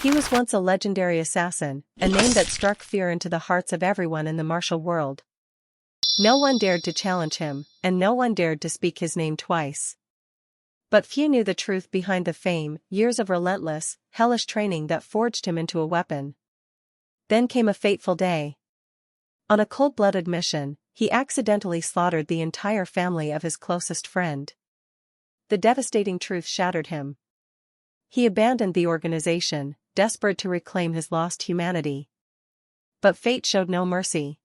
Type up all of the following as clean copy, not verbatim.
He was once a legendary assassin, a name that struck fear into the hearts of everyone in the martial world. No one dared to challenge him, and no one dared to speak his name twice. But few knew the truth behind the fame, years of relentless, hellish training that forged him into a weapon. Then came a fateful day. On a cold-blooded mission, he accidentally slaughtered the entire family of his closest friend. The devastating truth shattered him. He abandoned the organization, desperate to reclaim his lost humanity. But fate showed no mercy.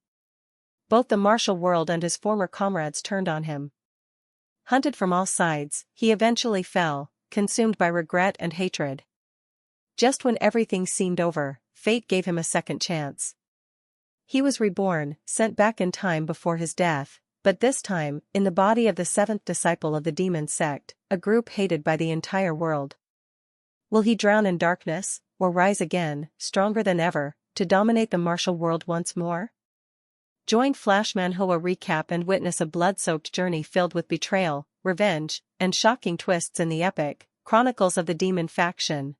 Both the martial world and his former comrades turned on him. Hunted from all sides, he eventually fell, consumed by regret and hatred. Just when everything seemed over, fate gave him a second chance. He was reborn, sent back in time before his death, but this time, in the body of the seventh disciple of the demon sect, a group hated by the entire world. Will he drown in darkness, or rise again, stronger than ever, to dominate the martial world once more? Join Flash Manhwa recap and witness a blood-soaked journey filled with betrayal, revenge, and shocking twists in the epic Chronicles of the Demon Faction.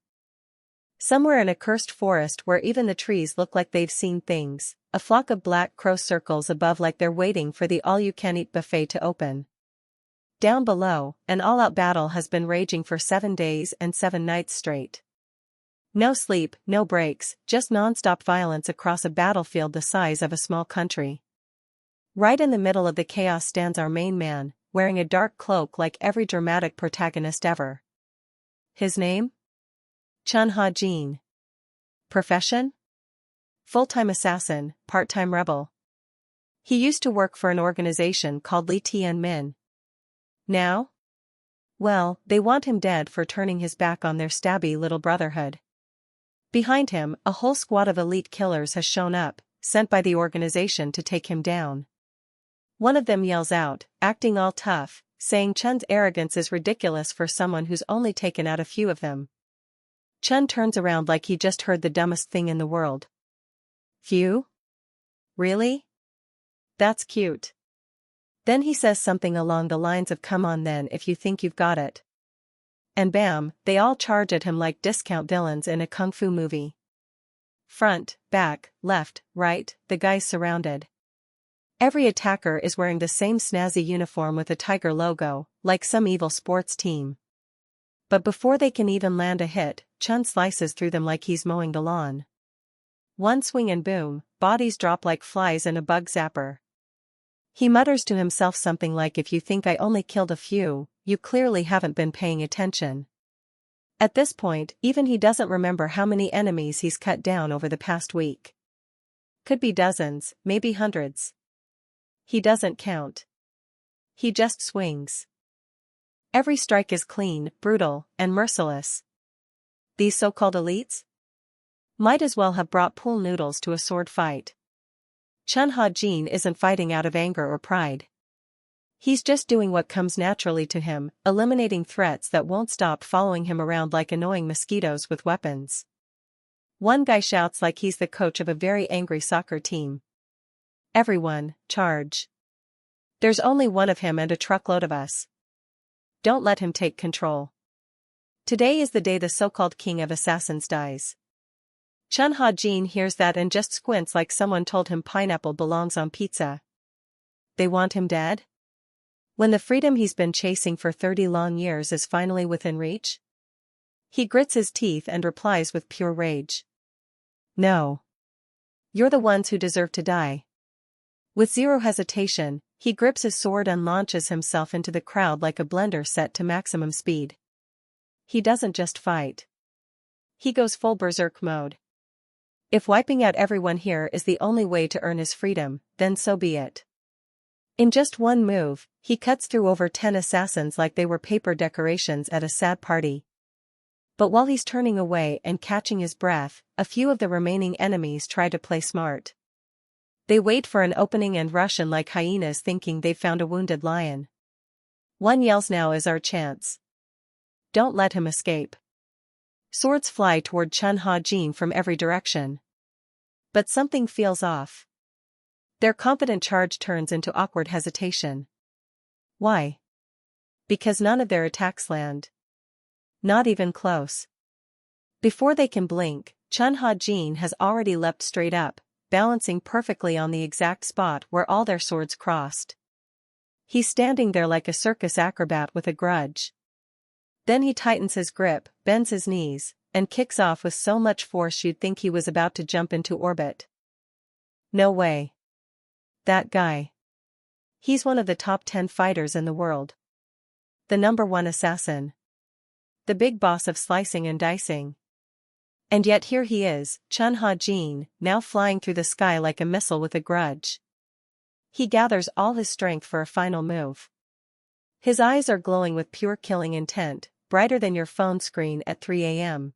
Somewhere in a cursed forest where even the trees look like they've seen things, a flock of black crows circles above like they're waiting for the all-you-can-eat buffet to open. Down below, an all-out battle has been raging for 7 days and 7 nights straight. No sleep, no breaks, just non-stop violence across a battlefield the size of a small country. Right in the middle of the chaos stands our main man, wearing a dark cloak like every dramatic protagonist ever. His name? Manhwa. Profession? Full-time assassin, part-time rebel. He used to work for an organization called Li Tian Min. Now? Well, they want him dead for turning his back on their stabby little brotherhood. Behind him, a whole squad of elite killers has shown up, sent by the organization to take him down. One of them yells out, acting all tough, saying Chun's arrogance is ridiculous for someone who's only taken out a few of them. Chun turns around like he just heard the dumbest thing in the world. Few? Really? That's cute. Then he says something along the lines of come on then if you think you've got it. And bam, they all charge at him like discount villains in a kung fu movie. Front, back, left, right, the guy's surrounded. Every attacker is wearing the same snazzy uniform with a tiger logo, like some evil sports team. But before they can even land a hit, Chun slices through them like he's mowing the lawn. One swing and boom, bodies drop like flies in a bug zapper. He mutters to himself something like if you think I only killed a few, you clearly haven't been paying attention. At this point, even he doesn't remember how many enemies he's cut down over the past week. Could be dozens, maybe hundreds. He doesn't count. He just swings. Every strike is clean, brutal, and merciless. These so-called elites? Might as well have brought pool noodles to a sword fight. Manhwa isn't fighting out of anger or pride. He's just doing what comes naturally to him, eliminating threats that won't stop following him around like annoying mosquitoes with weapons. One guy shouts like he's the coach of a very angry soccer team. Everyone, charge. There's only one of him and a truckload of us. Don't let him take control. Today is the day the so-called king of assassins dies. Manhwa hears that and just squints like someone told him pineapple belongs on pizza. They want him dead? When the freedom he's been chasing for 30 long years is finally within reach? He grits his teeth and replies with pure rage. No. You're the ones who deserve to die. With zero hesitation, he grips his sword and launches himself into the crowd like a blender set to maximum speed. He doesn't just fight. He goes full berserk mode. If wiping out everyone here is the only way to earn his freedom, then so be it. In just one move, he cuts through over 10 assassins like they were paper decorations at a sad party. But while he's turning away and catching his breath, a few of the remaining enemies try to play smart. They wait for an opening and rush in like hyenas thinking they've found a wounded lion. One yells, "Now is our chance. Don't let him escape." Swords fly toward Manhwa from every direction. But something feels off. Their confident charge turns into awkward hesitation. Why? Because none of their attacks land. Not even close. Before they can blink, Chun-Ha-Jin has already leapt straight up, balancing perfectly on the exact spot where all their swords crossed. He's standing there like a circus acrobat with a grudge. Then he tightens his grip, bends his knees, and kicks off with so much force you'd think he was about to jump into orbit. No way. That guy. He's one of the top 10 fighters in the world. The #1 assassin. The big boss of slicing and dicing. And yet here he is, Chun-Ha-Jin, now flying through the sky like a missile with a grudge. He gathers all his strength for a final move. His eyes are glowing with pure killing intent, brighter than your phone screen at 3 a.m.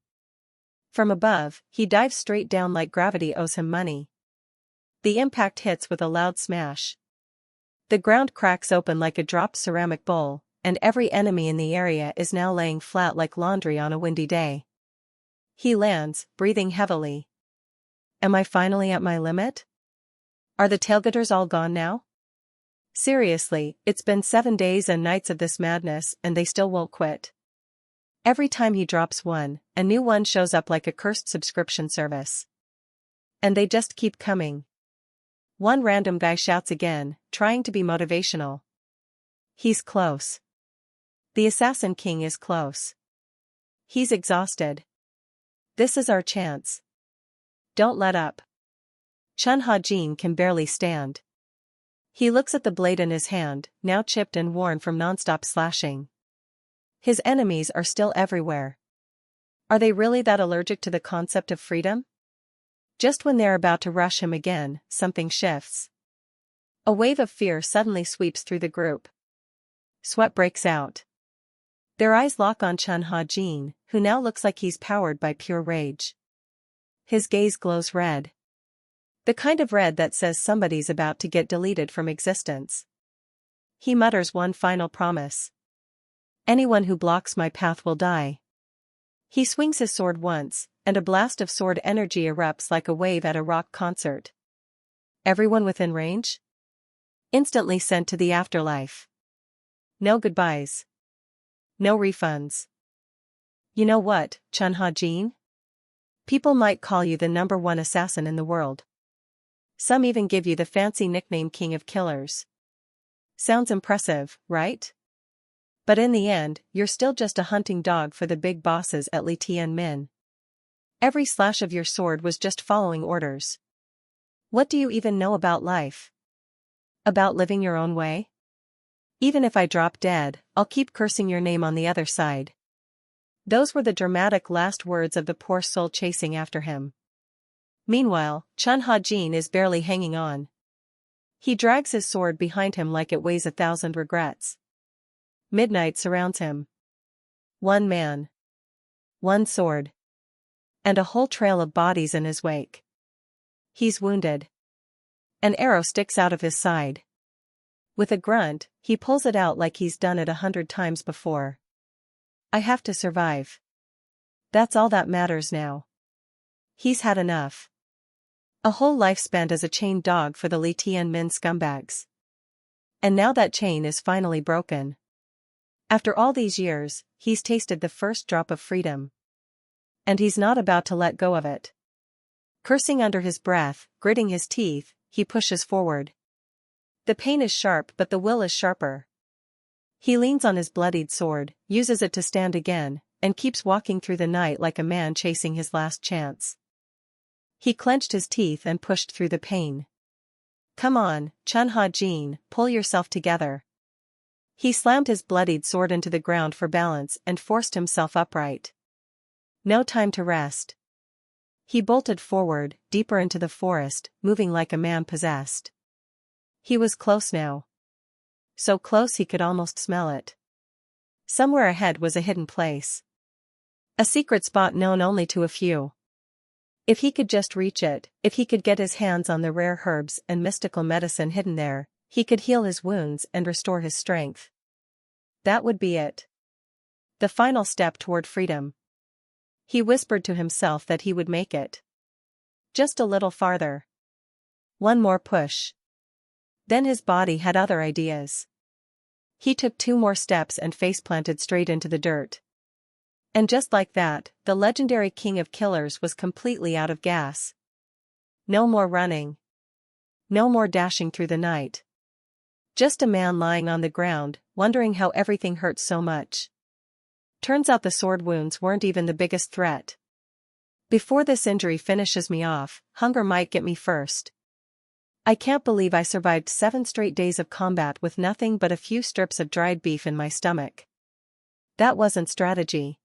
From above, he dives straight down like gravity owes him money. The impact hits with a loud smash. The ground cracks open like a dropped ceramic bowl, and every enemy in the area is now laying flat like laundry on a windy day. He lands, breathing heavily. Am I finally at my limit? Are the tailgaters all gone now? Seriously, it's been 7 days and nights of this madness and they still won't quit. Every time he drops one, a new one shows up like a cursed subscription service. And they just keep coming. One random guy shouts again, trying to be motivational. He's close. The Assassin King is close. He's exhausted. This is our chance. Don't let up. Chun-Ha-Jin can barely stand. He looks at the blade in his hand, now chipped and worn from nonstop slashing. His enemies are still everywhere. Are they really that allergic to the concept of freedom? Just when they're about to rush him again, something shifts. A wave of fear suddenly sweeps through the group. Sweat breaks out. Their eyes lock on Chun-Ha-Jin, who now looks like he's powered by pure rage. His gaze glows red. The kind of red that says somebody's about to get deleted from existence. He mutters one final promise. Anyone who blocks my path will die. He swings his sword once, and a blast of sword energy erupts like a wave at a rock concert. Everyone within range? Instantly sent to the afterlife. No goodbyes. No refunds. You know what, Chun-Ha-Jin? People might call you the #1 assassin in the world. Some even give you the fancy nickname King of Killers. Sounds impressive, right? But in the end, you're still just a hunting dog for the big bosses at Li Tianmin. Every slash of your sword was just following orders. What do you even know about life? About living your own way? Even if I drop dead, I'll keep cursing your name on the other side. Those were the dramatic last words of the poor soul chasing after him. Meanwhile, Chun-Ha-Jin is barely hanging on. He drags his sword behind him like it weighs 1,000 regrets. Midnight surrounds him. One man. One sword. And a whole trail of bodies in his wake. He's wounded. An arrow sticks out of his side. With a grunt, he pulls it out like he's done it 100 times before. I have to survive. That's all that matters now. He's had enough. A whole life spent as a chained dog for the Li Tianmin scumbags. And now that chain is finally broken. After all these years, he's tasted the first drop of freedom. And he's not about to let go of it. Cursing under his breath, gritting his teeth, he pushes forward. The pain is sharp but the will is sharper. He leans on his bloodied sword, uses it to stand again, and keeps walking through the night like a man chasing his last chance. He clenched his teeth and pushed through the pain. Come on, Chun-Ha-Jin, pull yourself together. He slammed his bloodied sword into the ground for balance and forced himself upright. No time to rest. He bolted forward, deeper into the forest, moving like a man possessed. He was close now. So close he could almost smell it. Somewhere ahead was a hidden place. A secret spot known only to a few. If he could just reach it, if he could get his hands on the rare herbs and mystical medicine hidden there, he could heal his wounds and restore his strength. That would be it. The final step toward freedom. He whispered to himself that he would make it. Just a little farther. One more push. Then his body had other ideas. He took 2 more steps and face-planted straight into the dirt. And just like that, the legendary king of killers was completely out of gas. No more running. No more dashing through the night. Just a man lying on the ground, wondering how everything hurt so much. Turns out the sword wounds weren't even the biggest threat. Before this injury finishes me off, hunger might get me first. I can't believe I survived 7 straight days of combat with nothing but a few strips of dried beef in my stomach. That wasn't strategy.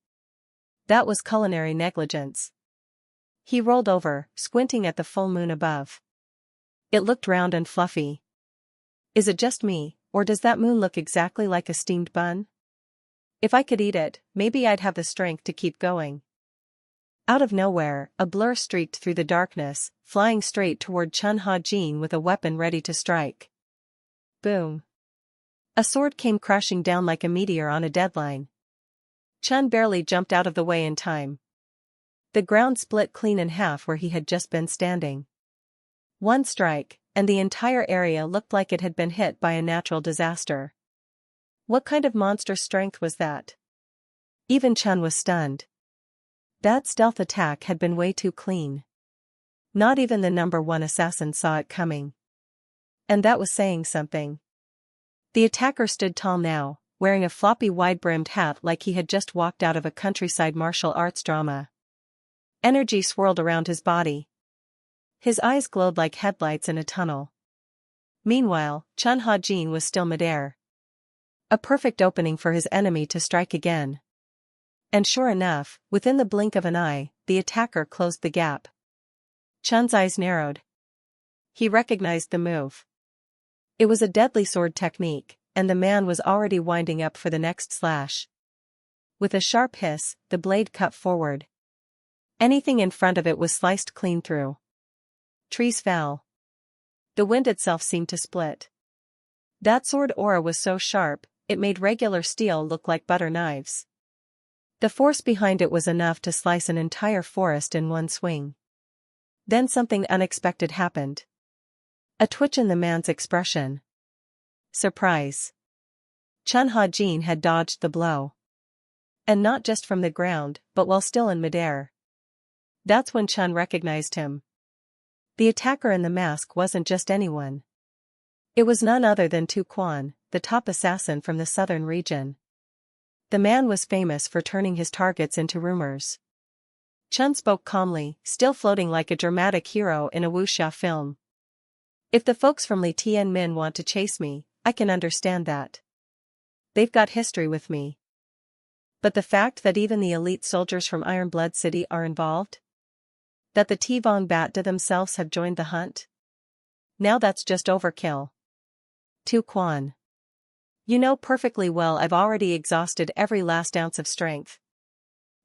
That was culinary negligence. He rolled over, squinting at the full moon above. It looked round and fluffy. Is it just me, or does that moon look exactly like a steamed bun? If I could eat it, maybe I'd have the strength to keep going. Out of nowhere, a blur streaked through the darkness, flying straight toward Chun Ha-jin with a weapon ready to strike. Boom. A sword came crashing down like a meteor on a deadline. Chun barely jumped out of the way in time. The ground split clean in half where he had just been standing. One strike, and the entire area looked like it had been hit by a natural disaster. What kind of monstrous strength was that? Even Chun was stunned. That stealth attack had been way too clean. Not even the number 1 assassin saw it coming. And that was saying something. The attacker stood tall now, wearing a floppy wide-brimmed hat like he had just walked out of a countryside martial arts drama. Energy swirled around his body. His eyes glowed like headlights in a tunnel. Meanwhile, Chun Ha-jin was still midair. A perfect opening for his enemy to strike again. And sure enough, within the blink of an eye, the attacker closed the gap. Chun's eyes narrowed. He recognized the move. It was a deadly sword technique, and the man was already winding up for the next slash. With a sharp hiss, the blade cut forward. Anything in front of it was sliced clean through. Trees fell. The wind itself seemed to split. That sword aura was so sharp, it made regular steel look like butter knives. The force behind it was enough to slice an entire forest in one swing. Then something unexpected happened. A twitch in the man's expression. Surprise. Chun Ha-jin had dodged the blow. And not just from the ground, but while still in midair. That's when Chun recognized him. The attacker in the mask wasn't just anyone. It was none other than Tu Quan, the top assassin from the southern region. The man was famous for turning his targets into rumors. Chun spoke calmly, still floating like a dramatic hero in a wuxia film. If the folks from Li Tianmin want to chase me, I can understand that. They've got history with me. But the fact that even the elite soldiers from Iron Blood City are involved? That the Tivong Batta themselves have joined the hunt? Now that's just overkill. Tu Quan. You know perfectly well I've already exhausted every last ounce of strength.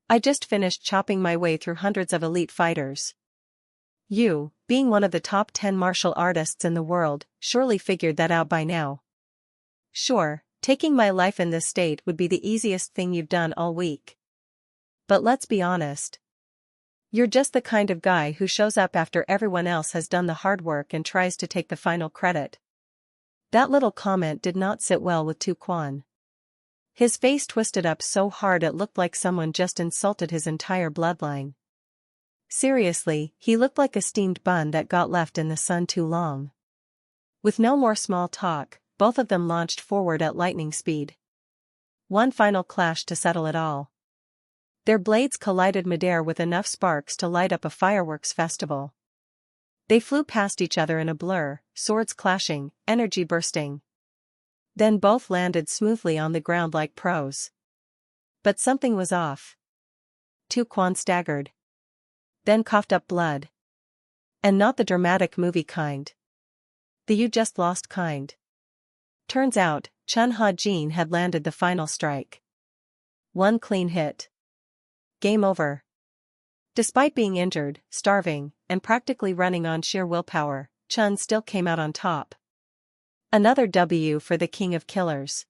I just finished chopping my way through hundreds of elite fighters. You, being one of the top 10 martial artists in the world, surely figured that out by now. Sure, taking my life in this state would be the easiest thing you've done all week. But let's be honest. You're just the kind of guy who shows up after everyone else has done the hard work and tries to take the final credit. That little comment did not sit well with Tu Quan. His face twisted up so hard it looked like someone just insulted his entire bloodline. Seriously, he looked like a steamed bun that got left in the sun too long. With no more small talk, both of them launched forward at lightning speed. One final clash to settle it all. Their blades collided midair with enough sparks to light up a fireworks festival. They flew past each other in a blur, swords clashing, energy bursting. Then both landed smoothly on the ground like pros. But something was off. Tu Quan staggered. Then coughed up blood. And not the dramatic movie kind. The you just lost kind. Turns out, Chun Ha-jin had landed the final strike. One clean hit. Game over. Despite being injured, starving, and practically running on sheer willpower, Chun still came out on top. Another W for the king of killers.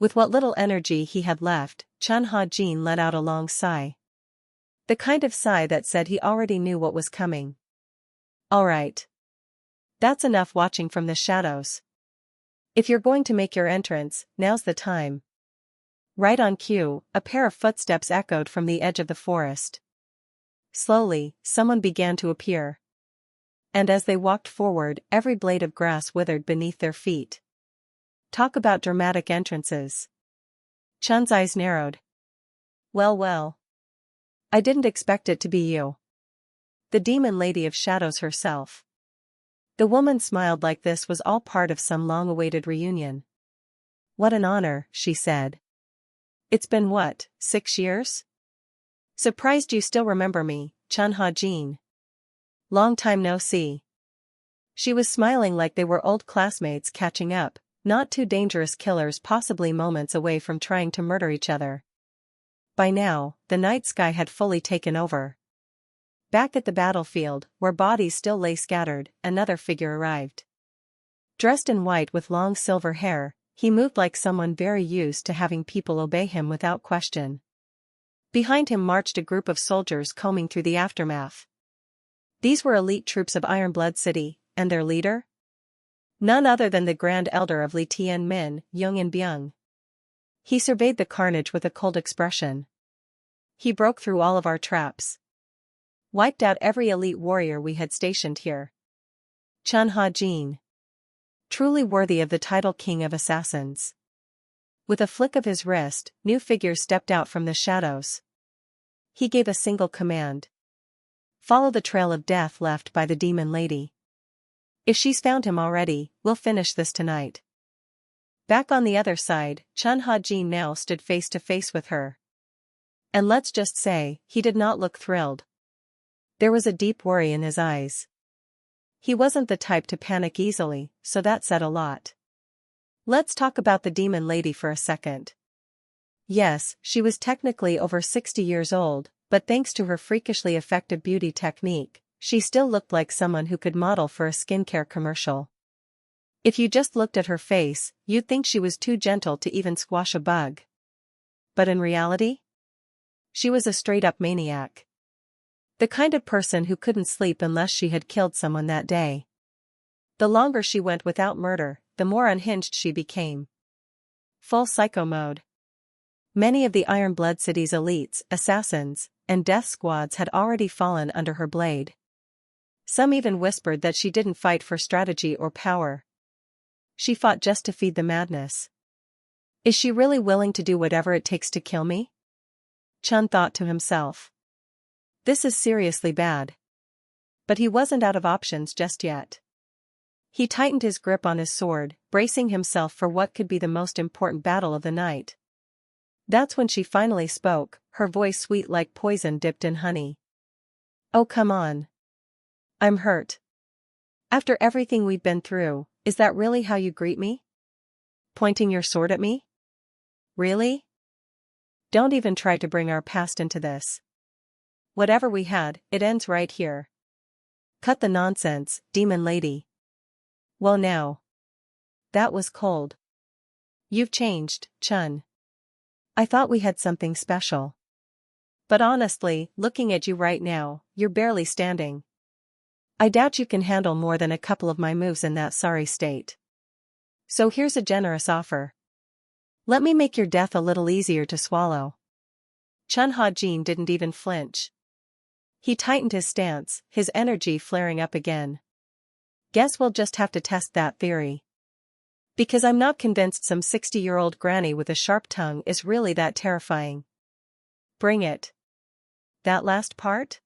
With what little energy he had left, Chun Ha-jin let out a long sigh. The kind of sigh that said he already knew what was coming. All right. That's enough watching from the shadows. If you're going to make your entrance, now's the time. Right on cue, a pair of footsteps echoed from the edge of the forest. Slowly, someone began to appear. And as they walked forward, every blade of grass withered beneath their feet. Talk about dramatic entrances. Chun's eyes narrowed. Well, well. I didn't expect it to be you. The demon lady of shadows herself. The woman smiled like this was all part of some long-awaited reunion. What an honor, she said. It's been what, 6 years? Surprised you still remember me, Chun Ha-jin. Long time no see. She was smiling like they were old classmates catching up, not two dangerous killers possibly moments away from trying to murder each other. By now, the night sky had fully taken over. Back at the battlefield, where bodies still lay scattered, another figure arrived. Dressed in white with long silver hair, he moved like someone very used to having people obey him without question. Behind him marched a group of soldiers combing through the aftermath. These were elite troops of Ironblood City, and their leader? None other than the Grand Elder of Li Tian Min, Yongin Byung. He surveyed the carnage with a cold expression. He broke through all of our traps. Wiped out every elite warrior we had stationed here. Chun Ha-jin. Truly worthy of the title King of Assassins. With a flick of his wrist, new figures stepped out from the shadows. He gave a single command. Follow the trail of death left by the demon lady. If she's found him already, we'll finish this tonight. Back on the other side, Chun Ha-jin now stood face to face with her. And let's just say, he did not look thrilled. There was a deep worry in his eyes. He wasn't the type to panic easily, so that said a lot. Let's talk about the demon lady for a second. Yes, she was technically over 60 years old, but thanks to her freakishly effective beauty technique, she still looked like someone who could model for a skincare commercial. If you just looked at her face, you'd think she was too gentle to even squash a bug. But in reality? She was a straight-up maniac. The kind of person who couldn't sleep unless she had killed someone that day. The longer she went without murder, the more unhinged she became. Full psycho mode. Many of the Ironblood City's elites, assassins, and death squads had already fallen under her blade. Some even whispered that she didn't fight for strategy or power. She fought just to feed the madness. Is she really willing to do whatever it takes to kill me? Chun thought to himself. This is seriously bad. But he wasn't out of options just yet. He tightened his grip on his sword, bracing himself for what could be the most important battle of the night. That's when she finally spoke, her voice sweet like poison dipped in honey. Oh, come on. I'm hurt. After everything we've been through, is that really how you greet me? Pointing your sword at me? Really? Don't even try to bring our past into this. Whatever we had, it ends right here. Cut the nonsense, demon lady. Well now. That was cold. You've changed, Chun. I thought we had something special. But honestly, looking at you right now, you're barely standing. I doubt you can handle more than a couple of my moves in that sorry state. So here's a generous offer. Let me make your death a little easier to swallow. Chun Ha-jin didn't even flinch. He tightened his stance, his energy flaring up again. Guess we'll just have to test that theory. Because I'm not convinced some 60-year-old granny with a sharp tongue is really that terrifying. Bring it. That last part?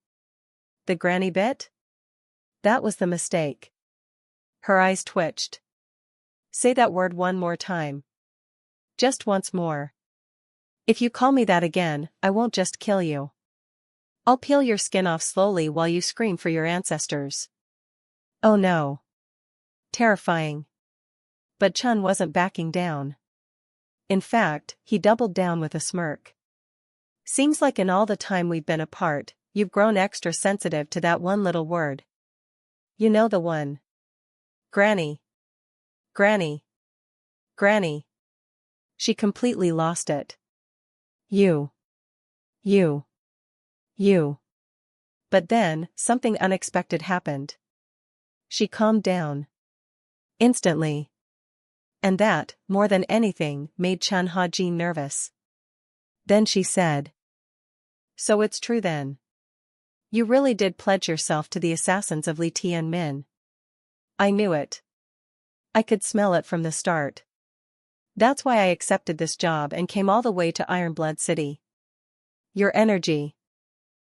The granny bit? That was the mistake. Her eyes twitched. Say that word one more time. Just once more. If you call me that again, I won't just kill you. I'll peel your skin off slowly while you scream for your ancestors. Oh no. Terrifying. But Chun wasn't backing down. In fact, he doubled down with a smirk. Seems like in all the time we've been apart, you've grown extra sensitive to that one little word. You know the one. Granny. Granny. Granny. She completely lost it. You. But then, something unexpected happened. She calmed down. Instantly. And that, more than anything, made Chun Ha-jin nervous. Then she said. So it's true then. You really did pledge yourself to the assassins of Li Tianmin. I knew it. I could smell it from the start. That's why I accepted this job and came all the way to Ironblood City. Your energy.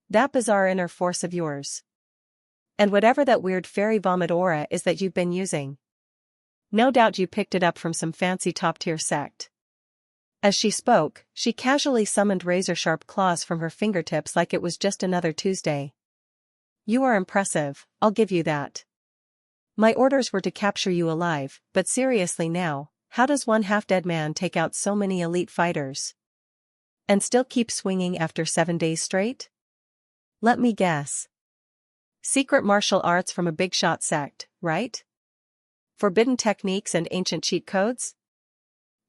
That bizarre inner force of yours. And whatever that weird fairy vomit aura is that you've been using. No doubt you picked it up from some fancy top-tier sect. As she spoke, she casually summoned razor-sharp claws from her fingertips like it was just another Tuesday. You are impressive, I'll give you that. My orders were to capture you alive, but seriously now, how does one half-dead man take out so many elite fighters? And still keep swinging after 7 days straight? Let me guess. Secret martial arts from a big-shot sect, right? Forbidden techniques and ancient cheat codes?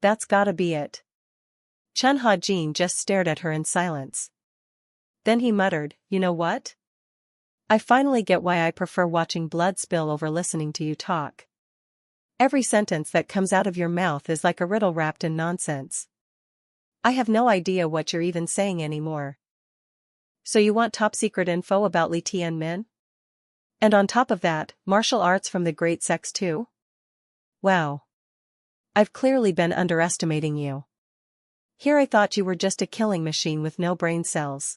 That's gotta be it. Chun Ha-jin just stared at her in silence. Then he muttered, you know what? I finally get why I prefer watching blood spill over listening to you talk. Every sentence that comes out of your mouth is like a riddle wrapped in nonsense. I have no idea what you're even saying anymore. So you want top-secret info about Li Tianmin? And on top of that, martial arts from the great sects too? Wow. I've clearly been underestimating you. Here I thought you were just a killing machine with no brain cells.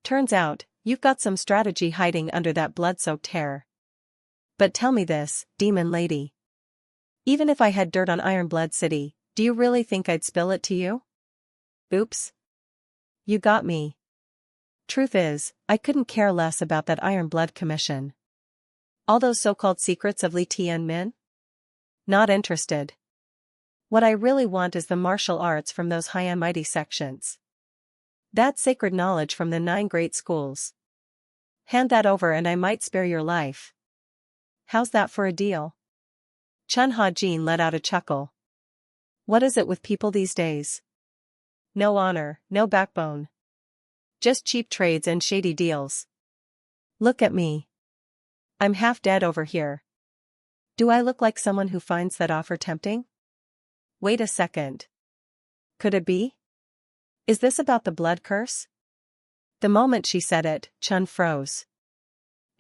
Turns out, you've got some strategy hiding under that blood-soaked hair. But tell me this, demon lady. Even if I had dirt on Ironblood City, do you really think I'd spill it to you? Oops. You got me. Truth is, I couldn't care less about that Ironblood Commission. All those so-called secrets of Li Tianmin? Not interested. What I really want is the martial arts from those high and mighty sections. That sacred knowledge from the 9 great schools. Hand that over and I might spare your life. How's that for a deal? Chun Ha-jin let out a chuckle. What is it with people these days? No honor, no backbone. Just cheap trades and shady deals. Look at me. I'm half dead over here. Do I look like someone who finds that offer tempting? Wait a second. Could it be? Is this about the blood curse? The moment she said it, Chun froze.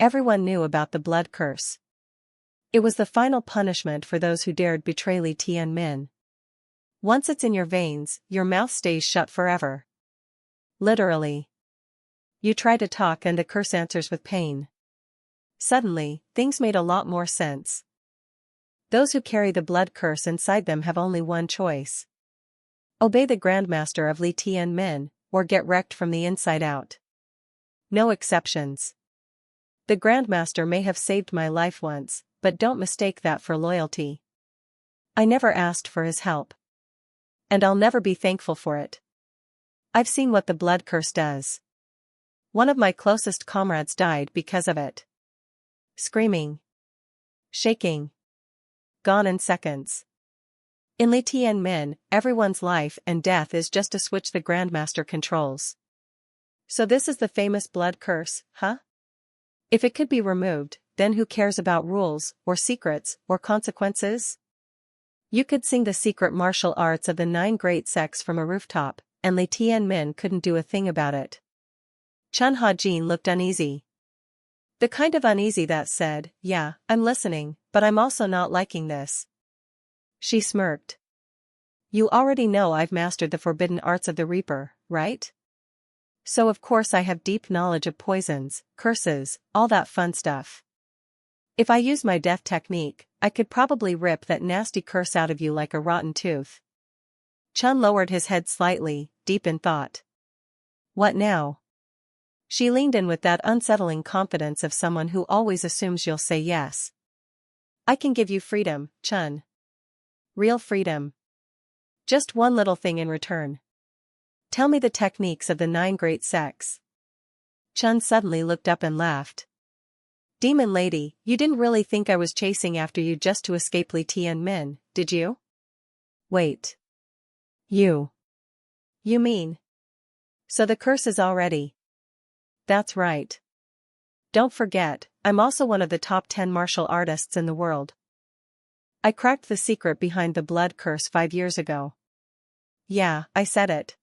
Everyone knew about the blood curse. It was the final punishment for those who dared betray Li Tianmin. Once it's in your veins, your mouth stays shut forever. Literally. You try to talk and the curse answers with pain. Suddenly, things made a lot more sense. Those who carry the blood curse inside them have only one choice. Obey the Grandmaster of Li Tianmin, or get wrecked from the inside out. No exceptions. The Grandmaster may have saved my life once, but don't mistake that for loyalty. I never asked for his help. And I'll never be thankful for it. I've seen what the blood curse does. One of my closest comrades died because of it. Screaming. Shaking. Gone in seconds. In Li Tianmin, everyone's life and death is just a switch the Grandmaster controls. So this is the famous blood curse, huh? If it could be removed, then who cares about rules, or secrets, or consequences? You could sing the secret martial arts of the 9 great sects from a rooftop, and Li Tianmin couldn't do a thing about it. Chun Ha-jin looked uneasy. The kind of uneasy that said, yeah, I'm listening, but I'm also not liking this. She smirked. You already know I've mastered the forbidden arts of the Reaper, right? So of course I have deep knowledge of poisons, curses, all that fun stuff. If I use my death technique, I could probably rip that nasty curse out of you like a rotten tooth. Chun lowered his head slightly, deep in thought. What now? She leaned in with that unsettling confidence of someone who always assumes you'll say yes. I can give you freedom, Chun. Real freedom. Just one little thing in return. Tell me the techniques of the 9 great sects. Chun suddenly looked up and laughed. Demon lady, you didn't really think I was chasing after you just to escape Li Tianmin, did you? Wait. You mean? So the curse is already. That's right. Don't forget, I'm also one of the top 10 martial artists in the world. I cracked the secret behind the blood curse 5 years ago. Yeah, I said it.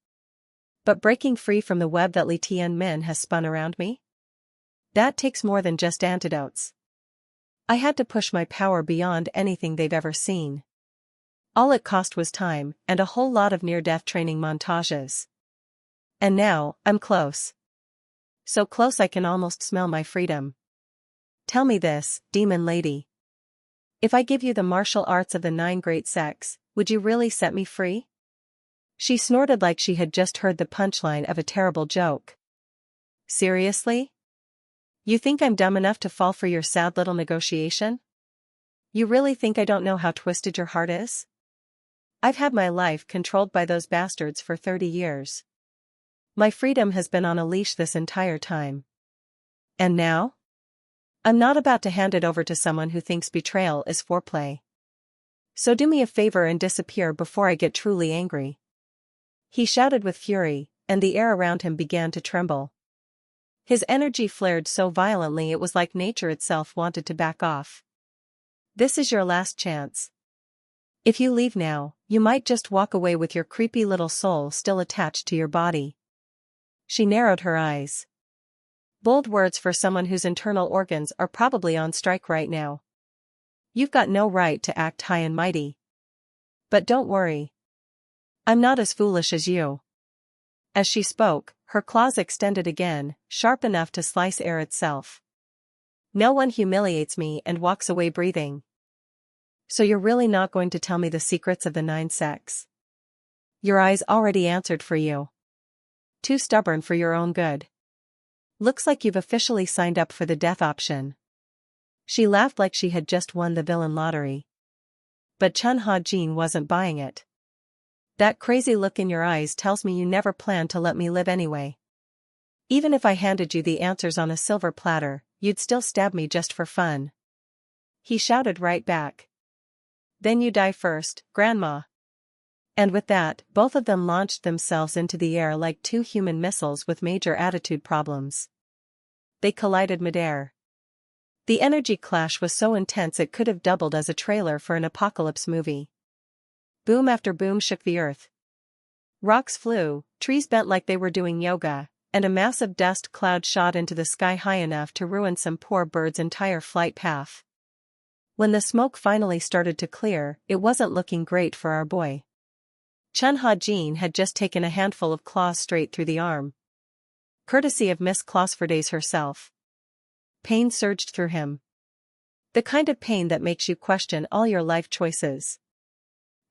But breaking free from the web that Li Tianmin has spun around me? That takes more than just antidotes. I had to push my power beyond anything they've ever seen. All it cost was time, and a whole lot of near-death training montages. And now, I'm close. So close I can almost smell my freedom. Tell me this, demon lady. If I give you the martial arts of the 9 great sects, would you really set me free? She snorted like she had just heard the punchline of a terrible joke. Seriously? You think I'm dumb enough to fall for your sad little negotiation? You really think I don't know how twisted your heart is? I've had my life controlled by those bastards for 30 years. My freedom has been on a leash this entire time. And now? I'm not about to hand it over to someone who thinks betrayal is foreplay. So do me a favor and disappear before I get truly angry. He shouted with fury, and the air around him began to tremble. His energy flared so violently it was like nature itself wanted to back off. This is your last chance. If you leave now, you might just walk away with your creepy little soul still attached to your body. She narrowed her eyes. Bold words for someone whose internal organs are probably on strike right now. You've got no right to act high and mighty. But don't worry. I'm not as foolish as you. As she spoke, her claws extended again, sharp enough to slice air itself. No one humiliates me and walks away breathing. So you're really not going to tell me the secrets of the 9 sects? Your eyes already answered for you. Too stubborn for your own good. Looks like you've officially signed up for the death option. She laughed like she had just won the villain lottery. But Chun Ha-jin wasn't buying it. That crazy look in your eyes tells me you never planned to let me live anyway. Even if I handed you the answers on a silver platter, you'd still stab me just for fun. He shouted right back. Then you die first, Grandma. And with that, both of them launched themselves into the air like 2 human missiles with major attitude problems. They collided midair. The energy clash was so intense it could have doubled as a trailer for an apocalypse movie. Boom after boom shook the earth. Rocks flew, trees bent like they were doing yoga, and a massive dust cloud shot into the sky high enough to ruin some poor bird's entire flight path. When the smoke finally started to clear, it wasn't looking great for our boy. Chun Ha-jin had just taken a handful of claws straight through the arm. Courtesy of Miss Clausfordays herself. Pain surged through him. The kind of pain that makes you question all your life choices.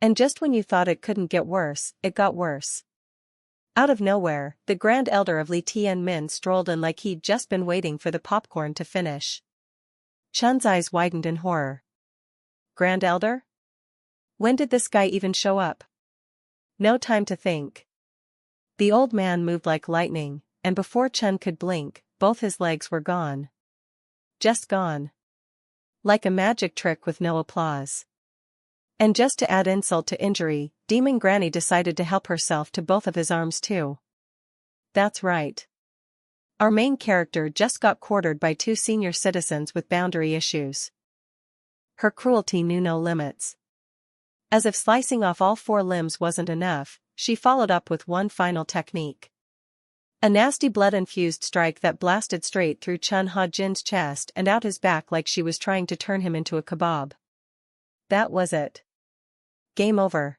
And just when you thought it couldn't get worse, it got worse. Out of nowhere, the Grand Elder of Li Tianmin strolled in like he'd just been waiting for the popcorn to finish. Chun's eyes widened in horror. Grand Elder? When did this guy even show up? No time to think. The old man moved like lightning, and before Chun could blink, both his legs were gone. Just gone. Like a magic trick with no applause. And just to add insult to injury, Demon Granny decided to help herself to both of his arms too. That's right. Our main character just got quartered by 2 senior citizens with boundary issues. Her cruelty knew no limits. As if slicing off all 4 limbs wasn't enough, she followed up with one final technique. A nasty blood-infused strike that blasted straight through Chun Ha-jin's chest and out his back like she was trying to turn him into a kebab. That was it. Game over.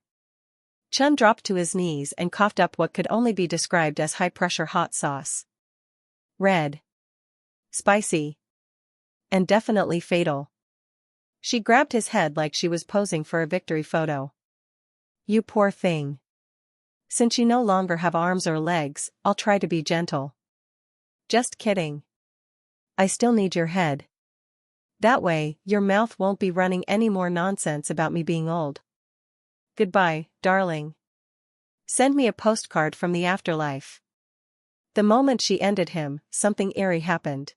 Chun dropped to his knees and coughed up what could only be described as high-pressure hot sauce. Red. Spicy. And definitely fatal. She grabbed his head like she was posing for a victory photo. You poor thing. Since you no longer have arms or legs, I'll try to be gentle. Just kidding. I still need your head. That way, your mouth won't be running any more nonsense about me being old. Goodbye, darling. Send me a postcard from the afterlife. The moment she ended him, something eerie happened.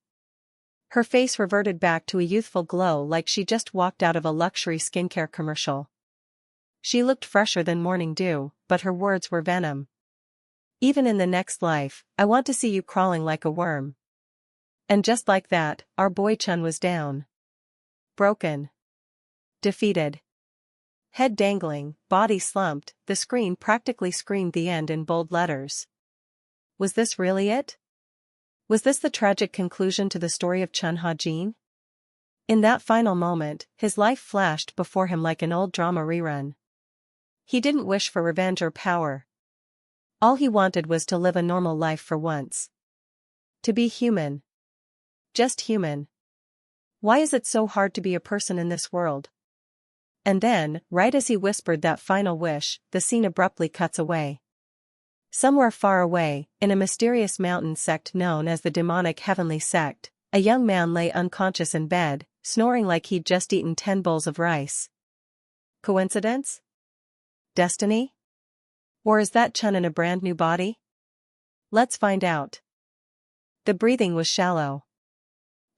Her face reverted back to a youthful glow like she just walked out of a luxury skincare commercial. She looked fresher than morning dew, but her words were venom. Even in the next life, I want to see you crawling like a worm. And just like that, our boy Chun was down. Broken. Defeated. Head dangling, body slumped, the screen practically screamed the end in bold letters. Was this really it? Was this the tragic conclusion to the story of Chun Ha-jin? In that final moment, his life flashed before him like an old drama rerun. He didn't wish for revenge or power. All he wanted was to live a normal life for once. To be human. Just human. Why is it so hard to be a person in this world? And then, right as he whispered that final wish, the scene abruptly cuts away. Somewhere far away, in a mysterious mountain sect known as the demonic heavenly sect, a young man lay unconscious in bed, snoring like he'd just eaten 10 bowls of rice. Coincidence? Destiny? Or is that Chun in a brand new body? Let's find out. The breathing was shallow.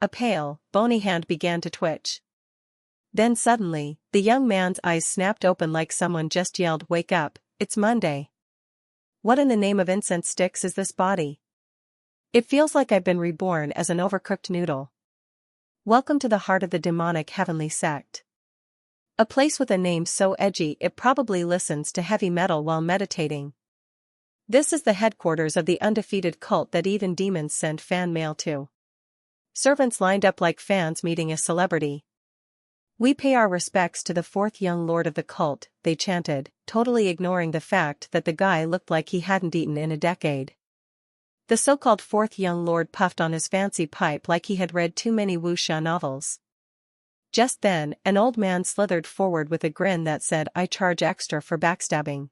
A pale, bony hand began to twitch. Then suddenly, the young man's eyes snapped open like someone just yelled, "Wake up, it's Monday. What in the name of incense sticks is this body? It feels like I've been reborn as an overcooked noodle. Welcome to the heart of the demonic heavenly sect. A place with a name so edgy it probably listens to heavy metal while meditating. This is the headquarters of the undefeated cult that even demons send fan mail to." Servants lined up like fans meeting a celebrity. "We pay our respects to the fourth young lord of the cult," they chanted, totally ignoring the fact that the guy looked like he hadn't eaten in a decade. The so-called fourth young lord puffed on his fancy pipe like he had read too many wuxia novels. Just then, an old man slithered forward with a grin that said, "I charge extra for backstabbing."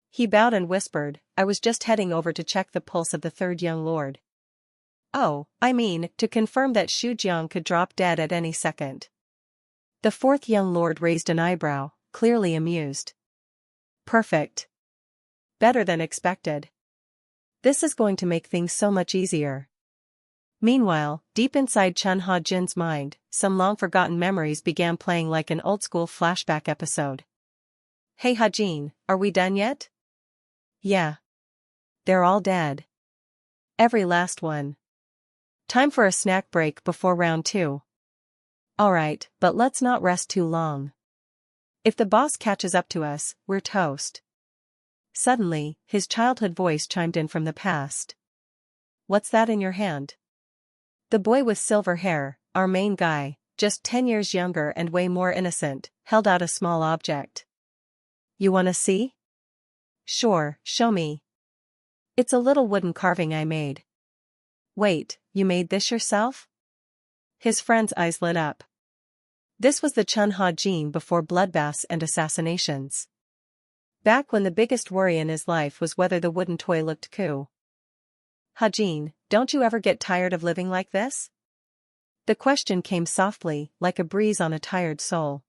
He bowed and whispered, "I was just heading over to check the pulse of the third young lord. Oh, I mean, to confirm that Xu Jiang could drop dead at any second." The fourth young lord raised an eyebrow, clearly amused. "Perfect. Better than expected. This is going to make things so much easier." Meanwhile, deep inside Chun Ha-jin's mind, some long-forgotten memories began playing like an old-school flashback episode. "Hey Ha-jin, are we done yet?" "Yeah. They're all dead. Every last one. Time for a snack break before round 2. Alright, but let's not rest too long. If the boss catches up to us, we're toast." Suddenly, his childhood voice chimed in from the past. "What's that in your hand?" The boy with silver hair, our main guy, just 10 years younger and way more innocent, held out a small object. "You wanna see?" "Sure, show me." "It's a little wooden carving I made." "Wait, you made this yourself?" His friend's eyes lit up. This was the Chun Ha-jin before bloodbaths and assassinations. Back when the biggest worry in his life was whether the wooden toy looked cool. "Ha-jin, don't you ever get tired of living like this?" The question came softly, like a breeze on a tired soul.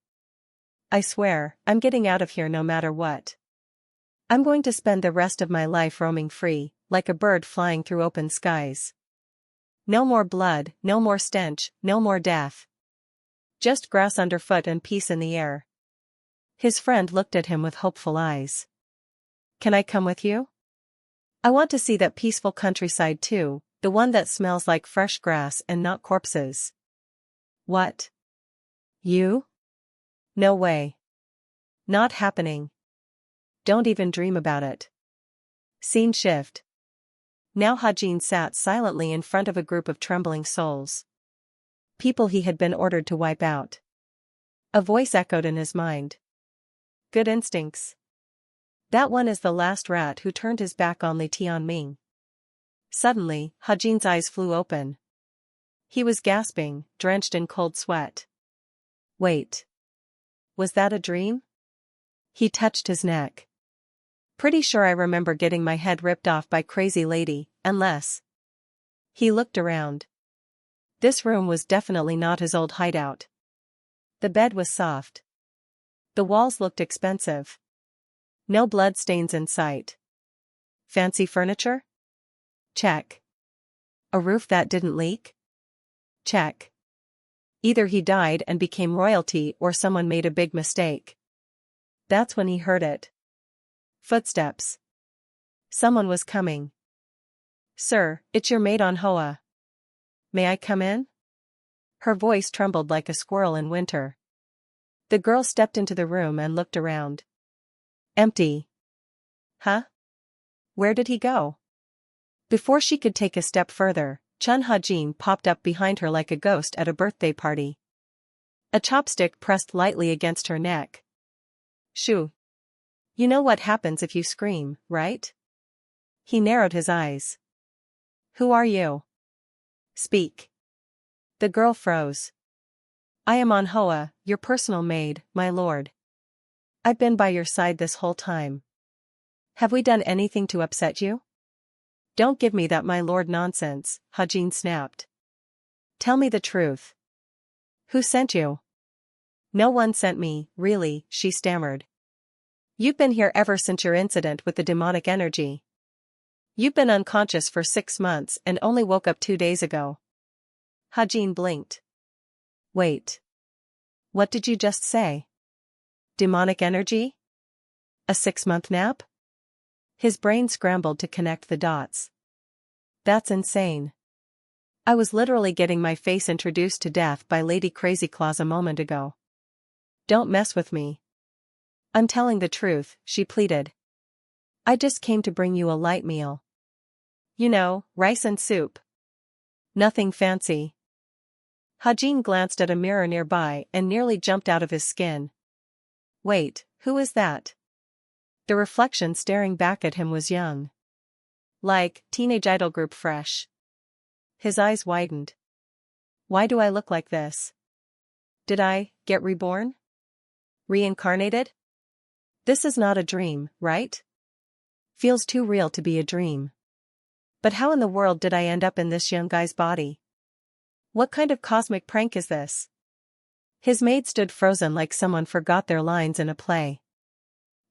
"I swear, I'm getting out of here no matter what. I'm going to spend the rest of my life roaming free, like a bird flying through open skies. No more blood, no more stench, no more death. Just grass underfoot and peace in the air." His friend looked at him with hopeful eyes. "Can I come with you? I want to see that peaceful countryside too, the one that smells like fresh grass and not corpses." "What? You? No way. Not happening. Don't even dream about it." Scene shift. Now Ha-jin sat silently in front of a group of trembling souls. People he had been ordered to wipe out. A voice echoed in his mind. "Good instincts. That one is the last rat who turned his back on Li Tianming." Suddenly, Ha-jin's eyes flew open. He was gasping, drenched in cold sweat. "Wait. Was that a dream?" He touched his neck. "Pretty sure I remember getting my head ripped off by crazy lady, unless..." He looked around. This room was definitely not his old hideout. The bed was soft. The walls looked expensive. No blood stains in sight. Fancy furniture? Check. A roof that didn't leak? Check. Either he died and became royalty or someone made a big mistake. That's when he heard it. Footsteps. Someone was coming. "Sir, it's your maid Manhwa. May I come in?" Her voice trembled like a squirrel in winter. The girl stepped into the room and looked around. Empty. Huh? Where did he go? Before she could take a step further, Chun Ha-jin popped up behind her like a ghost at a birthday party. A chopstick pressed lightly against her neck. Shoo. You know what happens if you scream, right? He narrowed his eyes. Who are you? Speak. The girl froze. I am Manhwa, your personal maid, my lord. I've been by your side this whole time. Have we done anything to upset you? Don't give me that my lord nonsense, Ha-jin snapped. Tell me the truth. Who sent you? No one sent me, really, she stammered. You've been here ever since your incident with the demonic energy. You've been unconscious for 6 months and only woke up 2 days ago. Ha-jin blinked. Wait. What did you just say? Demonic energy? A 6-month nap? His brain scrambled to connect the dots. That's insane. I was literally getting my face introduced to death by Lady Crazy Claus a moment ago. Don't mess with me. I'm telling the truth, she pleaded. I just came to bring you a light meal. You know, rice and soup. Nothing fancy. Ha-jin glanced at a mirror nearby and nearly jumped out of his skin. Wait, who is that? The reflection staring back at him was young. Like, teenage idol group fresh. His eyes widened. Why do I look like this? Did I get reborn? Reincarnated? This is not a dream, right? Feels too real to be a dream. But how in the world did I end up in this young guy's body? What kind of cosmic prank is this? His maid stood frozen like someone forgot their lines in a play.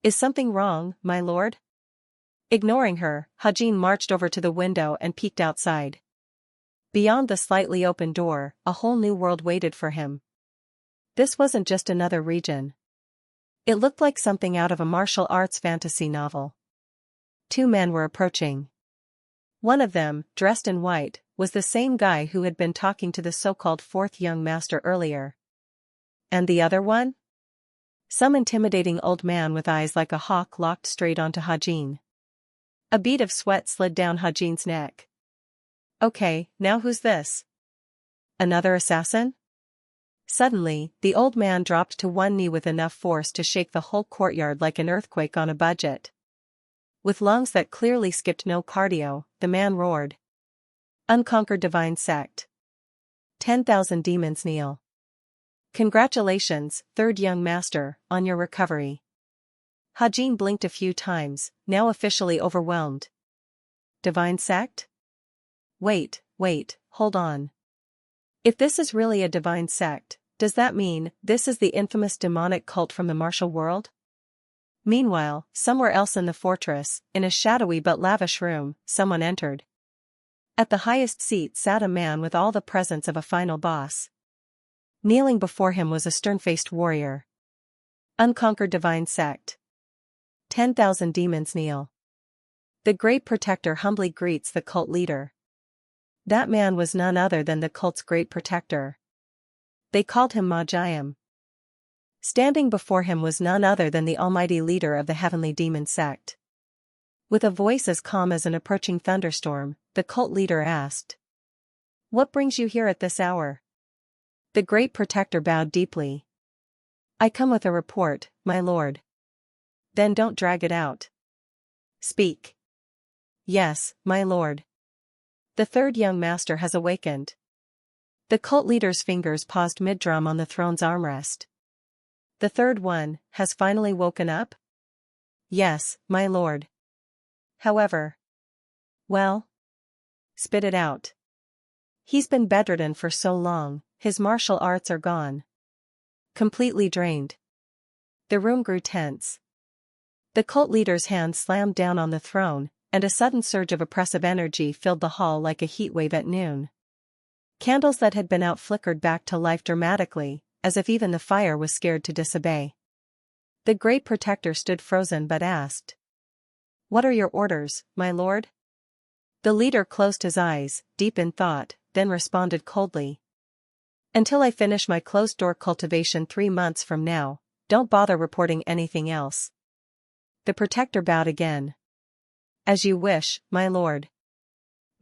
Is something wrong, my lord? Ignoring her, Ha-jin marched over to the window and peeked outside. Beyond the slightly open door, a whole new world waited for him. This wasn't just another region. It looked like something out of a martial arts fantasy novel. 2 men were approaching. One of them, dressed in white, was the same guy who had been talking to the so-called 4th young master earlier. And the other one? Some intimidating old man with eyes like a hawk locked straight onto Ha-jin. A bead of sweat slid down Ha-jin's neck. Okay, now who's this? Another assassin? Suddenly, the old man dropped to one knee with enough force to shake the whole courtyard like an earthquake on a budget. With lungs that clearly skipped no cardio, the man roared. Unconquered divine sect. 10,000 demons kneel. Congratulations, 3rd young master, on your recovery. Ha-jin blinked a few times, now officially overwhelmed. Divine sect? Wait, hold on. If this is really a divine sect, does that mean this is the infamous demonic cult from the martial world? Meanwhile, somewhere else in the fortress, in a shadowy but lavish room, someone entered. At the highest seat sat a man with all the presence of a final boss. Kneeling before him was a stern-faced warrior. Unconquered divine sect. 10,000 demons kneel. The great protector humbly greets the cult leader. That man was none other than the cult's great protector. They called him Ma-jayam. Standing before him was none other than the almighty leader of the heavenly demon sect. With a voice as calm as an approaching thunderstorm, the cult leader asked. What brings you here at this hour? The great protector bowed deeply. I come with a report, my lord. Then don't drag it out. Speak. Yes, my lord. The 3rd young master has awakened. The cult leader's fingers paused mid-drum on the throne's armrest. The 3rd one has finally woken up? Yes, my lord. However. Well? Spit it out. He's been bedridden for so long, his martial arts are gone. Completely drained. The room grew tense. The cult leader's hand slammed down on the throne, and a sudden surge of oppressive energy filled the hall like a heatwave at noon. Candles that had been out flickered back to life dramatically, as if even the fire was scared to disobey. The great protector stood frozen but asked. What are your orders, my lord? The leader closed his eyes, deep in thought, then responded coldly. Until I finish my closed-door cultivation 3 months from now, don't bother reporting anything else. The protector bowed again. As you wish, my lord.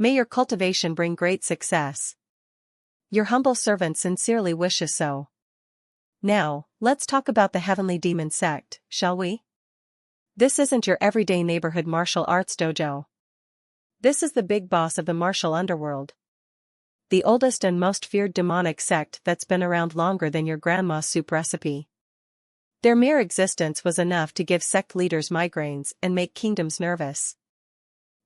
May your cultivation bring great success. Your humble servant sincerely wishes so. Now, let's talk about the Heavenly Demon Sect, shall we? This isn't your everyday neighborhood martial arts dojo. This is the big boss of the martial underworld. The oldest and most feared demonic sect that's been around longer than your grandma's soup recipe. Their mere existence was enough to give sect leaders migraines and make kingdoms nervous.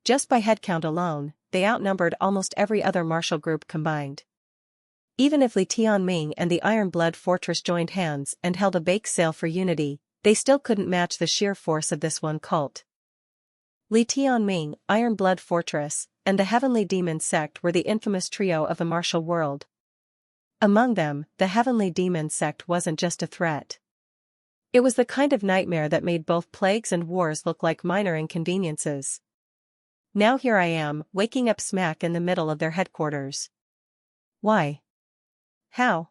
Just by headcount alone, they outnumbered almost every other martial group combined. Even if Li Tianming and the Iron Blood Fortress joined hands and held a bake sale for unity, they still couldn't match the sheer force of this one cult. Li Tianming, Iron Blood Fortress, and the Heavenly Demon Sect were the infamous trio of the martial world. Among them, the Heavenly Demon Sect wasn't just a threat. It was the kind of nightmare that made both plagues and wars look like minor inconveniences. Now here I am, waking up smack in the middle of their headquarters. Why? How?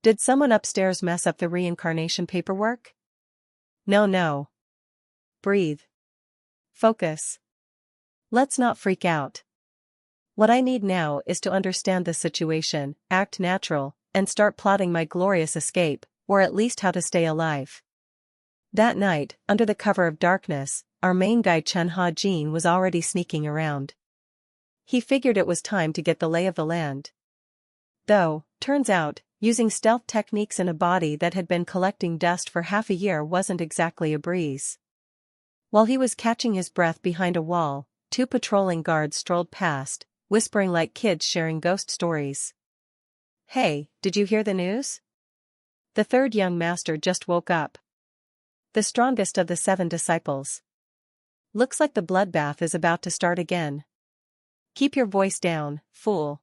Did someone upstairs mess up the reincarnation paperwork? No. Breathe. Focus. Let's not freak out. What I need now is to understand the situation, act natural, and start plotting my glorious escape, or at least how to stay alive. That night, under the cover of darkness, our main guy Chen Ha-jin was already sneaking around. He figured it was time to get the lay of the land. Though, turns out, using stealth techniques in a body that had been collecting dust for half a year wasn't exactly a breeze. While he was catching his breath behind a wall, 2 patrolling guards strolled past, whispering like kids sharing ghost stories. Hey, did you hear the news? The 3rd young master just woke up. The strongest of the 7 disciples. Looks like the bloodbath is about to start again. Keep your voice down, fool.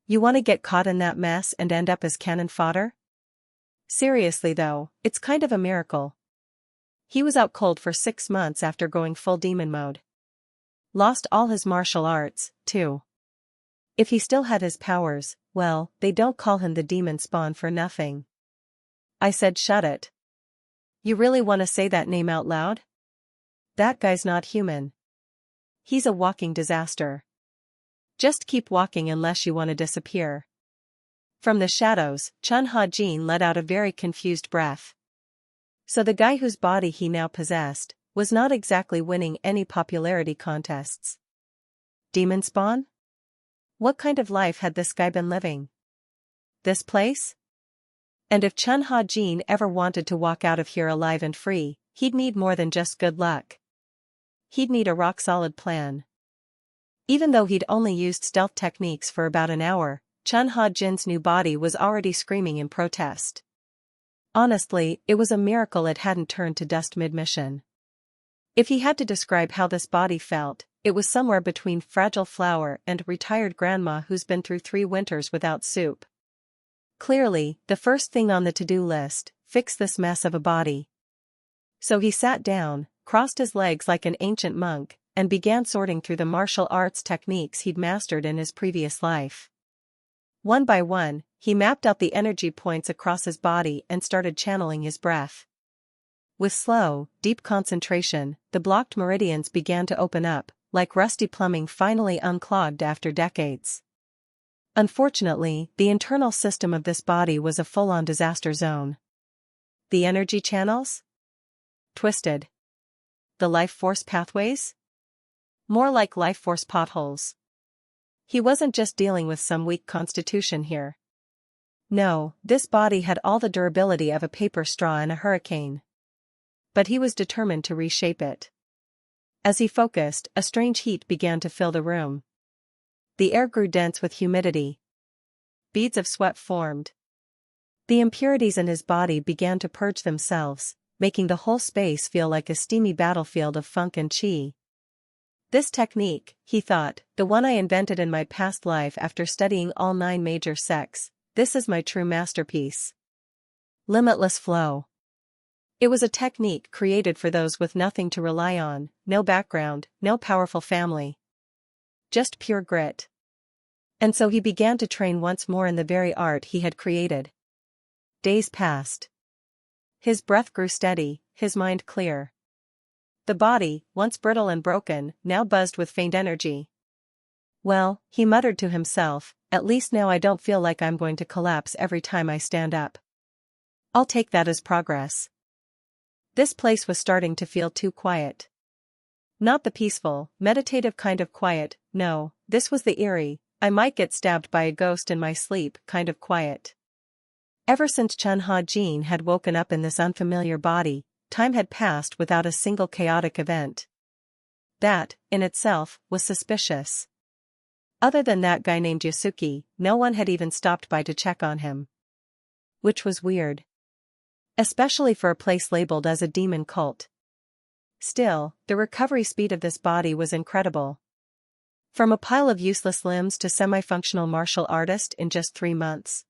You want to get caught in that mess and end up as cannon fodder? Seriously though, it's kind of a miracle. He was out cold for 6 months after going full demon mode. Lost all his martial arts, too. If he still had his powers, well, they don't call him the demon spawn for nothing. I said shut it. You really want to say that name out loud? That guy's not human. He's a walking disaster. Just keep walking unless you want to disappear. From the shadows, Chen Ha-jin let out a very confused breath. So the guy whose body he now possessed was not exactly winning any popularity contests. Demon spawn? What kind of life had this guy been living? This place? And if Chen Ha-jin ever wanted to walk out of here alive and free, he'd need more than just good luck. He'd need a rock-solid plan. Even though he'd only used stealth techniques for about an hour, Chen Ha-jin's new body was already screaming in protest. Honestly, it was a miracle it hadn't turned to dust mid-mission. If he had to describe how this body felt, it was somewhere between fragile flower and retired grandma who's been through 3 winters without soup. Clearly, the first thing on the to-do list, fix this mess of a body. So he sat down, crossed his legs like an ancient monk, and began sorting through the martial arts techniques he'd mastered in his previous life. One by one, he mapped out the energy points across his body and started channeling his breath. With slow, deep concentration, the blocked meridians began to open up, like rusty plumbing finally unclogged after decades. Unfortunately, the internal system of this body was a full-on disaster zone. The energy channels? Twisted. The life force pathways? More like life force potholes. He wasn't just dealing with some weak constitution here. No, this body had all the durability of a paper straw in a hurricane. But he was determined to reshape it. As he focused, a strange heat began to fill the room. The air grew dense with humidity. Beads of sweat formed. The impurities in his body began to purge themselves, making the whole space feel like a steamy battlefield of funk and chi. This technique, he thought, the one I invented in my past life after studying all 9 major sects, this is my true masterpiece. Limitless flow. It was a technique created for those with nothing to rely on, no background, no powerful family. Just pure grit. And so he began to train once more in the very art he had created. Days passed. His breath grew steady, his mind clear. The body, once brittle and broken, now buzzed with faint energy. Well, he muttered to himself, at least now I don't feel like I'm going to collapse every time I stand up. I'll take that as progress. This place was starting to feel too quiet. Not the peaceful, meditative kind of quiet, no, this was the eerie, I might get stabbed by a ghost in my sleep kind of quiet. Ever since Chun Ha-jin had woken up in this unfamiliar body, time had passed without a single chaotic event. That, in itself, was suspicious. Other than that guy named Yasuki, no one had even stopped by to check on him. Which was weird. Especially for a place labeled as a demon cult. Still, the recovery speed of this body was incredible. From a pile of useless limbs to semi-functional martial artist in just 3 months.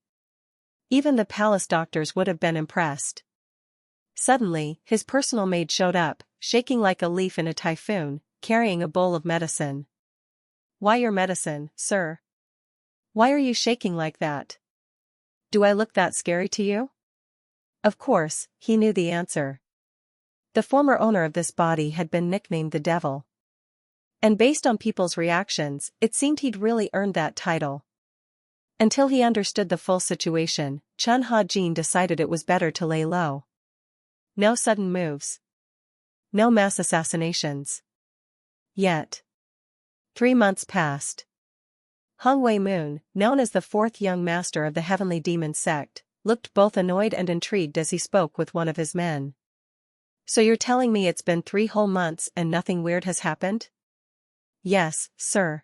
Even the palace doctors would have been impressed. Suddenly, his personal maid showed up, shaking like a leaf in a typhoon, carrying a bowl of medicine. Why your medicine, sir? Why are you shaking like that? Do I look that scary to you? Of course, he knew the answer. The former owner of this body had been nicknamed the Devil. And based on people's reactions, it seemed he'd really earned that title. Until he understood the full situation, Chun Ha-jin decided it was better to lay low. No sudden moves. No mass assassinations. Yet. 3 months passed. Hung Wei-moon, known as the 4th young master of the Heavenly Demon sect, looked both annoyed and intrigued as he spoke with one of his men. So you're telling me it's been 3 whole months and nothing weird has happened? Yes, sir.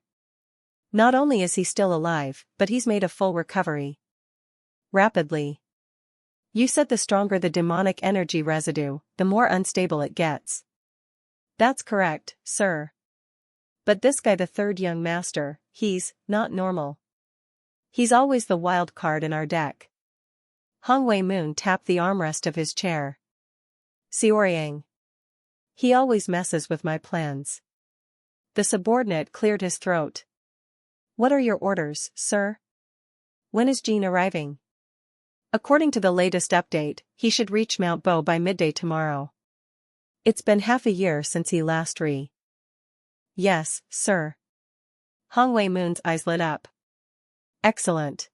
Not only is he still alive, but he's made a full recovery. Rapidly. You said the stronger the demonic energy residue, the more unstable it gets. That's correct, sir. But this guy, the 3rd young master, he's not normal. He's always the wild card in our deck. Hung Wei-moon tapped the armrest of his chair. Xiaoyang. He always messes with my plans. The subordinate cleared his throat. What are your orders, sir? When is Jean arriving? According to the latest update, he should reach Mount Bo by midday tomorrow. It's been half a year since he last Yes, sir. Hung Wei-moon's eyes lit up. Excellent.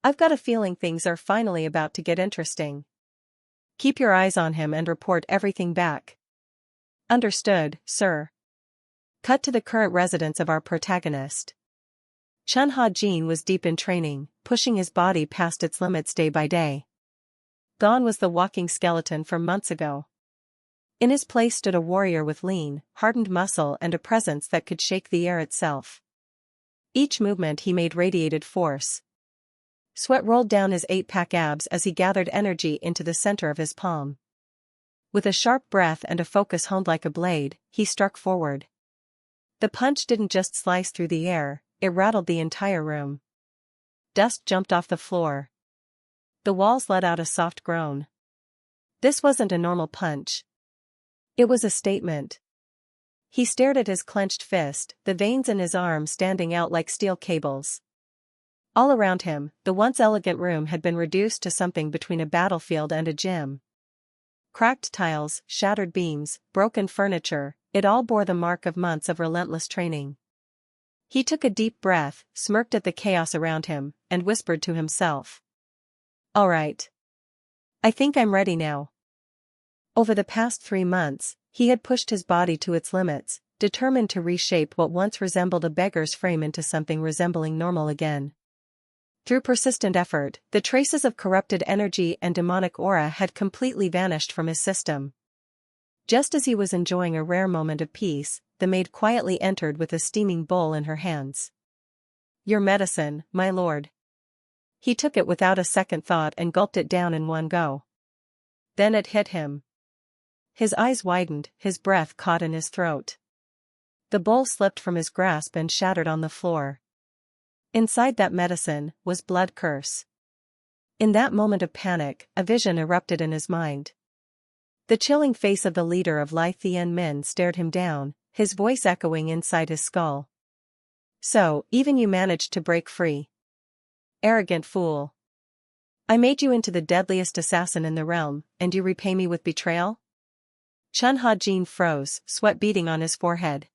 I've got a feeling things are finally about to get interesting. Keep your eyes on him and report everything back. Understood, sir. Cut to the current residence of our protagonist. Chun Ha-jin was deep in training, pushing his body past its limits day by day. Gone was the walking skeleton from months ago. In his place stood a warrior with lean, hardened muscle and a presence that could shake the air itself. Each movement he made radiated force. Sweat rolled down his 8-pack abs as he gathered energy into the center of his palm. With a sharp breath and a focus honed like a blade, he struck forward. The punch didn't just slice through the air, it rattled the entire room. Dust jumped off the floor. The walls let out a soft groan. This wasn't a normal punch. It was a statement. He stared at his clenched fist, the veins in his arm standing out like steel cables. All around him, the once elegant room had been reduced to something between a battlefield and a gym. Cracked tiles, shattered beams, broken furniture, it all bore the mark of months of relentless training. He took a deep breath, smirked at the chaos around him, and whispered to himself. All right. I think I'm ready now. Over the past 3 months, he had pushed his body to its limits, determined to reshape what once resembled a beggar's frame into something resembling normal again. Through persistent effort, the traces of corrupted energy and demonic aura had completely vanished from his system. Just as he was enjoying a rare moment of peace, the maid quietly entered with a steaming bowl in her hands. Your medicine, my lord. He took it without a second thought and gulped it down in one go. Then it hit him. His eyes widened, his breath caught in his throat. The bowl slipped from his grasp and shattered on the floor. Inside that medicine was blood curse. In that moment of panic, a vision erupted in his mind. The chilling face of the leader of Lai Thien Min stared him down, his voice echoing inside his skull. So, even you managed to break free. Arrogant fool. I made you into the deadliest assassin in the realm, and you repay me with betrayal? Chun Ha-jin froze, sweat beading on his forehead.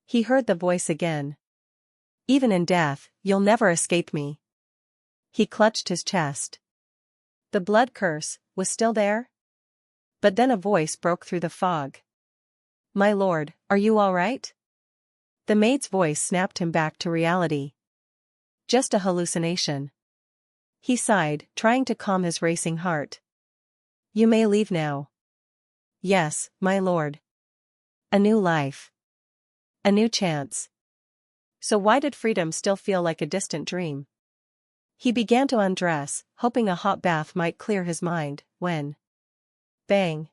He heard the voice again. Even in death, you'll never escape me. He clutched his chest. The blood curse was still there? But then a voice broke through the fog. My lord, are you all right? The maid's voice snapped him back to reality. Just a hallucination. He sighed, trying to calm his racing heart. You may leave now. Yes, my lord. A new life. A new chance. So why did freedom still feel like a distant dream? He began to undress, hoping a hot bath might clear his mind, when... Bang!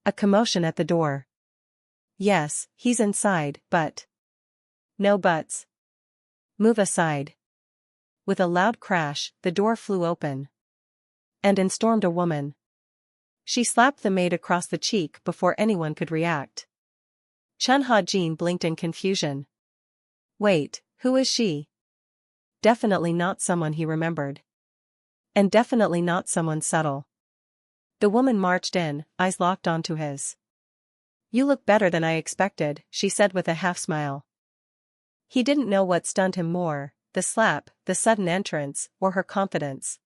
A commotion at the door. Yes, he's inside, but... No buts. Move aside. With a loud crash, the door flew open. And in stormed a woman. She slapped the maid across the cheek before anyone could react. Chun Ha-jin blinked in confusion. Wait, who is she? Definitely not someone he remembered. And definitely not someone subtle. The woman marched in, eyes locked onto his. You look better than I expected, she said with a half-smile. He didn't know what stunned him more, the slap, the sudden entrance, or her confidence.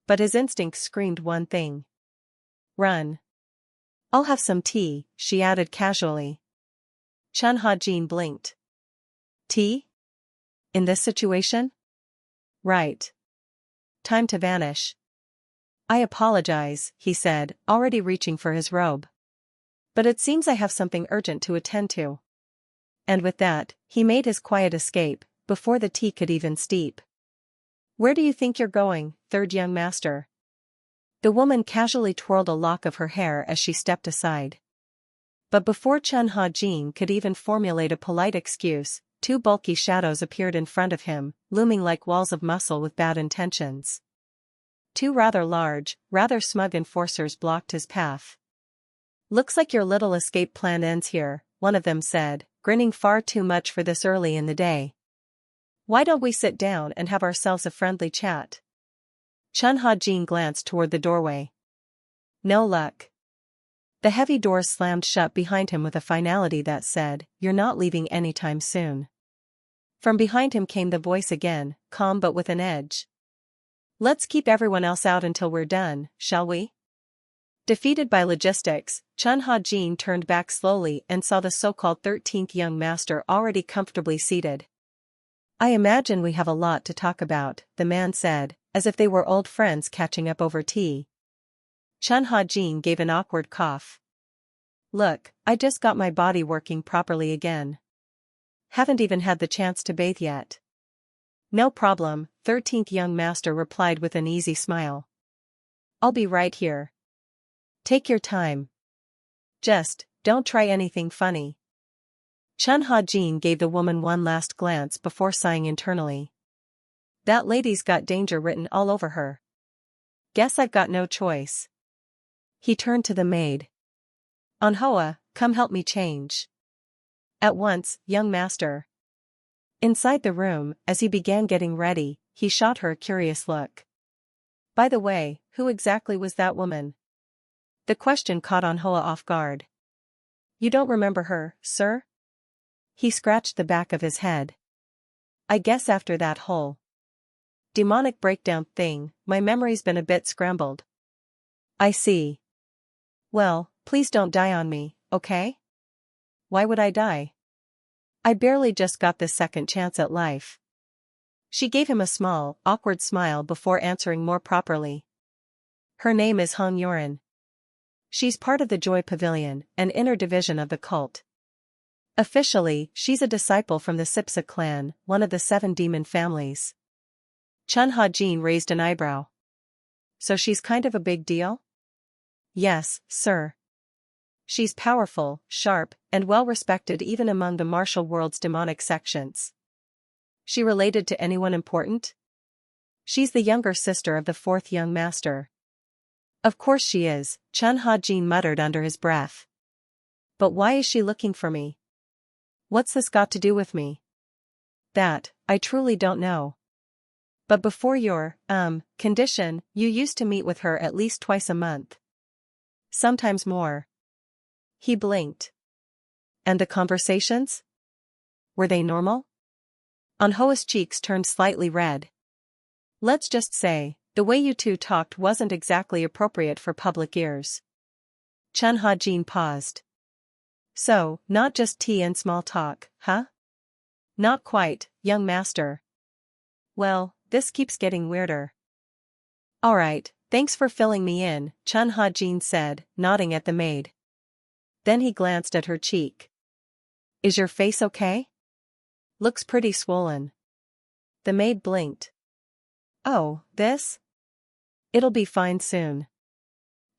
But his instinct screamed one thing. Run. I'll have some tea, she added casually. Chun Ha-jin blinked. Tea? In this situation? Right. Time to vanish. I apologize, he said, already reaching for his robe. But it seems I have something urgent to attend to. And with that, he made his quiet escape, before the tea could even steep. Where do you think you're going, third young master? The woman casually twirled a lock of her hair as she stepped aside. But before Chun Ha-jin could even formulate a polite excuse, two bulky shadows appeared in front of him, looming like walls of muscle with bad intentions. Two rather large, rather smug enforcers blocked his path. Looks like your little escape plan ends here, one of them said, grinning far too much for this early in the day. Why don't we sit down and have ourselves a friendly chat? Chun Ha-jin glanced toward the doorway. No luck. The heavy doors slammed shut behind him with a finality that said, You're not leaving anytime soon. From behind him came the voice again, calm but with an edge. Let's keep everyone else out until we're done, shall we? Defeated by logistics, Chun Ha-jin turned back slowly and saw the so-called 13th young master already comfortably seated. I imagine we have a lot to talk about, the man said, as if they were old friends catching up over tea. Chun Ha-jin gave an awkward cough. Look, I just got my body working properly again. Haven't even had the chance to bathe yet. No problem, 13th young master replied with an easy smile. I'll be right here. Take your time. Just, don't try anything funny. Chun Ha-jin gave the woman one last glance before sighing internally. That lady's got danger written all over her. Guess I've got no choice. He turned to the maid. Anhwa, come help me change. At once, young master. Inside the room, as he began getting ready, he shot her a curious look. By the way, who exactly was that woman? The question caught Anhwa off guard. You don't remember her, sir? He scratched the back of his head. I guess after that whole demonic breakdown thing, my memory's been a bit scrambled. I see. Well, please don't die on me, okay? Why would I die? I barely just got this second chance at life. She gave him a small, awkward smile before answering more properly. Her name is Hong Yorin. She's part of the Joy Pavilion, an inner division of the cult. Officially, she's a disciple from the Sipsa clan, one of the 7 demon families. Chun Ha-jin raised an eyebrow. So she's kind of a big deal? Yes, sir. She's powerful, sharp, and well-respected even among the martial world's demonic sections. She related to anyone important? She's the younger sister of the 4th young master. Of course she is, Chun Ha-jin muttered under his breath. But why is she looking for me? What's this got to do with me? That, I truly don't know. But before your, condition, you used to meet with her at least twice a month. Sometimes more. He blinked. And the conversations? Were they normal? Anhoa's cheeks turned slightly red. Let's just say, the way you two talked wasn't exactly appropriate for public ears. Chun Ha-jin paused. So, not just tea and small talk, huh? Not quite, young master. Well, this keeps getting weirder. Alright, thanks for filling me in, Chun Ha-jin said, nodding at the maid. Then he glanced at her cheek. Is your face okay? Looks pretty swollen. The maid blinked. Oh, this? It'll be fine soon.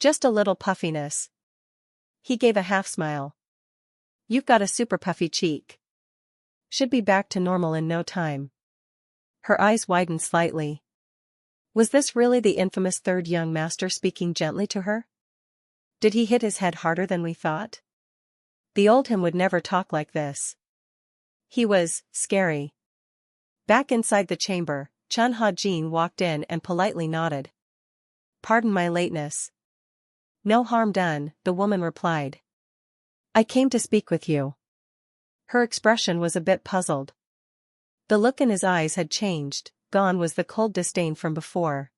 Just a little puffiness. He gave a half smile. You've got a super puffy cheek. Should be back to normal in no time. Her eyes widened slightly. Was this really the infamous third young master speaking gently to her? Did he hit his head harder than we thought? The old him would never talk like this. He was scary. Back inside the chamber, Chun Ha-jin walked in and politely nodded. Pardon my lateness. No harm done, the woman replied. I came to speak with you. Her expression was a bit puzzled. The look in his eyes had changed, gone was the cold disdain from before.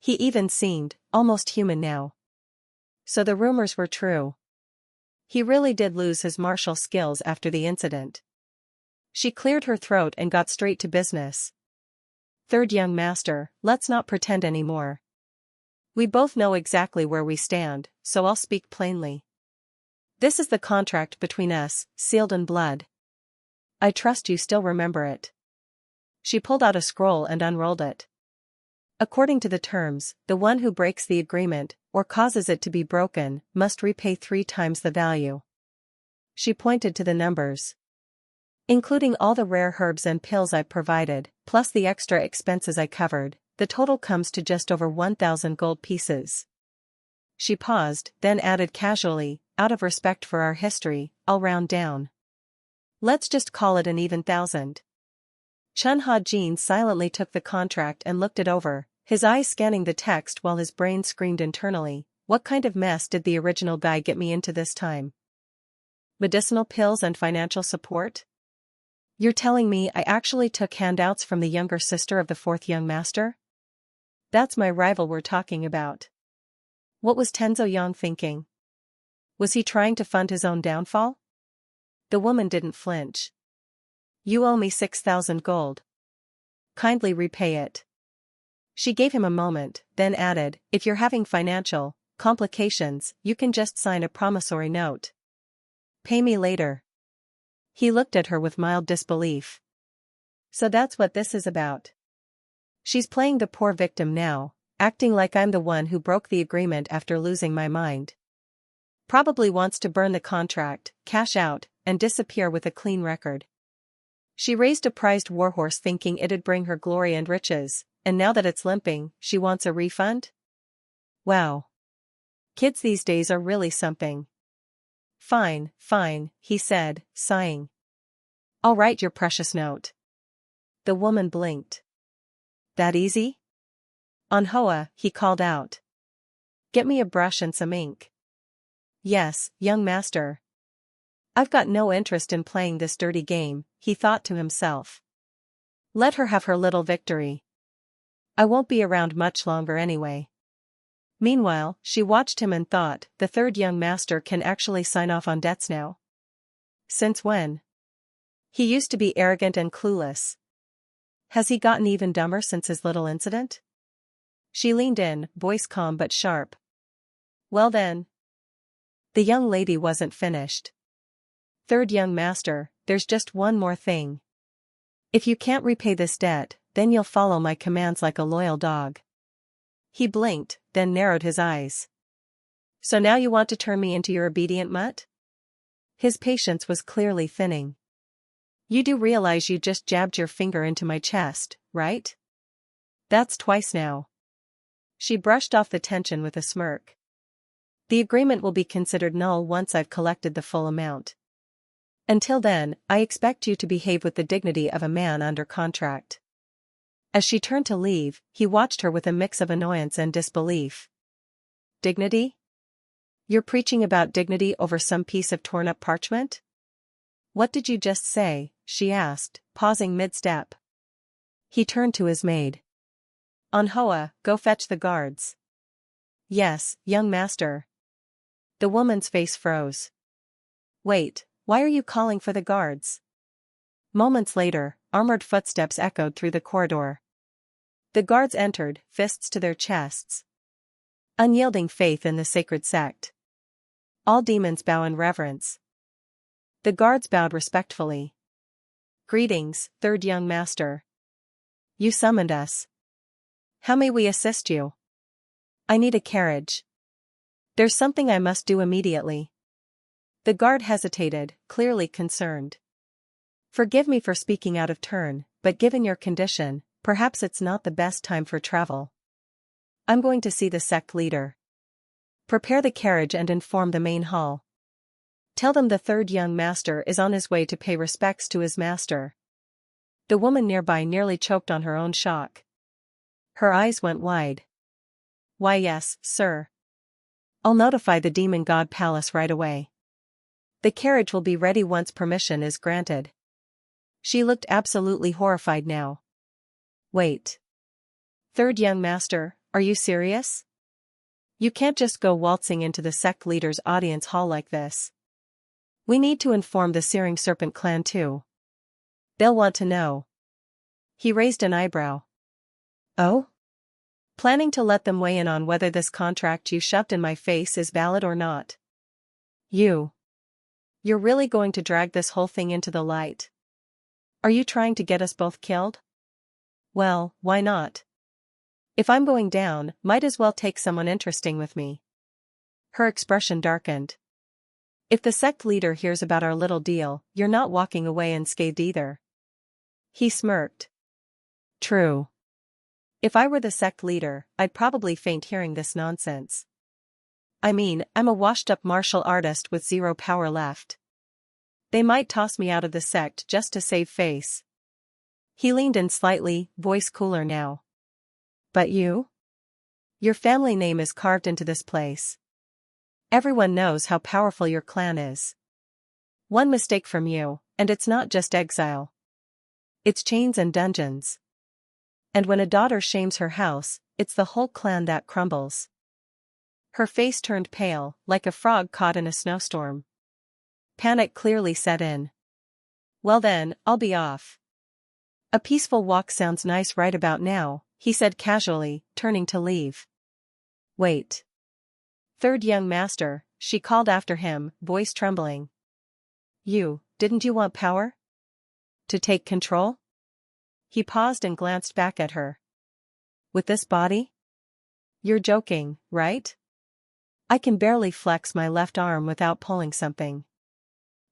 He even seemed almost human now. So the rumors were true. He really did lose his martial skills after the incident. She cleared her throat and got straight to business. Third young master, let's not pretend anymore. We both know exactly where we stand, so I'll speak plainly. This is the contract between us, sealed in blood. I trust you still remember it. She pulled out a scroll and unrolled it. According to the terms, the one who breaks the agreement, or causes it to be broken, must repay 3 times the value. She pointed to the numbers. Including all the rare herbs and pills I provided, plus the extra expenses I covered, the total comes to just over 1,000 gold pieces. She paused, then added casually, out of respect for our history, I'll round down. Let's just call it an even 1,000. Chun Ha-jin silently took the contract and looked it over, his eyes scanning the text while his brain screamed internally, what kind of mess did the original guy get me into this time? Medicinal pills and financial support? You're telling me I actually took handouts from the younger sister of the fourth young master? That's my rival we're talking about. What was Tenzo Yang thinking? Was he trying to fund his own downfall? The woman didn't flinch. You owe me 6,000 gold. Kindly repay it. She gave him a moment, then added, if you're having financial complications, you can just sign a promissory note. Pay me later. He looked at her with mild disbelief. So that's what this is about. She's playing the poor victim now, acting like I'm the one who broke the agreement after losing my mind. Probably wants to burn the contract, cash out, and disappear with a clean record. She raised a prized warhorse thinking it'd bring her glory and riches, and now that it's limping, she wants a refund? Wow. Kids these days are really something. Fine, fine, he said, sighing. I'll write your precious note. The woman blinked. That easy? Anhoa, he called out. Get me a brush and some ink. Yes, young master. I've got no interest in playing this dirty game, he thought to himself. Let her have her little victory. I won't be around much longer anyway. Meanwhile, she watched him and thought, the third young master can actually sign off on debts now. Since when? He used to be arrogant and clueless. Has he gotten even dumber since his little incident? She leaned in, voice calm but sharp. Well then. The young lady wasn't finished. Third young master, there's just one more thing. If you can't repay this debt, then you'll follow my commands like a loyal dog. He blinked, then narrowed his eyes. So now you want to turn me into your obedient mutt? His patience was clearly thinning. You do realize you just jabbed your finger into my chest, right? That's twice now. She brushed off the tension with a smirk. The agreement will be considered null once I've collected the full amount. Until then, I expect you to behave with the dignity of a man under contract. As she turned to leave, he watched her with a mix of annoyance and disbelief. Dignity? You're preaching about dignity over some piece of torn-up parchment? What did you just say? she asked, pausing mid-step. He turned to his maid. Manhwa, go fetch the guards. Yes, young master. The woman's face froze. Wait, why are you calling for the guards? Moments later, armored footsteps echoed through the corridor. The guards entered, fists to their chests. Unyielding faith in the sacred sect. All demons bow in reverence. The guards bowed respectfully. Greetings, third young master. You summoned us. How may we assist you? I need a carriage. There's something I must do immediately. The guard hesitated, clearly concerned. Forgive me for speaking out of turn, but given your condition, perhaps it's not the best time for travel. I'm going to see the sect leader. Prepare the carriage and inform the main hall. Tell them the third young master is on his way to pay respects to his master. The woman nearby nearly choked on her own shock. Her eyes went wide. Why yes, sir. I'll notify the demon god palace right away. The carriage will be ready once permission is granted. She looked absolutely horrified now. Wait. Third young master, are you serious? You can't just go waltzing into the sect leader's audience hall like this. We need to inform the Searing Serpent clan too. They'll want to know. He raised an eyebrow. Oh? Planning to let them weigh in on whether this contract you shoved in my face is valid or not. You're really going to drag this whole thing into the light? Are you trying to get us both killed? Well, why not? If I'm going down, might as well take someone interesting with me. Her expression darkened. If the sect leader hears about our little deal, you're not walking away unscathed either. He smirked. True. If I were the sect leader, I'd probably faint hearing this nonsense. I mean, I'm a washed-up martial artist with zero power left. They might toss me out of the sect just to save face. He leaned in slightly, voice cooler now. But you? Your family name is carved into this place. Everyone knows how powerful your clan is. One mistake from you, and it's not just exile. It's chains and dungeons. And when a daughter shames her house, it's the whole clan that crumbles. Her face turned pale, like a frog caught in a snowstorm. Panic clearly set in. Well then, I'll be off. A peaceful walk sounds nice right about now, he said casually, turning to leave. Wait. Third young master, she called after him, voice trembling. Didn't you want power? To take control? He paused and glanced back at her. With this body? You're joking, right? I can barely flex my left arm without pulling something.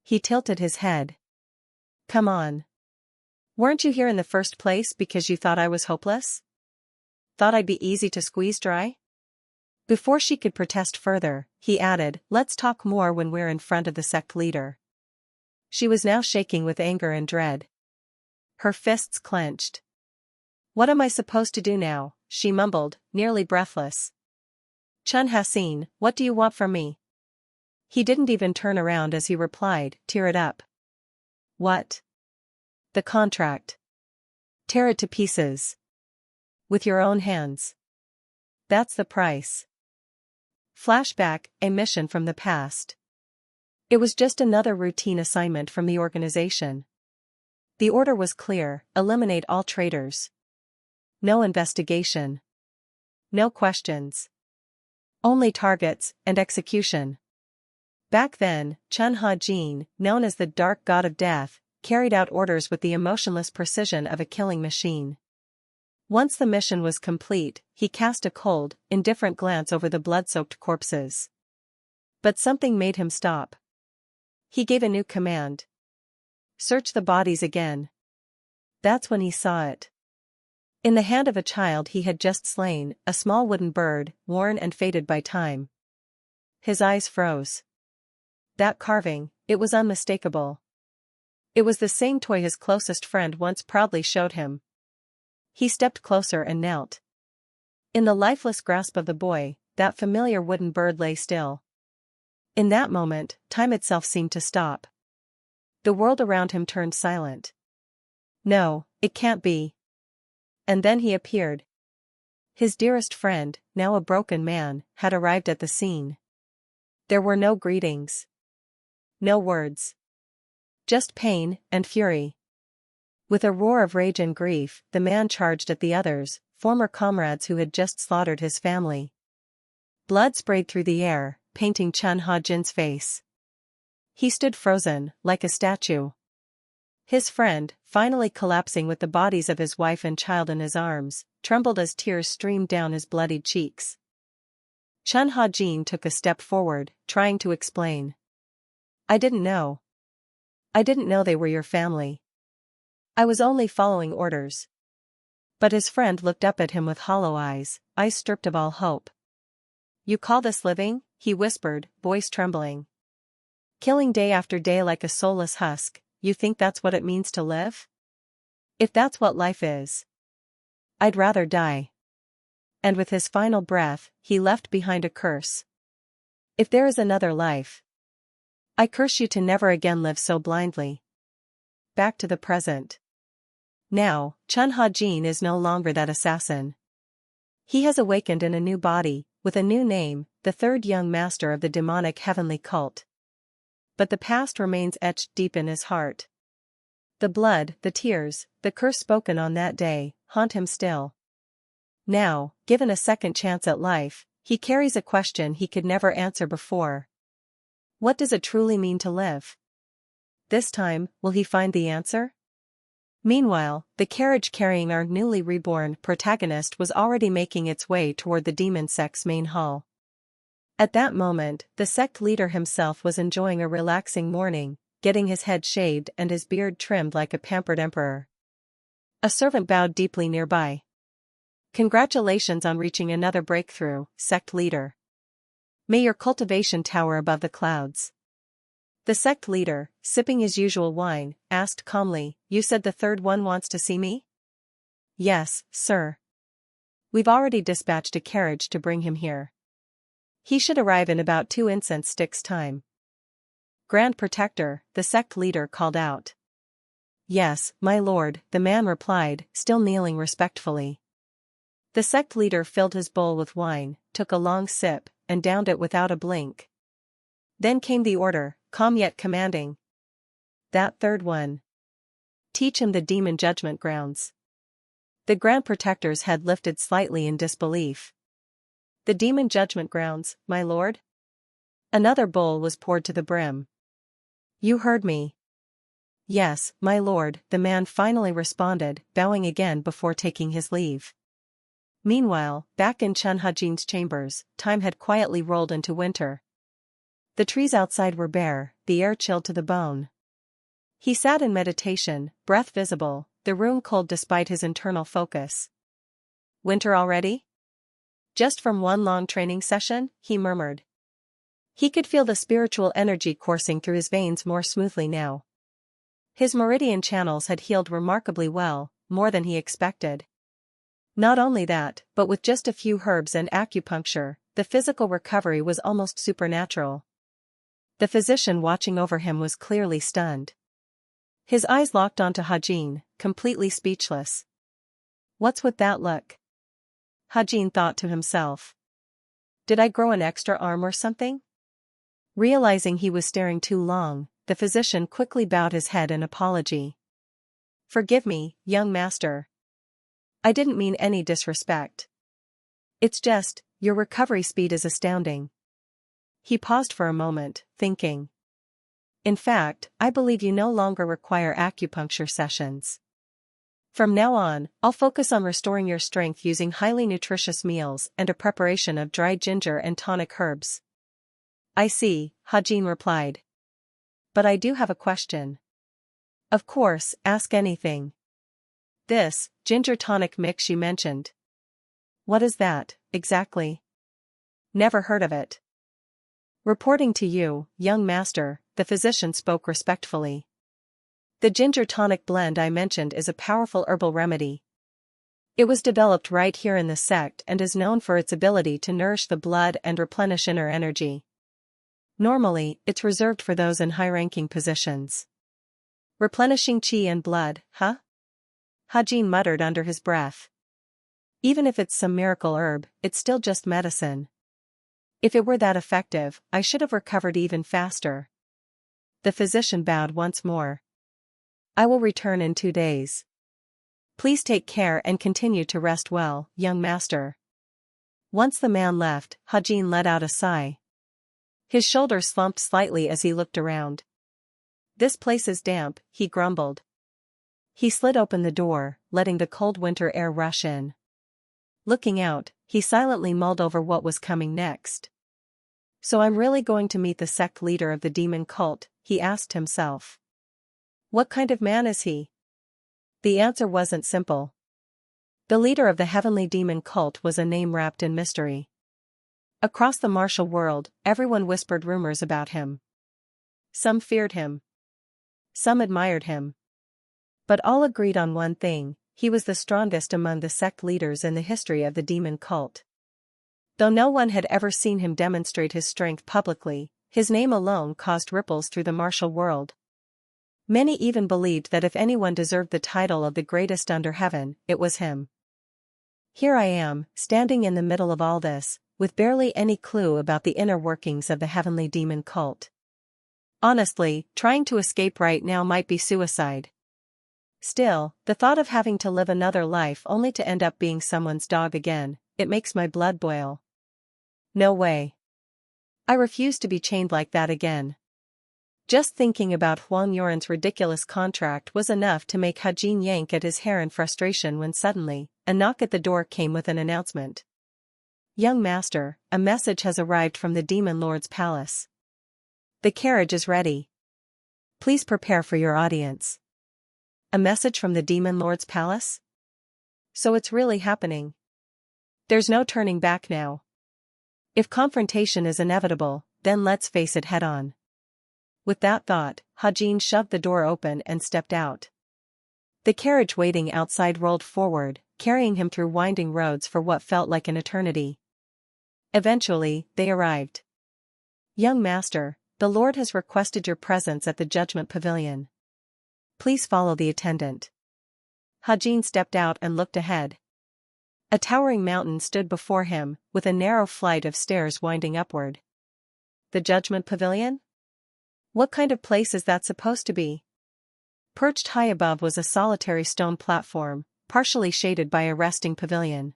He tilted his head. Come on. Weren't you here in the first place because you thought I was hopeless? Thought I'd be easy to squeeze dry? Before she could protest further, he added, let's talk more when we're in front of the sect leader. She was now shaking with anger and dread. Her fists clenched. What am I supposed to do now? She mumbled, nearly breathless. Chun Hassin, what do you want from me? He didn't even turn around as he replied, tear it up. What? The contract. Tear it to pieces. With your own hands. That's the price. Flashback, a mission from the past. It was just another routine assignment from the organization. The order was clear, eliminate all traitors. No investigation. No questions. Only targets, and execution. Back then, Chun Ha-jin, known as the Dark God of Death, carried out orders with the emotionless precision of a killing machine. Once the mission was complete, he cast a cold, indifferent glance over the blood-soaked corpses. But something made him stop. He gave a new command. Search the bodies again. That's when he saw it. In the hand of a child he had just slain, a small wooden bird, worn and faded by time. His eyes froze. That carving, it was unmistakable. It was the same toy his closest friend once proudly showed him. He stepped closer and knelt. In the lifeless grasp of the boy, that familiar wooden bird lay still. In that moment, time itself seemed to stop. The world around him turned silent. No, it can't be. And then he appeared. His dearest friend, now a broken man, had arrived at the scene. There were no greetings. No words. Just pain and fury. With a roar of rage and grief, the man charged at the others, former comrades who had just slaughtered his family. Blood sprayed through the air, painting Chun Ha-jin's face. He stood frozen, like a statue. His friend, finally collapsing with the bodies of his wife and child in his arms, trembled as tears streamed down his bloodied cheeks. Chun Ha-jin took a step forward, trying to explain. I didn't know. I didn't know they were your family. I was only following orders. But his friend looked up at him with hollow eyes stripped of all hope. You call this living? He whispered, voice trembling. Killing day after day like a soulless husk, you think that's what it means to live? If that's what life is, I'd rather die. And with his final breath, he left behind a curse. If there is another life, I curse you to never again live so blindly. Back to the present. Now, Chun Ha-jin is no longer that assassin. He has awakened in a new body, with a new name, the third young master of the demonic heavenly cult. But the past remains etched deep in his heart. The blood, the tears, the curse spoken on that day, haunt him still. Now, given a second chance at life, he carries a question he could never answer before. What does it truly mean to live? This time, will he find the answer? Meanwhile, the carriage carrying our newly reborn protagonist was already making its way toward the demon sect's main hall. At that moment, the sect leader himself was enjoying a relaxing morning, getting his head shaved and his beard trimmed like a pampered emperor. A servant bowed deeply nearby. Congratulations on reaching another breakthrough, sect leader. May your cultivation tower above the clouds. The sect leader, sipping his usual wine, asked calmly, You said the third one wants to see me? Yes, sir. We've already dispatched a carriage to bring him here. He should arrive in about 2 incense sticks' time. Grand Protector, the sect leader called out. Yes, my lord, the man replied, still kneeling respectfully. The sect leader filled his bowl with wine, took a long sip, and downed it without a blink. Then came the order, calm yet commanding. That third one. Teach him the demon judgment grounds. The Grand Protector's head lifted slightly in disbelief. The demon judgment grounds, my lord? Another bowl was poured to the brim. You heard me. Yes, my lord, the man finally responded, bowing again before taking his leave. Meanwhile, back in Chun Ha-jin's chambers, time had quietly rolled into winter. The trees outside were bare, the air chilled to the bone. He sat in meditation, breath visible, the room cold despite his internal focus. Winter already? Just from one long training session, he murmured. He could feel the spiritual energy coursing through his veins more smoothly now. His meridian channels had healed remarkably well, more than he expected. Not only that, but with just a few herbs and acupuncture, the physical recovery was almost supernatural. The physician watching over him was clearly stunned. His eyes locked onto Ha-jin, completely speechless. What's with that look? Ha-jin thought to himself. Did I grow an extra arm or something? Realizing he was staring too long, the physician quickly bowed his head in apology. Forgive me, young master. I didn't mean any disrespect. It's just, your recovery speed is astounding. He paused for a moment, thinking. In fact, I believe you no longer require acupuncture sessions. From now on, I'll focus on restoring your strength using highly nutritious meals and a preparation of dried ginger and tonic herbs. I see, Ha-jin replied. But I do have a question. Of course, ask anything. This ginger tonic mix you mentioned. What is that, exactly? Never heard of it. Reporting to you, young master, the physician spoke respectfully. The ginger tonic blend I mentioned is a powerful herbal remedy. It was developed right here in the sect and is known for its ability to nourish the blood and replenish inner energy. Normally, it's reserved for those in high-ranking positions. Replenishing chi and blood, huh? Hajin muttered under his breath. Even if it's some miracle herb, it's still just medicine. If it were that effective, I should have recovered even faster. The physician bowed once more. I will return in 2 days. Please take care and continue to rest well, young master. Once the man left, Hajin let out a sigh. His shoulders slumped slightly as he looked around. This place is damp, he grumbled. He slid open the door, letting the cold winter air rush in. Looking out, he silently mulled over what was coming next. So I'm really going to meet the sect leader of the demon cult, he asked himself. What kind of man is he? The answer wasn't simple. The leader of the heavenly demon cult was a name wrapped in mystery. Across the martial world, everyone whispered rumors about him. Some feared him. Some admired him. But all agreed on one thing: he was the strongest among the sect leaders in the history of the demon cult. Though no one had ever seen him demonstrate his strength publicly, his name alone caused ripples through the martial world. Many even believed that if anyone deserved the title of the greatest under heaven, it was him. Here I am, standing in the middle of all this, with barely any clue about the inner workings of the heavenly demon cult. Honestly, trying to escape right now might be suicide. Still, the thought of having to live another life only to end up being someone's dog again, it makes my blood boil. No way. I refuse to be chained like that again. Just thinking about Huang Yuan's ridiculous contract was enough to make Hajin yank at his hair in frustration when suddenly, a knock at the door came with an announcement. Young master, a message has arrived from the Demon Lord's palace. The carriage is ready. Please prepare for your audience. A message from the Demon Lord's palace? So it's really happening. There's no turning back now. If confrontation is inevitable, then let's face it head-on. With that thought, Hajin shoved the door open and stepped out. The carriage waiting outside rolled forward, carrying him through winding roads for what felt like an eternity. Eventually, they arrived. Young master, the Lord has requested your presence at the Judgment Pavilion. Please follow the attendant. Hajin stepped out and looked ahead. A towering mountain stood before him, with a narrow flight of stairs winding upward. The Judgment Pavilion? What kind of place is that supposed to be? Perched high above was a solitary stone platform, partially shaded by a resting pavilion.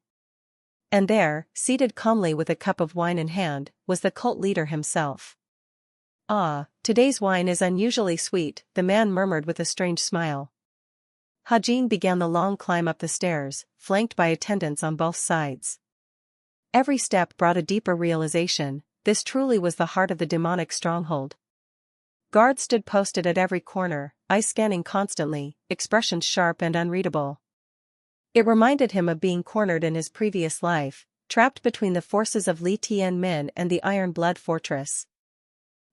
And there, seated calmly with a cup of wine in hand, was the cult leader himself. Ah, today's wine is unusually sweet, the man murmured with a strange smile. Hajin began the long climb up the stairs, flanked by attendants on both sides. Every step brought a deeper realization: this truly was the heart of the demonic stronghold. Guards stood posted at every corner, eyes scanning constantly, expressions sharp and unreadable. It reminded him of being cornered in his previous life, trapped between the forces of Li Tianmin and the Iron Blood Fortress.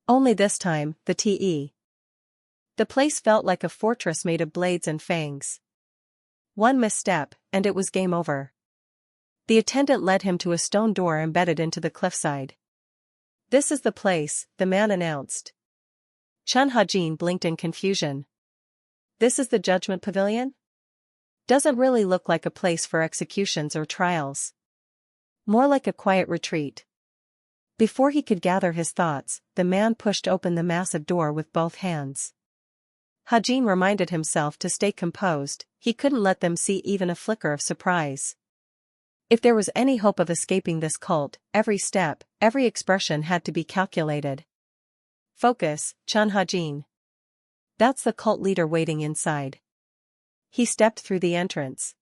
Only this time, the Te. The place felt like a fortress made of blades and fangs. One misstep, and it was game over. The attendant led him to a stone door embedded into the cliffside. This is the place, the man announced. Chun Hajin blinked in confusion. This is the Judgment Pavilion? Doesn't really look like a place for executions or trials. More like a quiet retreat. Before he could gather his thoughts, the man pushed open the massive door with both hands. Hajin reminded himself to stay composed, he couldn't let them see even a flicker of surprise. If there was any hope of escaping this cult, every step, every expression had to be calculated. Focus, Chun Hajin. That's the cult leader waiting inside. He stepped through the entrance.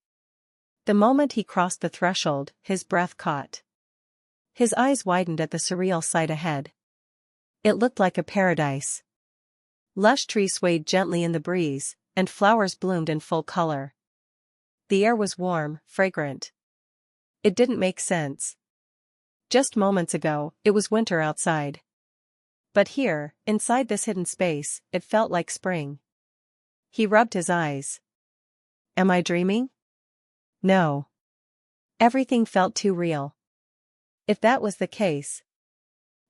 The moment he crossed the threshold, his breath caught. His eyes widened at the surreal sight ahead. It looked like a paradise. Lush trees swayed gently in the breeze, and flowers bloomed in full color. The air was warm, fragrant. It didn't make sense. Just moments ago, it was winter outside. But here, inside this hidden space, it felt like spring. He rubbed his eyes. Am I dreaming? No. Everything felt too real. If that was the case,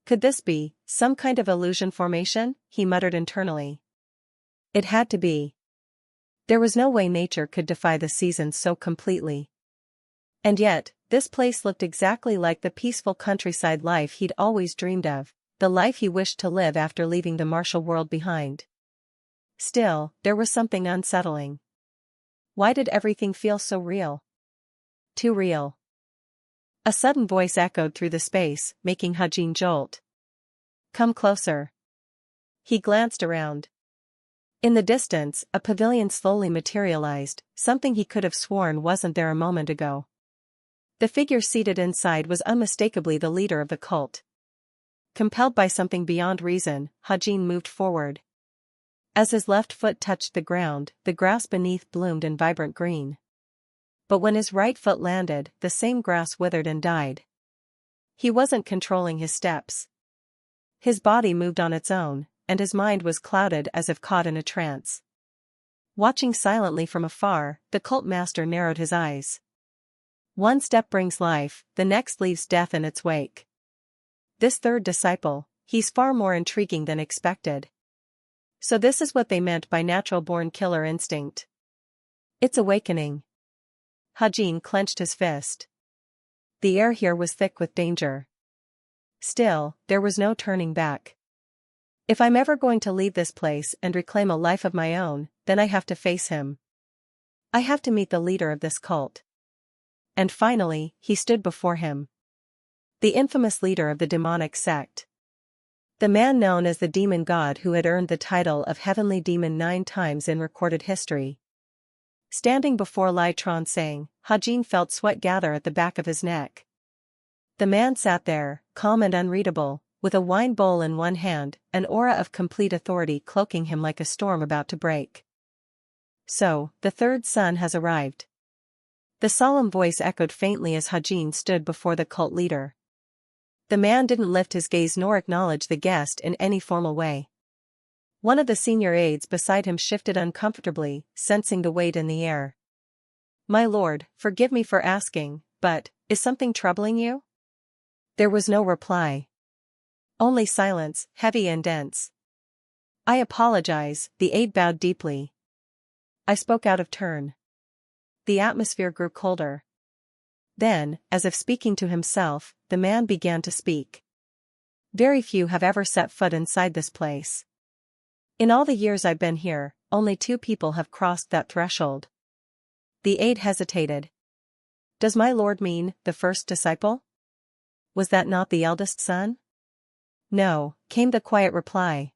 could this be some kind of illusion formation? He muttered internally. It had to be. There was no way nature could defy the seasons so completely. And yet, this place looked exactly like the peaceful countryside life he'd always dreamed of, the life he wished to live after leaving the martial world behind. Still, there was something unsettling. Why did everything feel so real? Too real. A sudden voice echoed through the space, making Hajin jolt. Come closer. He glanced around. In the distance, a pavilion slowly materialized, something he could have sworn wasn't there a moment ago. The figure seated inside was unmistakably the leader of the cult. Compelled by something beyond reason, Hajin moved forward. As his left foot touched the ground, the grass beneath bloomed in vibrant green. But when his right foot landed, the same grass withered and died. He wasn't controlling his steps. His body moved on its own, and his mind was clouded as if caught in a trance. Watching silently from afar, the cult master narrowed his eyes. One step brings life, the next leaves death in its wake. This third disciple, he's far more intriguing than expected. So this is what they meant by natural-born killer instinct. It's awakening. Hajin clenched his fist. The air here was thick with danger. Still, there was no turning back. If I'm ever going to leave this place and reclaim a life of my own, then I have to face him. I have to meet the leader of this cult. And finally, he stood before him. The infamous leader of the demonic sect. The man known as the demon god who had earned the title of Heavenly Demon 9 times in recorded history. Standing before Lai Tran-Sang, Hajin felt sweat gather at the back of his neck. The man sat there, calm and unreadable, with a wine bowl in one hand, an aura of complete authority cloaking him like a storm about to break. So, the third son has arrived. The solemn voice echoed faintly as Hajin stood before the cult leader. The man didn't lift his gaze nor acknowledge the guest in any formal way. One of the senior aides beside him shifted uncomfortably, sensing the weight in the air. My lord, forgive me for asking, but, is something troubling you? There was no reply. Only silence, heavy and dense. I apologize, the aide bowed deeply. I spoke out of turn. The atmosphere grew colder. Then, as if speaking to himself, the man began to speak. Very few have ever set foot inside this place. In all the years I've been here, only 2 people have crossed that threshold. The aide hesitated. Does my lord mean the first disciple? Was that not the eldest son? No, came the quiet reply.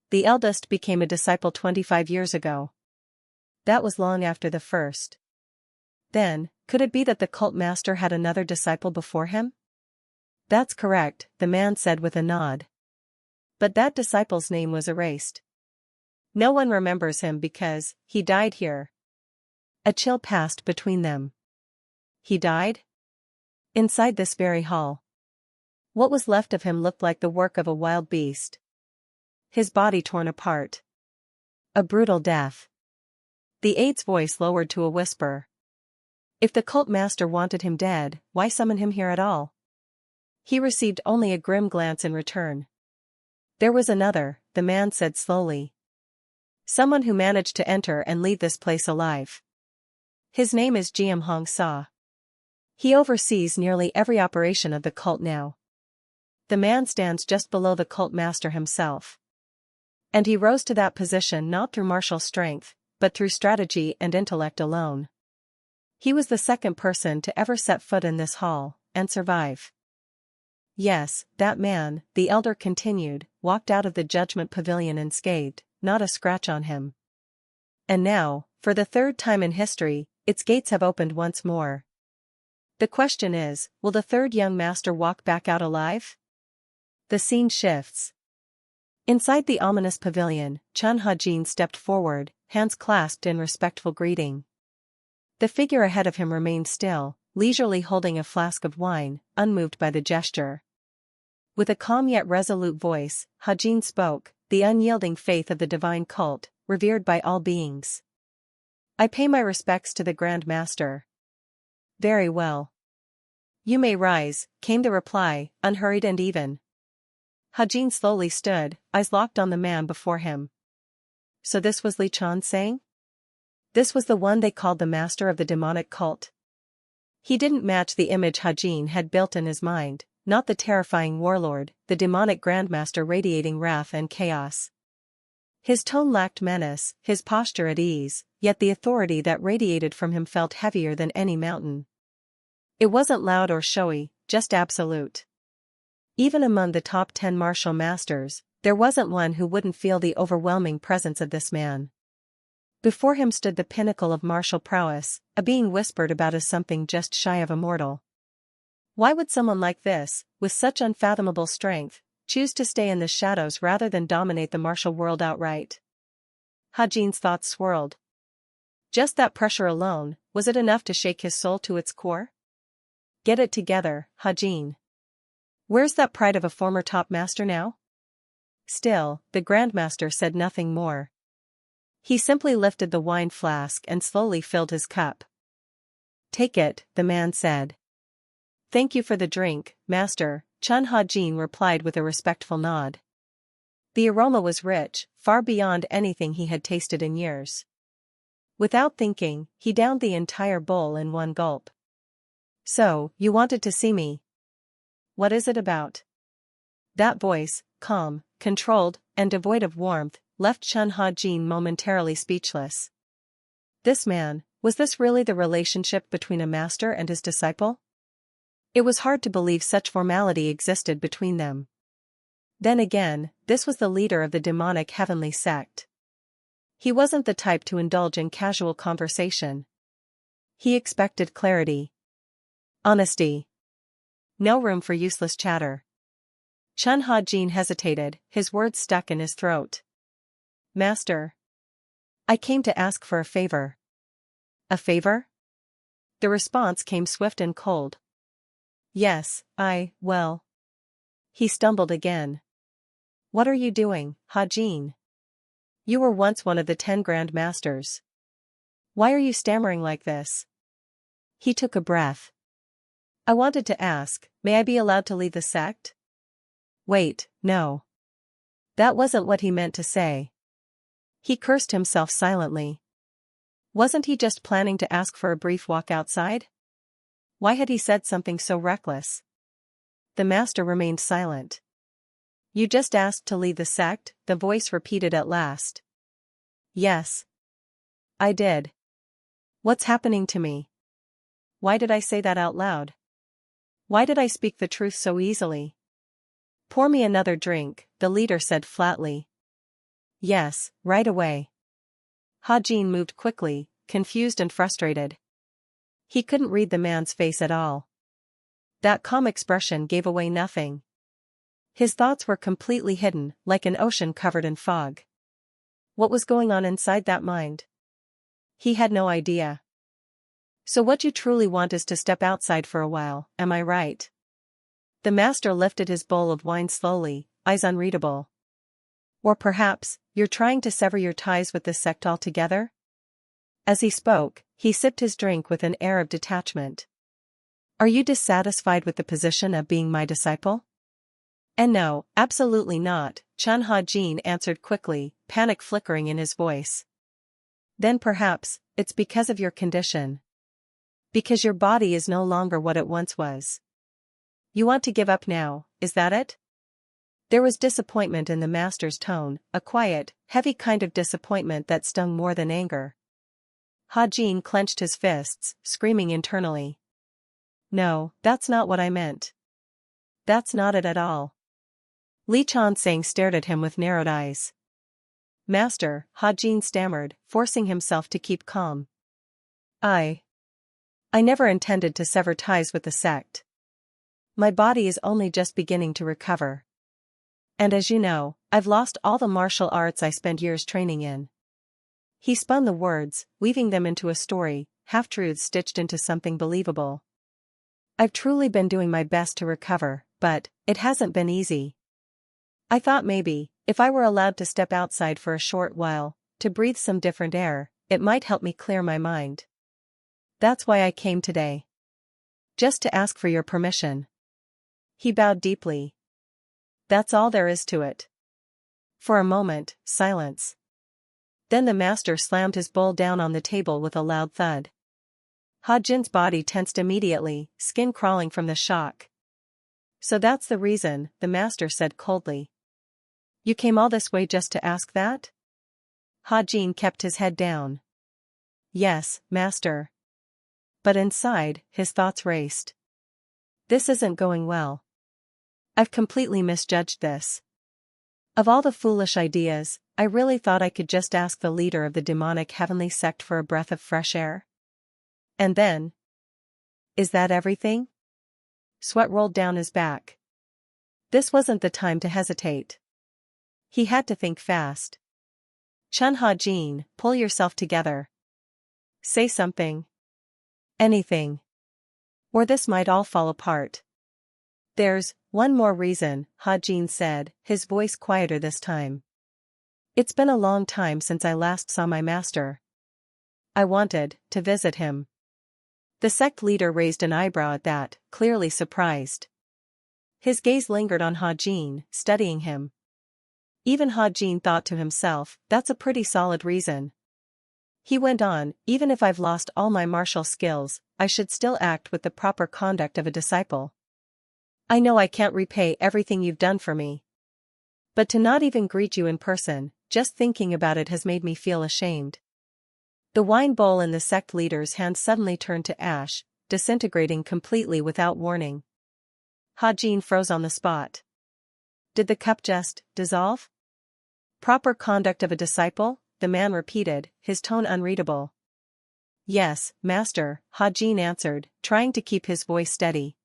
The eldest became a disciple 25 years ago. That was long after the first. Then, could it be that the cult master had another disciple before him? That's correct, the man said with a nod. But that disciple's name was erased. No one remembers him because he died here. A chill passed between them. He died? Inside this very hall. What was left of him looked like the work of a wild beast. His body torn apart. A brutal death. The aide's voice lowered to a whisper. If the cult master wanted him dead, why summon him here at all? He received only a grim glance in return. There was another, the man said slowly. Someone who managed to enter and leave this place alive. His name is Jiam Hong Sa. He oversees nearly every operation of the cult now. The man stands just below the cult master himself. And he rose to that position not through martial strength, but through strategy and intellect alone. He was the second person to ever set foot in this hall, and survive. Yes, that man, the elder continued, walked out of the judgment pavilion unscathed, not a scratch on him. And now, for the 3rd time in history, its gates have opened once more. The question is, will the 3rd young master walk back out alive? The scene shifts. Inside the ominous pavilion, Chun Hajin stepped forward, hands clasped in respectful greeting. The figure ahead of him remained still, leisurely holding a flask of wine, unmoved by the gesture. With a calm yet resolute voice, Hajin spoke, the unyielding faith of the divine cult, revered by all beings. I pay my respects to the Grand Master. Very well. You may rise, came the reply, unhurried and even. Hajin slowly stood, eyes locked on the man before him. So this was Li Chan saying? This was the one they called the master of the demonic cult. He didn't match the image Hajin had built in his mind, not the terrifying warlord, the demonic grandmaster radiating wrath and chaos. His tone lacked menace, his posture at ease, yet the authority that radiated from him felt heavier than any mountain. It wasn't loud or showy, just absolute. Even among the top 10 martial masters, there wasn't one who wouldn't feel the overwhelming presence of this man. Before him stood the pinnacle of martial prowess, a being whispered about as something just shy of immortal. Why would someone like this, with such unfathomable strength, choose to stay in the shadows rather than dominate the martial world outright? Hajin's thoughts swirled. Just that pressure alone, was it enough to shake his soul to its core? Get it together, Hajin. Where's that pride of a former top master now? Still, the Grandmaster said nothing more. He simply lifted the wine flask and slowly filled his cup. Take it, the man said. Thank you for the drink, Master, Chun Hajin replied with a respectful nod. The aroma was rich, far beyond anything he had tasted in years. Without thinking, he downed the entire bowl in one gulp. So, you wanted to see me? What is it about? That voice, calm, controlled, and devoid of warmth, left Chun Hajin momentarily speechless. This man, was this really the relationship between a master and his disciple? It was hard to believe such formality existed between them. Then again, this was the leader of the demonic heavenly sect. He wasn't the type to indulge in casual conversation. He expected clarity. Honesty. No room for useless chatter. Chun Hajin hesitated, his words stuck in his throat. Master. I came to ask for a favor. A favor? The response came swift and cold. Yes, well. He stumbled again. What are you doing, Hajin? You were once one of the 10 Grand Masters. Why are you stammering like this? He took a breath. I wanted to ask, may I be allowed to leave the sect? Wait, no. That wasn't what he meant to say. He cursed himself silently. Wasn't he just planning to ask for a brief walk outside? Why had he said something so reckless? The master remained silent. You just asked to leave the sect, the voice repeated at last. Yes. I did. What's happening to me? Why did I say that out loud? Why did I speak the truth so easily? Pour me another drink, the leader said flatly. Yes, right away. Hajin moved quickly, confused and frustrated. He couldn't read the man's face at all. That calm expression gave away nothing. His thoughts were completely hidden, like an ocean covered in fog. What was going on inside that mind? He had no idea. So what you truly want is to step outside for a while, am I right? The master lifted his bowl of wine slowly, eyes unreadable. Or perhaps, you're trying to sever your ties with this sect altogether? As he spoke, he sipped his drink with an air of detachment. Are you dissatisfied with the position of being my disciple? And no, absolutely not, Chun Hajin answered quickly, panic flickering in his voice. Then perhaps, it's because of your condition. Because your body is no longer what it once was. You want to give up now, is that it? There was disappointment in the master's tone, a quiet, heavy kind of disappointment that stung more than anger. Hajin clenched his fists, screaming internally. No, that's not what I meant. That's not it at all. Li Chansang stared at him with narrowed eyes. Master, Hajin stammered, forcing himself to keep calm. I never intended to sever ties with the sect. My body is only just beginning to recover. And as you know, I've lost all the martial arts I spent years training in. He spun the words, weaving them into a story, half-truths stitched into something believable. I've truly been doing my best to recover, but it hasn't been easy. I thought maybe, if I were allowed to step outside for a short while, to breathe some different air, it might help me clear my mind. That's why I came today. Just to ask for your permission. He bowed deeply. That's all there is to it. For a moment, silence. Then the master slammed his bowl down on the table with a loud thud. Ha-Jin's body tensed immediately, skin crawling from the shock. So that's the reason, the master said coldly. You came all this way just to ask that? Ha-Jin kept his head down. Yes, master. But inside, his thoughts raced. This isn't going well. I've completely misjudged this. Of all the foolish ideas, I really thought I could just ask the leader of the demonic heavenly sect for a breath of fresh air. And then? Is that everything? Sweat rolled down his back. This wasn't the time to hesitate. He had to think fast. Chun Ha-Jin, pull yourself together. Say something. Anything. Or this might all fall apart. There's one more reason, Ha-Jin said, his voice quieter this time. It's been a long time since I last saw my master. I wanted to visit him. The sect leader raised an eyebrow at that, clearly surprised. His gaze lingered on Ha-Jin, studying him. Even Ha-Jin thought to himself, that's a pretty solid reason. He went on, even if I've lost all my martial skills, I should still act with the proper conduct of a disciple. I know I can't repay everything you've done for me. But to not even greet you in person, just thinking about it has made me feel ashamed. The wine bowl in the sect leader's hand suddenly turned to ash, disintegrating completely without warning. Ha-Jin froze on the spot. Did the cup just dissolve? Proper conduct of a disciple, the man repeated, his tone unreadable. Yes, master, Ha-Jin answered, trying to keep his voice steady.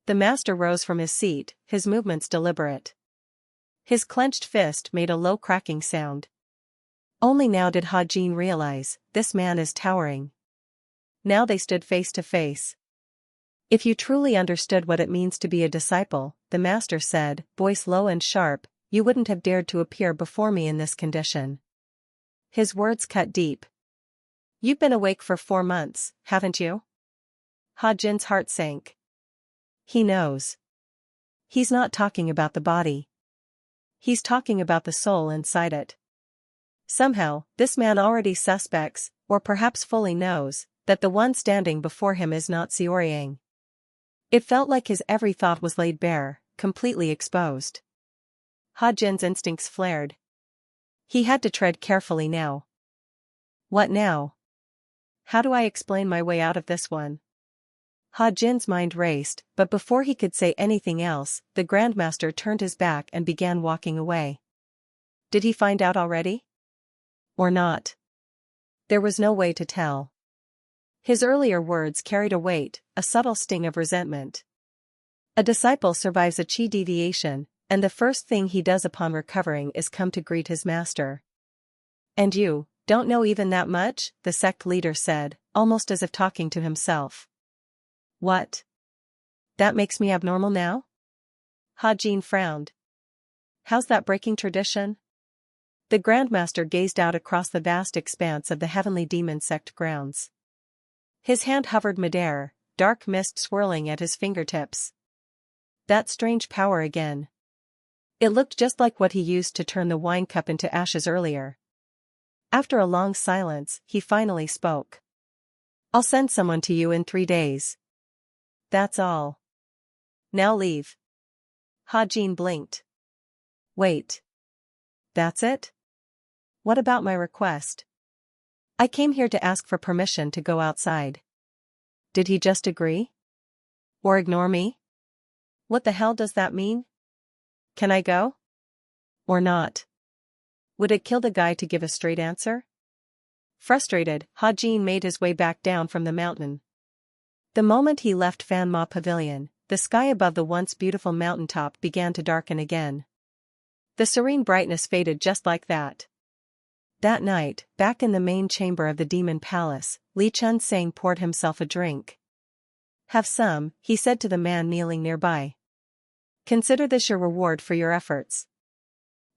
The master rose from his seat, his movements deliberate. His clenched fist made a low cracking sound. Only now did Ha-Jin realize, this man is towering. Now they stood face to face. If you truly understood what it means to be a disciple, the master said, voice low and sharp, you wouldn't have dared to appear before me in this condition. His words cut deep. You've been awake for 4 months, haven't you? Ha-Jin's heart sank. He knows. He's not talking about the body. He's talking about the soul inside it. Somehow, this man already suspects, or perhaps fully knows, that the one standing before him is not Xiaoyang. It felt like his every thought was laid bare, completely exposed. Ha-Jin's instincts flared. He had to tread carefully now. What now? How do I explain my way out of this one? Ha-Jin's mind raced, but before he could say anything else, the Grandmaster turned his back and began walking away. Did he find out already? Or not? There was no way to tell. His earlier words carried a weight, a subtle sting of resentment. A disciple survives a chi deviation, and the first thing he does upon recovering is come to greet his master. And you don't know even that much? The sect leader said, almost as if talking to himself. What? That makes me abnormal now? Ha-Jin frowned. How's that breaking tradition? The Grandmaster gazed out across the vast expanse of the heavenly demon sect grounds. His hand hovered midair, dark mist swirling at his fingertips. That strange power again. It looked just like what he used to turn the wine cup into ashes earlier. After a long silence, he finally spoke. I'll send someone to you in 3 days. That's all. Now leave. Ha-Jin blinked. Wait. That's it? What about my request? I came here to ask for permission to go outside. Did he just agree? Or ignore me? What the hell does that mean? Can I go? Or not? Would it kill the guy to give a straight answer? Frustrated, Ha-Jin made his way back down from the mountain. The moment he left Fan Ma Pavilion, the sky above the once beautiful mountaintop began to darken again. The serene brightness faded just like that. That night, back in the main chamber of the demon palace, Li Chun-Sang poured himself a drink. Have some, he said to the man kneeling nearby. Consider this your reward for your efforts.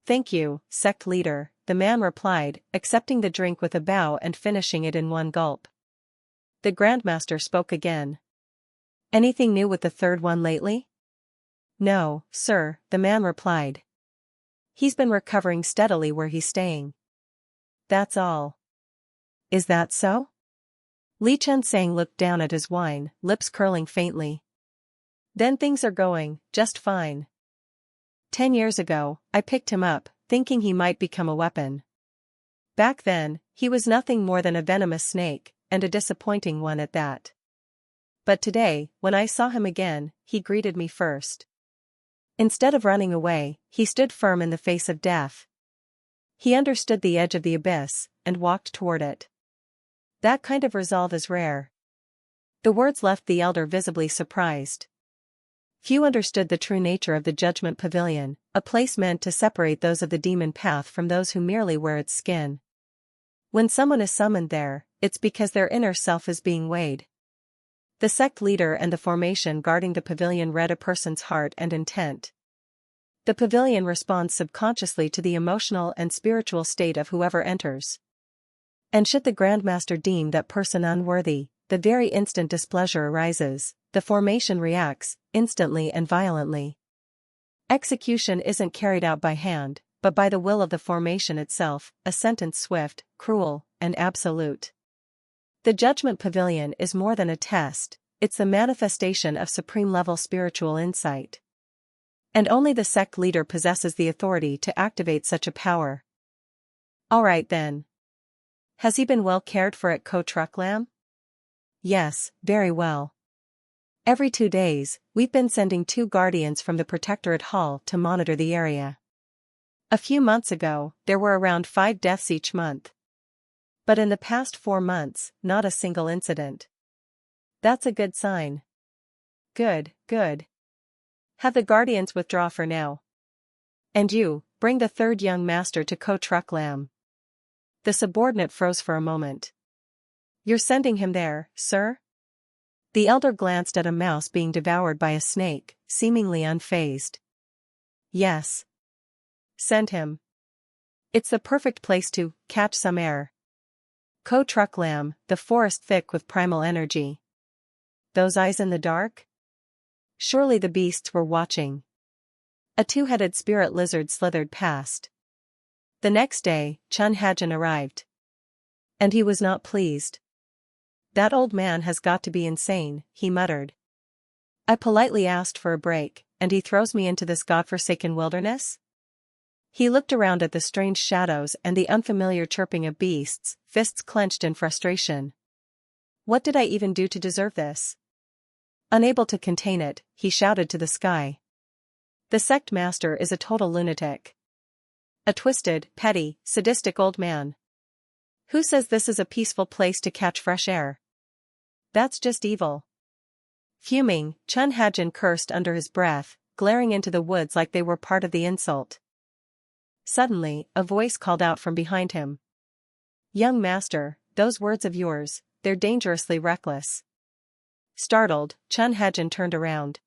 Thank you, sect leader, the man replied, accepting the drink with a bow and finishing it in one gulp. The Grandmaster spoke again. Anything new with the third one lately? No, sir, the man replied. He's been recovering steadily where he's staying. that's all. Is that so? Li Chunsang looked down at his wine, lips curling faintly. Then things are going just fine. 10 years ago, I picked him up, thinking he might become a weapon. Back then, he was nothing more than a venomous snake, and a disappointing one at that. But today, when I saw him again, he greeted me first. Instead of running away, he stood firm in the face of death. He understood the edge of the abyss, and walked toward it. That kind of resolve is rare. The words left the elder visibly surprised. Few understood the true nature of the Judgment Pavilion, a place meant to separate those of the demon path from those who merely wear its skin. When someone is summoned there, it's because their inner self is being weighed. The sect leader and the formation guarding the pavilion read a person's heart and intent. The pavilion responds subconsciously to the emotional and spiritual state of whoever enters. And should the Grandmaster deem that person unworthy, the very instant displeasure arises, the formation reacts, instantly and violently. Execution isn't carried out by hand, but by the will of the formation itself, a sentence swift, cruel, and absolute. The Judgment Pavilion is more than a test, it's the manifestation of supreme-level spiritual insight. And only the sect leader possesses the authority to activate such a power. Alright then. Has he been well cared for at Ko Truck Lam? Yes, very well. Every 2 days, we've been sending 2 guardians from the Protectorate Hall to monitor the area. A few months ago, there were around 5 deaths each month. But in the past 4 months, not a single incident. That's a good sign. Good, good. Have the guardians withdraw for now. And you, bring the 3rd young master to Ko Truck Lam. The subordinate froze for a moment. You're sending him there, sir? The elder glanced at a mouse being devoured by a snake, seemingly unfazed. Yes. Send him. It's the perfect place to catch some air. Ko Truck Lam, the forest thick with primal energy. Those eyes in the dark? Surely the beasts were watching. A 2-headed spirit lizard slithered past. The next day, Chun Hajin arrived. And he was not pleased. That old man has got to be insane, he muttered. I politely asked for a break, and he throws me into this godforsaken wilderness? He looked around at the strange shadows and the unfamiliar chirping of beasts, fists clenched in frustration. What did I even do to deserve this? Unable to contain it, he shouted to the sky. The sect master is a total lunatic. A twisted, petty, sadistic old man. Who says this is a peaceful place to catch fresh air? That's just evil. Fuming, Chun Hajin cursed under his breath, glaring into the woods like they were part of the insult. Suddenly, a voice called out from behind him. Young master, those words of yours, they're dangerously reckless. Startled, Chun Hajin turned around.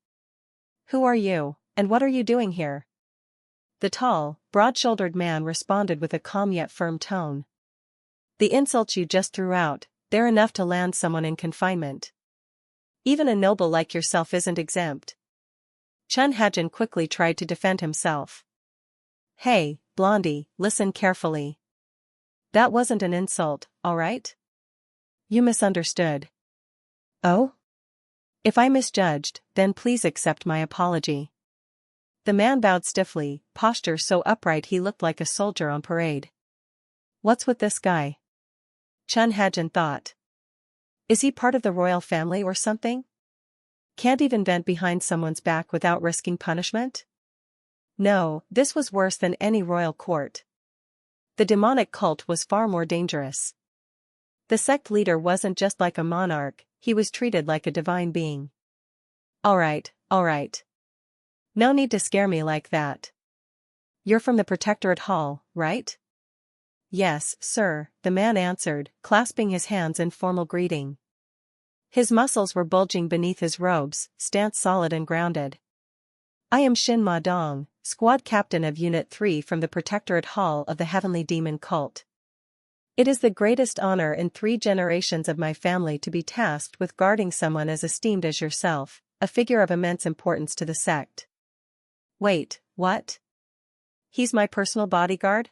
Who are you, and what are you doing here? The tall, broad-shouldered man responded with a calm yet firm tone. The insults you just threw out, they're enough to land someone in confinement. Even a noble like yourself isn't exempt. Chun Hajin quickly tried to defend himself. Hey, Blondie, listen carefully. That wasn't an insult, all right? You misunderstood. Oh? If I misjudged, then please accept my apology. The man bowed stiffly, posture so upright he looked like a soldier on parade. What's with this guy? Chun Hajin thought. Is he part of the royal family or something? Can't even vent behind someone's back without risking punishment? No, this was worse than any royal court. The demonic cult was far more dangerous. The sect leader wasn't just like a monarch, he was treated like a divine being. All right. No need to scare me like that. You're from the Protectorate Hall, right? Yes, sir, the man answered, clasping his hands in formal greeting. His muscles were bulging beneath his robes, stance solid and grounded. I am Shin Ma Dong, squad captain of Unit 3 from the Protectorate Hall of the Heavenly Demon Cult. It is the greatest honor in 3 generations of my family to be tasked with guarding someone as esteemed as yourself, a figure of immense importance to the sect. Wait, what? He's my personal bodyguard?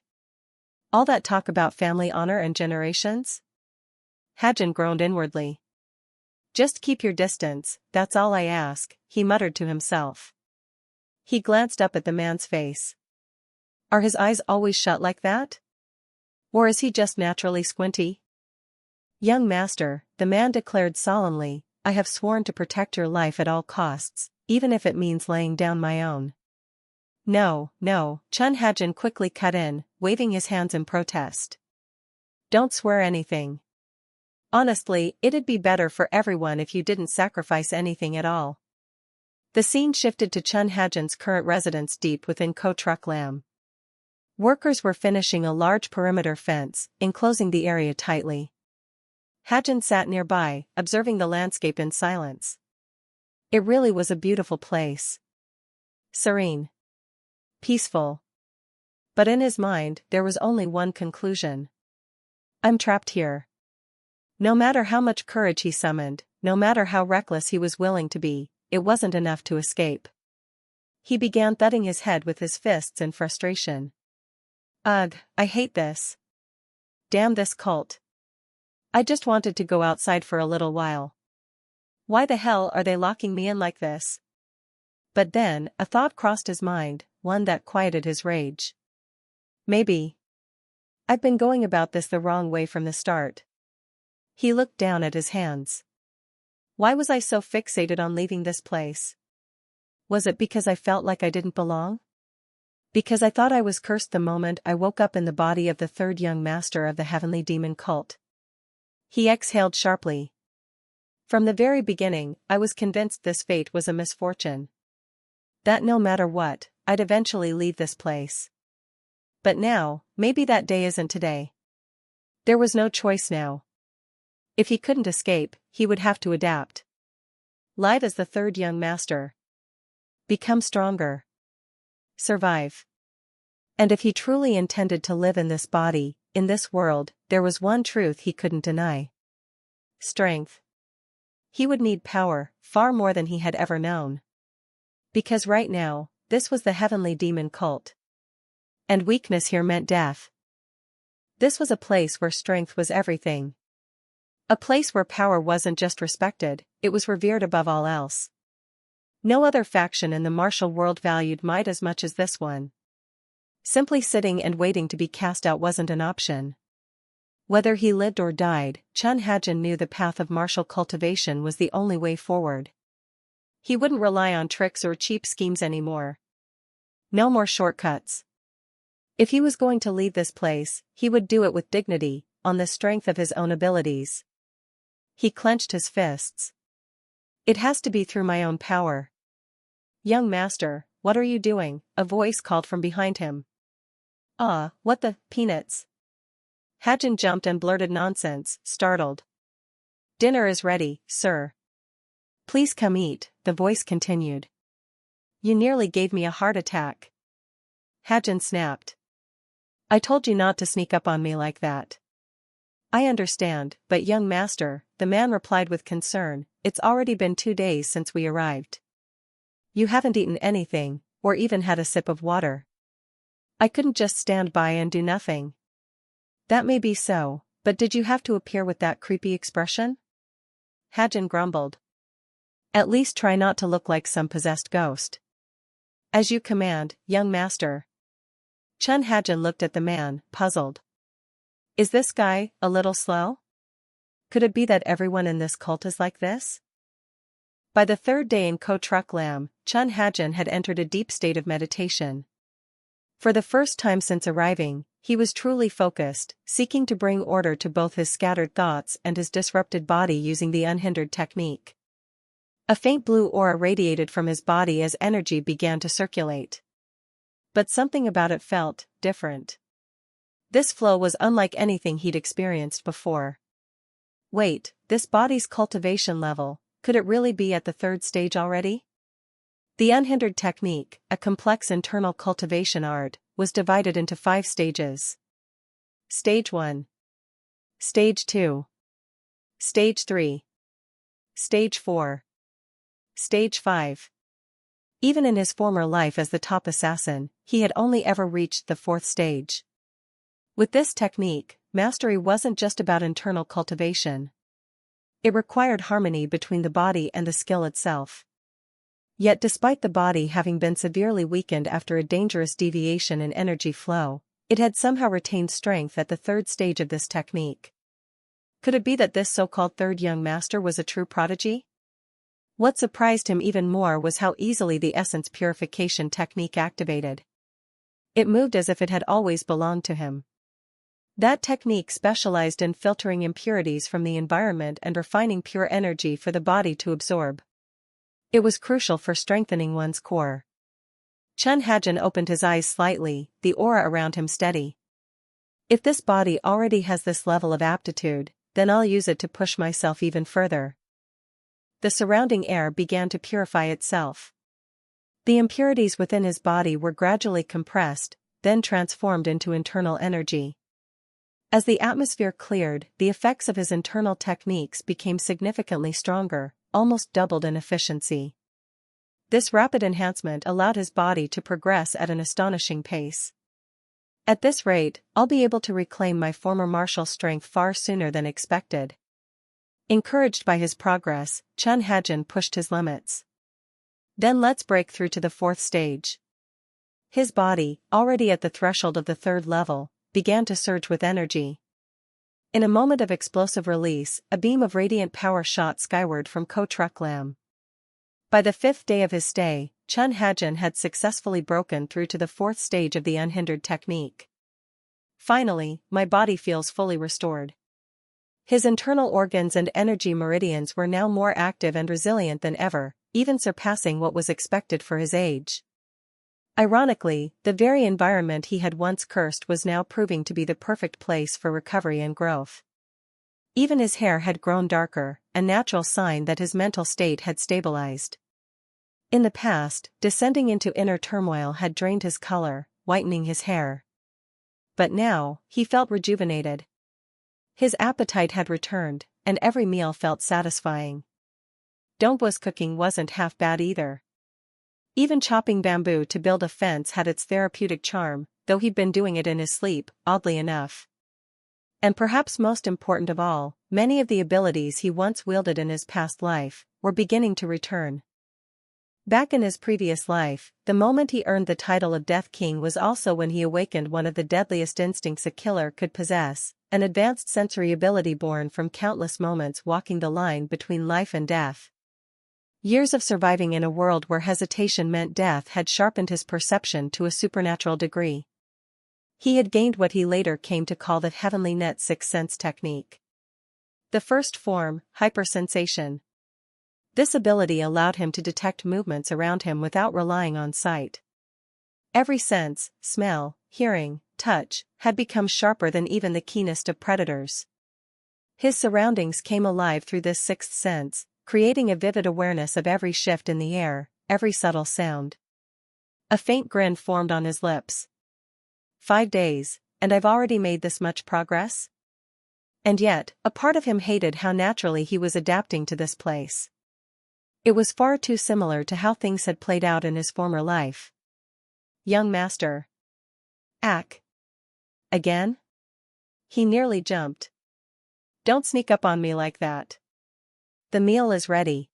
All that talk about family honor and generations? Hajin groaned inwardly. Just keep your distance, that's all I ask, he muttered to himself. He glanced up at the man's face. Are his eyes always shut like that? Or is he just naturally squinty? Young master, the man declared solemnly, I have sworn to protect your life at all costs, even if it means laying down my own. No, no, Chun Hajin quickly cut in, waving his hands in protest. Don't swear anything. Honestly, it'd be better for everyone if you didn't sacrifice anything at all. The scene shifted to Chun Hajin's current residence deep within Ko Truck Lam. Workers were finishing a large perimeter fence, enclosing the area tightly. Hajin sat nearby, observing the landscape in silence. It really was a beautiful place. Serene. Peaceful. But in his mind, there was only one conclusion. I'm trapped here. No matter how much courage he summoned, no matter how reckless he was willing to be, it wasn't enough to escape. He began thudding his head with his fists in frustration. Ugh, I hate this. Damn this cult. I just wanted to go outside for a little while. Why the hell are they locking me in like this? But then, a thought crossed his mind, one that quieted his rage. Maybe I've been going about this the wrong way from the start. He looked down at his hands. Why was I so fixated on leaving this place? Was it because I felt like I didn't belong? Because I thought I was cursed the moment I woke up in the body of the third young master of the heavenly demon cult? He exhaled sharply. From the very beginning, I was convinced this fate was a misfortune. That no matter what, I'd eventually leave this place. But now, maybe that day isn't today. There was no choice now. If he couldn't escape, he would have to adapt. Live as the third young master. Become stronger. Survive. And if he truly intended to live in this body, in this world, there was one truth he couldn't deny. Strength. He would need power, far more than he had ever known. Because right now, this was the heavenly demon cult. And weakness here meant death. This was a place where strength was everything. A place where power wasn't just respected, it was revered above all else. No other faction in the martial world valued might as much as this one. Simply sitting and waiting to be cast out wasn't an option. Whether he lived or died, Chun Hajin knew the path of martial cultivation was the only way forward. He wouldn't rely on tricks or cheap schemes anymore. No more shortcuts. If he was going to leave this place, he would do it with dignity, on the strength of his own abilities. He clenched his fists. It has to be through my own power. Young master, what are you doing? A voice called from behind him. What the, peanuts? Hajin jumped and blurted nonsense, startled. Dinner is ready, sir. Please come eat, the voice continued. You nearly gave me a heart attack. Hajin snapped. I told you not to sneak up on me like that. I understand, but young master, the man replied with concern, it's already been 2 days since we arrived. You haven't eaten anything, or even had a sip of water. I couldn't just stand by and do nothing. That may be so, but did you have to appear with that creepy expression? Hajin grumbled. At least try not to look like some possessed ghost. As you command, young master. Chun Hajin looked at the man, puzzled. Is this guy a little slow? Could it be that everyone in this cult is like this? By the third day in Ko Truck Lam, Chun Hajin had entered a deep state of meditation. For the first time since arriving, he was truly focused, seeking to bring order to both his scattered thoughts and his disrupted body using the unhindered technique. A faint blue aura radiated from his body as energy began to circulate. But something about it felt different. This flow was unlike anything he'd experienced before. Wait, this body's cultivation level, could it really be at the third stage already? The unhindered technique, a complex internal cultivation art, was divided into 5 stages. Stage 1. Stage 2. Stage 3. Stage 4. Stage 5. Even in his former life as the top assassin, he had only ever reached the 4th stage. With this technique, mastery wasn't just about internal cultivation. It required harmony between the body and the skill itself. Yet despite the body having been severely weakened after a dangerous deviation in energy flow, it had somehow retained strength at the third stage of this technique. Could it be that this so-called third young master was a true prodigy? What surprised him even more was how easily the essence purification technique activated. It moved as if it had always belonged to him. That technique specialized in filtering impurities from the environment and refining pure energy for the body to absorb. It was crucial for strengthening one's core. Chun Hajin opened his eyes slightly, the aura around him steady. If this body already has this level of aptitude, then I'll use it to push myself even further. The surrounding air began to purify itself. The impurities within his body were gradually compressed, then transformed into internal energy. As the atmosphere cleared, the effects of his internal techniques became significantly stronger, almost doubled in efficiency. This rapid enhancement allowed his body to progress at an astonishing pace. At this rate, I'll be able to reclaim my former martial strength far sooner than expected. Encouraged by his progress, Chun Hajin pushed his limits. Then let's break through to the fourth stage. His body, already at the threshold of the third level, began to surge with energy. In a moment of explosive release, a beam of radiant power shot skyward from Ko-Truk Lam. By the fifth day of his stay, Chun Hajin had successfully broken through to the fourth stage of the unhindered technique. Finally, my body feels fully restored. His internal organs and energy meridians were now more active and resilient than ever, even surpassing what was expected for his age. Ironically, the very environment he had once cursed was now proving to be the perfect place for recovery and growth. Even his hair had grown darker, a natural sign that his mental state had stabilized. In the past, descending into inner turmoil had drained his color, whitening his hair. But now, he felt rejuvenated. His appetite had returned, and every meal felt satisfying. Dongbo's cooking wasn't half bad either. Even chopping bamboo to build a fence had its therapeutic charm, though he'd been doing it in his sleep, oddly enough. And perhaps most important of all, many of the abilities he once wielded in his past life were beginning to return. Back in his previous life, the moment he earned the title of Death King was also when he awakened one of the deadliest instincts a killer could possess, an advanced sensory ability born from countless moments walking the line between life and death. Years of surviving in a world where hesitation meant death had sharpened his perception to a supernatural degree. He had gained what he later came to call the heavenly net sixth sense technique. The first form, hypersensation. This ability allowed him to detect movements around him without relying on sight. Every sense, smell, hearing, touch, had become sharper than even the keenest of predators. His surroundings came alive through this sixth sense, creating a vivid awareness of every shift in the air, every subtle sound. A faint grin formed on his lips. 5 days, and I've already made this much progress? And yet, a part of him hated how naturally he was adapting to this place. It was far too similar to how things had played out in his former life. Young master. Ack. Again? He nearly jumped. Don't sneak up on me like that. The meal is ready.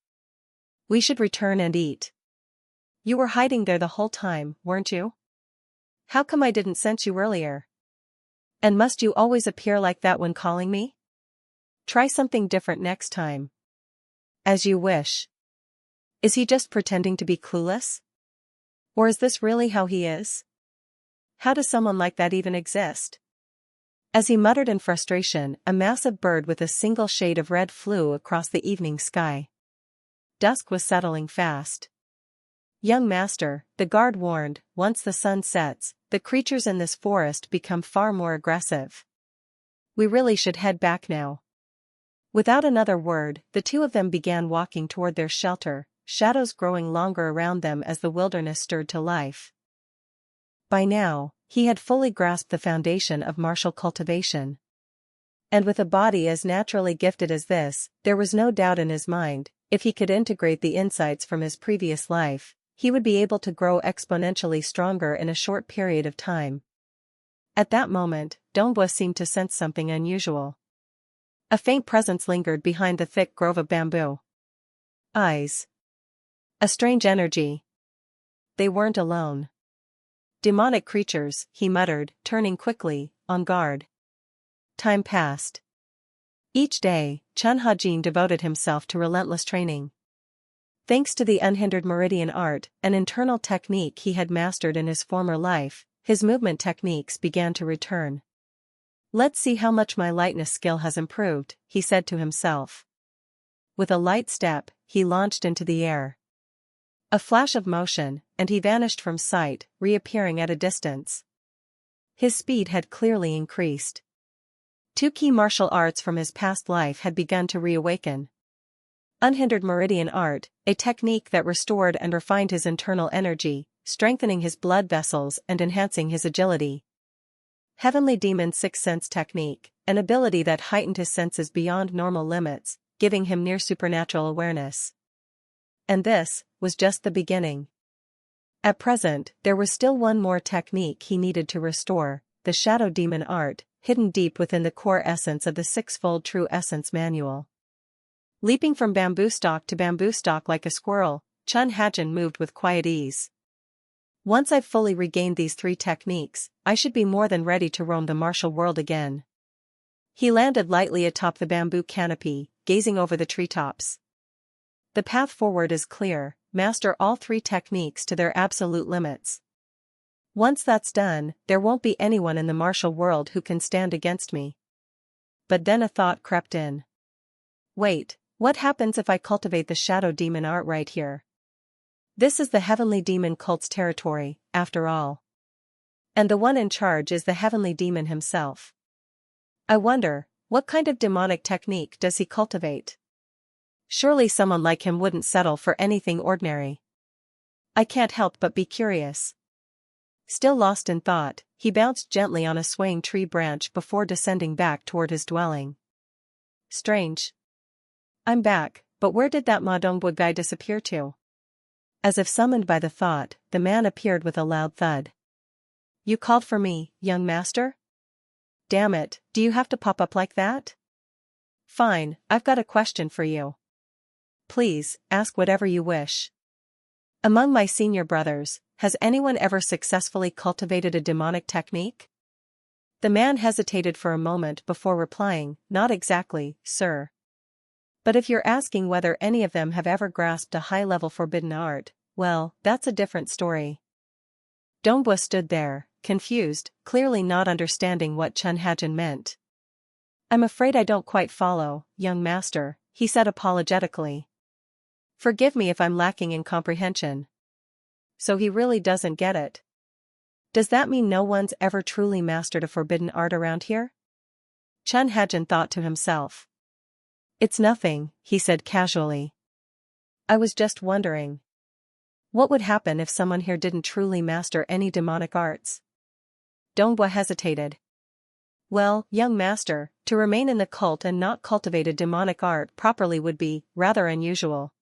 We should return and eat. You were hiding there the whole time, weren't you? How come I didn't sense you earlier? And must you always appear like that when calling me? Try something different next time. As you wish. Is he just pretending to be clueless? Or is this really how he is? How does someone like that even exist? As he muttered in frustration, a massive bird with a single shade of red flew across the evening sky. Dusk was settling fast. Young master, the guard warned, once the sun sets, the creatures in this forest become far more aggressive. We really should head back now. Without another word, the two of them began walking toward their shelter, shadows growing longer around them as the wilderness stirred to life. By now, he had fully grasped the foundation of martial cultivation. And with a body as naturally gifted as this, there was no doubt in his mind, if he could integrate the insights from his previous life, he would be able to grow exponentially stronger in a short period of time. At that moment, Dongbua seemed to sense something unusual. A faint presence lingered behind the thick grove of bamboo. Eyes. A strange energy. They weren't alone. Demonic creatures, he muttered, turning quickly, on guard. Time passed. Each day, Chun Ha-jin devoted himself to relentless training. Thanks to the unhindered meridian art, an internal technique he had mastered in his former life, his movement techniques began to return. Let's see how much my lightness skill has improved, he said to himself. With a light step, he launched into the air. A flash of motion, and he vanished from sight, reappearing at a distance. His speed had clearly increased. Two key martial arts from his past life had begun to reawaken. Unhindered meridian art, a technique that restored and refined his internal energy, strengthening his blood vessels and enhancing his agility. Heavenly Demon Sixth Sense technique, an ability that heightened his senses beyond normal limits, giving him near supernatural awareness. And this was just the beginning. At present, there was still one more technique he needed to restore, the Shadow Demon art, hidden deep within the core essence of the Sixfold True Essence Manual. Leaping from bamboo stalk to bamboo stalk like a squirrel, Chun Ha-jin moved with quiet ease. Once I've fully regained these three techniques, I should be more than ready to roam the martial world again. He landed lightly atop the bamboo canopy, gazing over the treetops. The path forward is clear, master all three techniques to their absolute limits. Once that's done, there won't be anyone in the martial world who can stand against me. But then a thought crept in. Wait, what happens if I cultivate the shadow demon art right here? This is the heavenly demon cult's territory, after all. And the one in charge is the heavenly demon himself. I wonder, what kind of demonic technique does he cultivate? Surely someone like him wouldn't settle for anything ordinary. I can't help but be curious. Still lost in thought, he bounced gently on a swaying tree branch before descending back toward his dwelling. Strange. I'm back, but where did that Ma Dongbua guy disappear to? As if summoned by the thought, the man appeared with a loud thud. You called for me, young master? Damn it, do you have to pop up like that? Fine, I've got a question for you. Please, ask whatever you wish. Among my senior brothers, has anyone ever successfully cultivated a demonic technique? The man hesitated for a moment before replying, not exactly, sir. But if you're asking whether any of them have ever grasped a high-level forbidden art, well, that's a different story. Dongbua stood there, confused, clearly not understanding what Chun Ha-jin meant. I'm afraid I don't quite follow, young master, he said apologetically. Forgive me if I'm lacking in comprehension. So he really doesn't get it. Does that mean no one's ever truly mastered a forbidden art around here? Chun Ha-jin thought to himself. It's nothing, he said casually. I was just wondering. What would happen if someone here didn't truly master any demonic arts? Dongbua hesitated. Well, young master, to remain in the cult and not cultivate a demonic art properly would be rather unusual.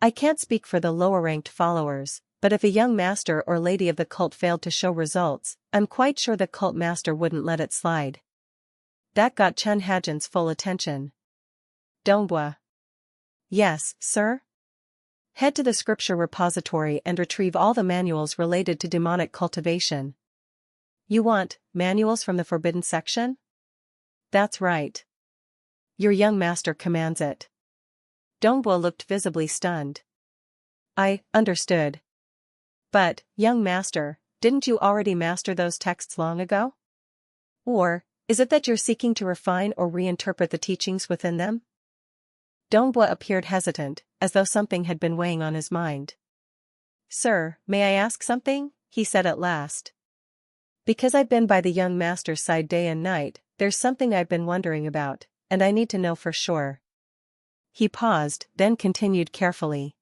I can't speak for the lower-ranked followers, but if a young master or lady of the cult failed to show results, I'm quite sure the cult master wouldn't let it slide. That got Chun Ha-jin's full attention. Dongbua. Yes, sir? Head to the scripture repository and retrieve all the manuals related to demonic cultivation. You want manuals from the forbidden section? That's right. Your young master commands it. Dongbua looked visibly stunned. I understood. But, young master, didn't you already master those texts long ago? Or, is it that you're seeking to refine or reinterpret the teachings within them? Dongbua appeared hesitant, as though something had been weighing on his mind. Sir, may I ask something? He said at last. Because I've been by the young master's side day and night, there's something I've been wondering about, and I need to know for sure. He paused, then continued carefully.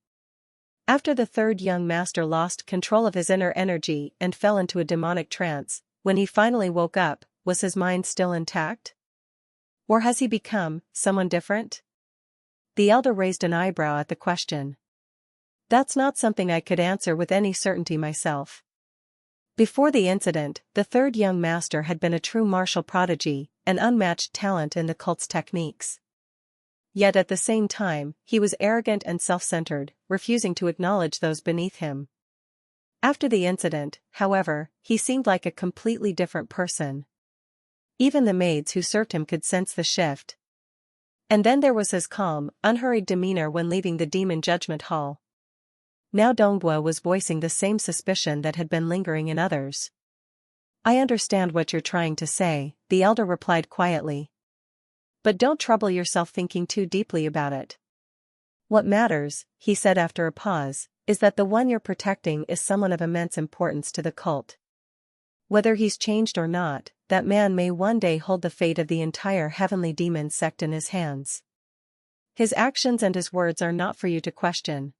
After the third young master lost control of his inner energy and fell into a demonic trance, when he finally woke up, was his mind still intact? Or has he become someone different? The elder raised an eyebrow at the question. That's not something I could answer with any certainty myself. Before the incident, the third young master had been a true martial prodigy, an unmatched talent in the cult's techniques. Yet at the same time, he was arrogant and self-centered, refusing to acknowledge those beneath him. After the incident, however, he seemed like a completely different person. Even the maids who served him could sense the shift. And then there was his calm, unhurried demeanor when leaving the demon judgment hall. Now Donghua was voicing the same suspicion that had been lingering in others. "I understand what you're trying to say," the elder replied quietly. "But don't trouble yourself thinking too deeply about it. What matters," he said after a pause, "is that the one you're protecting is someone of immense importance to the cult. Whether he's changed or not, that man may one day hold the fate of the entire heavenly demon sect in his hands. His actions and his words are not for you to question.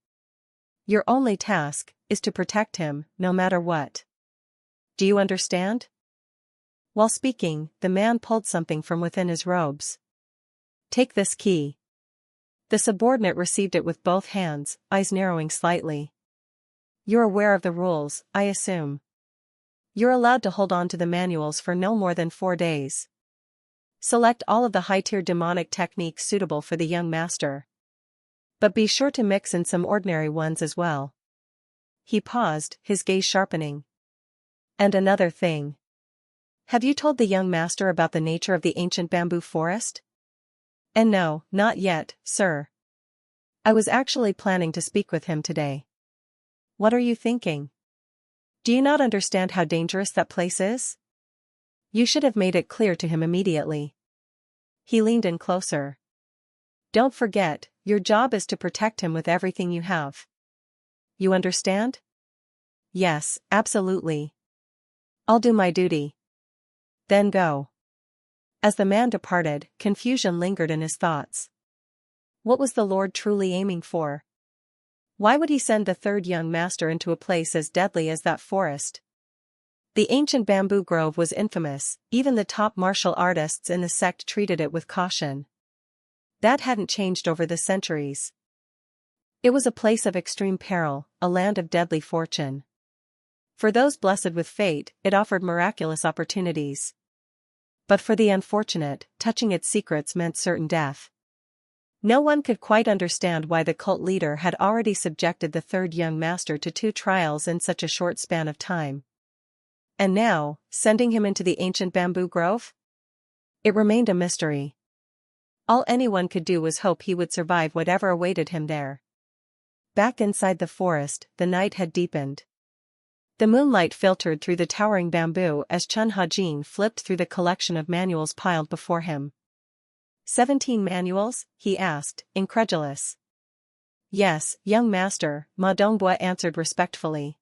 Your only task is to protect him, no matter what. Do you understand?" While speaking, the man pulled something from within his robes. "Take this key." The subordinate received it with both hands, eyes narrowing slightly. "You're aware of the rules, I assume. You're allowed to hold on to the manuals for no more than 4 days. Select all of the high-tier demonic techniques suitable for the young master. But be sure to mix in some ordinary ones as well." He paused, his gaze sharpening. "And another thing. Have you told the young master about the nature of the ancient bamboo forest?" "And no, not yet, sir. I was actually planning to speak with him today." "What are you thinking? Do you not understand how dangerous that place is? You should have made it clear to him immediately." He leaned in closer. "Don't forget, your job is to protect him with everything you have. You understand?" "Yes, absolutely. I'll do my duty." "Then go." As the man departed, confusion lingered in his thoughts. What was the Lord truly aiming for? Why would he send the third young master into a place as deadly as that forest? The ancient bamboo grove was infamous, even the top martial artists in the sect treated it with caution. That hadn't changed over the centuries. It was a place of extreme peril, a land of deadly fortune. For those blessed with fate, it offered miraculous opportunities. But for the unfortunate, touching its secrets meant certain death. No one could quite understand why the cult leader had already subjected the third young master to 2 trials in such a short span of time. And now, sending him into the ancient bamboo grove? It remained a mystery. All anyone could do was hope he would survive whatever awaited him there. Back inside the forest, the night had deepened. The moonlight filtered through the towering bamboo as Chun Ha-jin flipped through the collection of manuals piled before him. 17 manuals? He asked, incredulous. Yes, young master, Ma Donghua answered respectfully.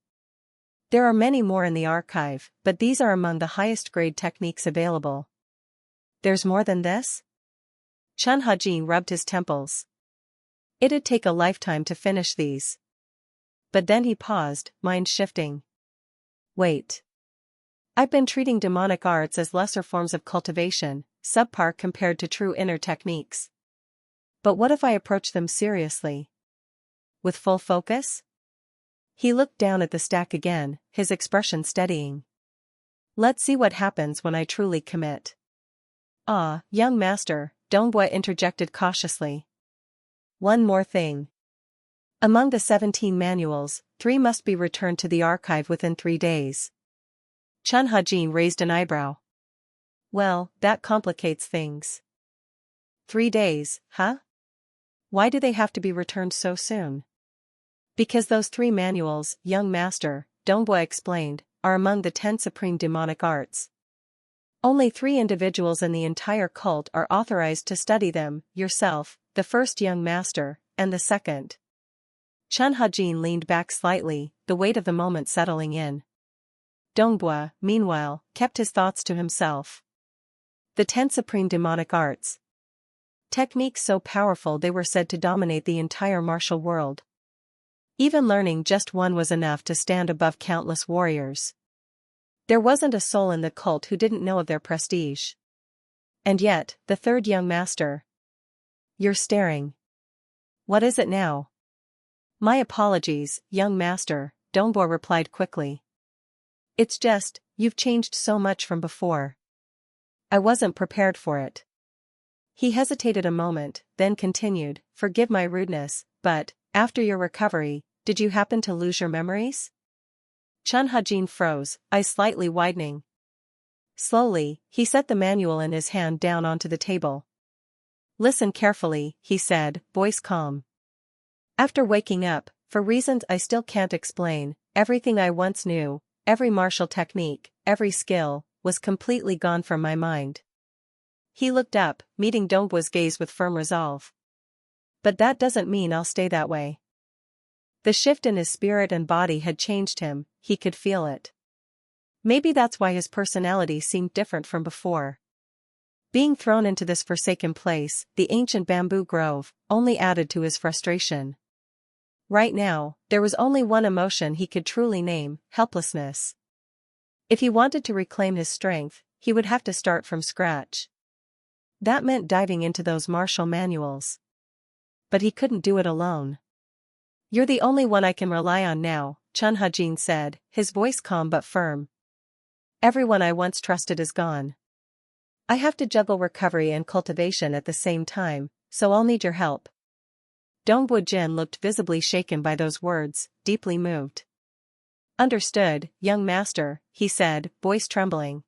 There are many more in the archive, but these are among the highest grade techniques available. There's more than this? Chun Ha-jin rubbed his temples. It'd take a lifetime to finish these. But then he paused, mind shifting. Wait. I've been treating demonic arts as lesser forms of cultivation, subpar compared to true inner techniques. But what if I approach them seriously? With full focus? He looked down at the stack again, his expression steadying. Let's see what happens when I truly commit. Ah, young master, Donghua interjected cautiously. One more thing. Among the 17 manuals, 3 must be returned to the archive within 3 days. Chun Ha-jin raised an eyebrow. Well, that complicates things. 3 days, huh? Why do they have to be returned so soon? Because those 3 manuals, young master, Donghua explained, are among the 10 supreme demonic arts. Only 3 individuals in the entire cult are authorized to study them, yourself, the first young master, and the second. Chun Ha-jin leaned back slightly, the weight of the moment settling in. Donghua, meanwhile, kept his thoughts to himself. The 10 supreme demonic arts. Techniques so powerful they were said to dominate the entire martial world. Even learning just one was enough to stand above countless warriors. There wasn't a soul in the cult who didn't know of their prestige. And yet, the third young master. You're staring. What is it now? My apologies, young master, Donghua replied quickly. It's just, you've changed so much from before. I wasn't prepared for it. He hesitated a moment, then continued, forgive my rudeness, but, after your recovery, did you happen to lose your memories? Chun Ha-jin froze, eyes slightly widening. Slowly, he set the manual in his hand down onto the table. Listen carefully, he said, voice calm. After waking up, for reasons I still can't explain, everything I once knew, every martial technique, every skill, was completely gone from my mind. He looked up, meeting Dongbo's gaze with firm resolve. But that doesn't mean I'll stay that way. The shift in his spirit and body had changed him, he could feel it. Maybe that's why his personality seemed different from before. Being thrown into this forsaken place, the ancient bamboo grove, only added to his frustration. Right now, there was only one emotion he could truly name, helplessness. If he wanted to reclaim his strength, he would have to start from scratch. That meant diving into those martial manuals. But he couldn't do it alone. You're the only one I can rely on now, Chun Ha-jin said, his voice calm but firm. Everyone I once trusted is gone. I have to juggle recovery and cultivation at the same time, so I'll need your help. Dongbo Jin looked visibly shaken by those words, deeply moved. Understood, young master, he said, voice trembling.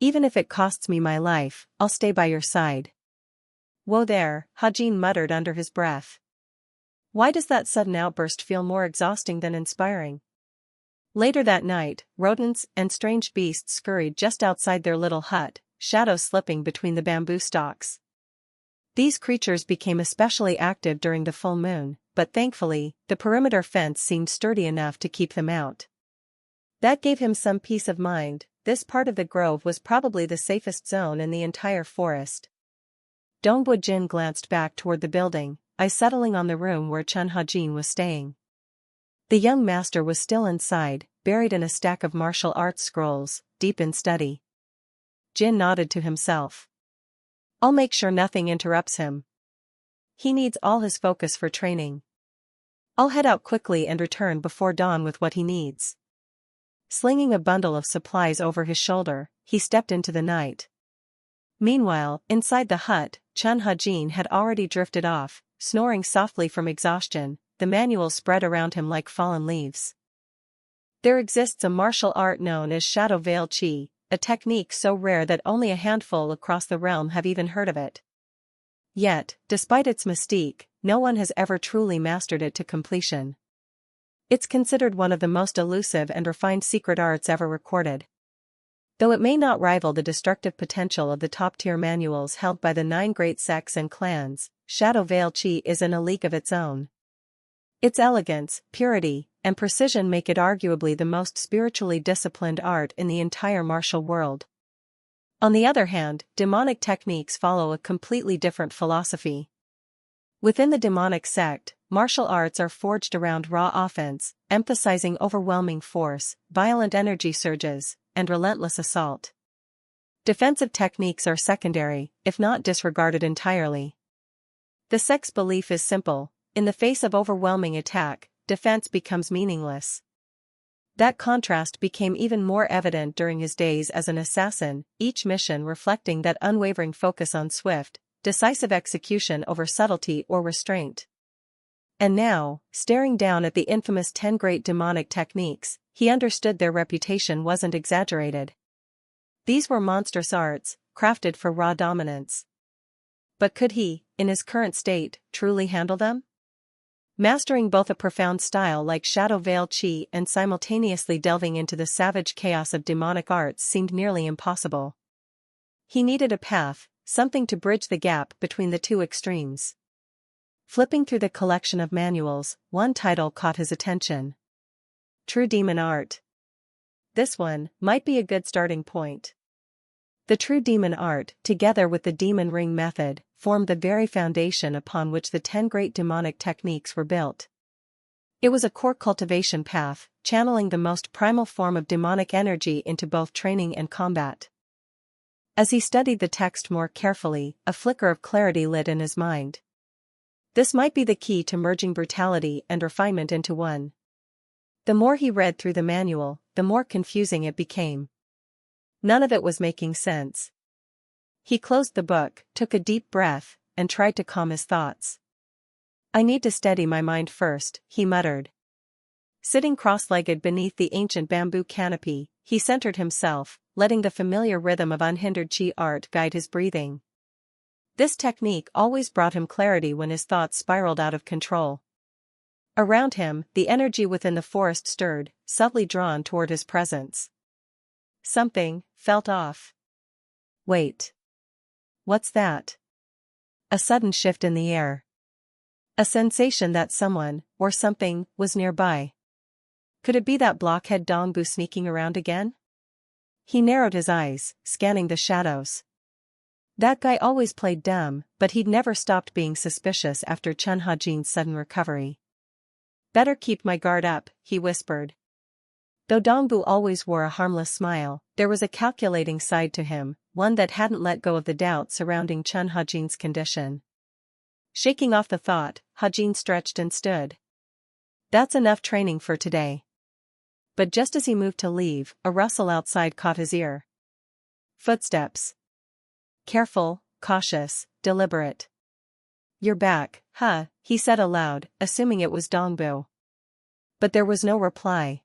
Even if it costs me my life, I'll stay by your side. Whoa there, Ha-jin muttered under his breath. Why does that sudden outburst feel more exhausting than inspiring? Later that night, rodents and strange beasts scurried just outside their little hut, shadows slipping between the bamboo stalks. These creatures became especially active during the full moon, but thankfully, the perimeter fence seemed sturdy enough to keep them out. That gave him some peace of mind. This part of the grove was probably the safest zone in the entire forest. Dongbo Jin glanced back toward the building, eyes settling on the room where Chun Ha-jin was staying. The young master was still inside, buried in a stack of martial arts scrolls, deep in study. Jin nodded to himself. I'll make sure nothing interrupts him. He needs all his focus for training. I'll head out quickly and return before dawn with what he needs. Slinging a bundle of supplies over his shoulder, he stepped into the night. Meanwhile, inside the hut, Chun Ha-jin had already drifted off, snoring softly from exhaustion, the manual spread around him like fallen leaves. There exists a martial art known as Shadow Veil Chi, a technique so rare that only a handful across the realm have even heard of it. Yet, despite its mystique, no one has ever truly mastered it to completion. It's considered one of the most elusive and refined secret arts ever recorded. Though it may not rival the destructive potential of the top-tier manuals held by the 9 great sects and clans, Shadow Veil Chi is in a league of its own. Its elegance, purity, and precision make it arguably the most spiritually disciplined art in the entire martial world. On the other hand, demonic techniques follow a completely different philosophy. Within the demonic sect, martial arts are forged around raw offense, emphasizing overwhelming force, violent energy surges, and relentless assault. Defensive techniques are secondary, if not disregarded entirely. The sect's belief is simple: in the face of overwhelming attack, defense becomes meaningless. That contrast became even more evident during his days as an assassin, each mission reflecting that unwavering focus on swift, decisive execution over subtlety or restraint. And now, staring down at the infamous 10 great demonic techniques, he understood their reputation wasn't exaggerated. These were monstrous arts, crafted for raw dominance. But could he, in his current state, truly handle them? Mastering both a profound style like Shadow Veil Chi and simultaneously delving into the savage chaos of demonic arts seemed nearly impossible. He needed a path, something to bridge the gap between the two extremes. Flipping through the collection of manuals, one title caught his attention. True Demon Art. This one might be a good starting point. The true demon art, together with the demon ring method, formed the very foundation upon which the 10 great demonic techniques were built. It was a core cultivation path, channeling the most primal form of demonic energy into both training and combat. As he studied the text more carefully, a flicker of clarity lit in his mind. This might be the key to merging brutality and refinement into one. The more he read through the manual, the more confusing it became. None of it was making sense. He closed the book, took a deep breath, and tried to calm his thoughts. I need to steady my mind first, he muttered. Sitting cross-legged beneath the ancient bamboo canopy, he centered himself, letting the familiar rhythm of unhindered chi art guide his breathing. This technique always brought him clarity when his thoughts spiraled out of control. Around him, the energy within the forest stirred, subtly drawn toward his presence. Something felt off. Wait. What's that? A sudden shift in the air. A sensation that someone, or something, was nearby. Could it be that blockhead Dongbu sneaking around again? He narrowed his eyes, scanning the shadows. That guy always played dumb, but he'd never stopped being suspicious after Chen Hajin's sudden recovery. Better keep my guard up, he whispered. Though Dongbu always wore a harmless smile, there was a calculating side to him, one that hadn't let go of the doubt surrounding Chen Hajin's condition. Shaking off the thought, Hajin stretched and stood. That's enough training for today. But just as he moved to leave, a rustle outside caught his ear. Footsteps. Careful, cautious, deliberate. You're back, huh? He said aloud, assuming it was Dongbu. But there was no reply.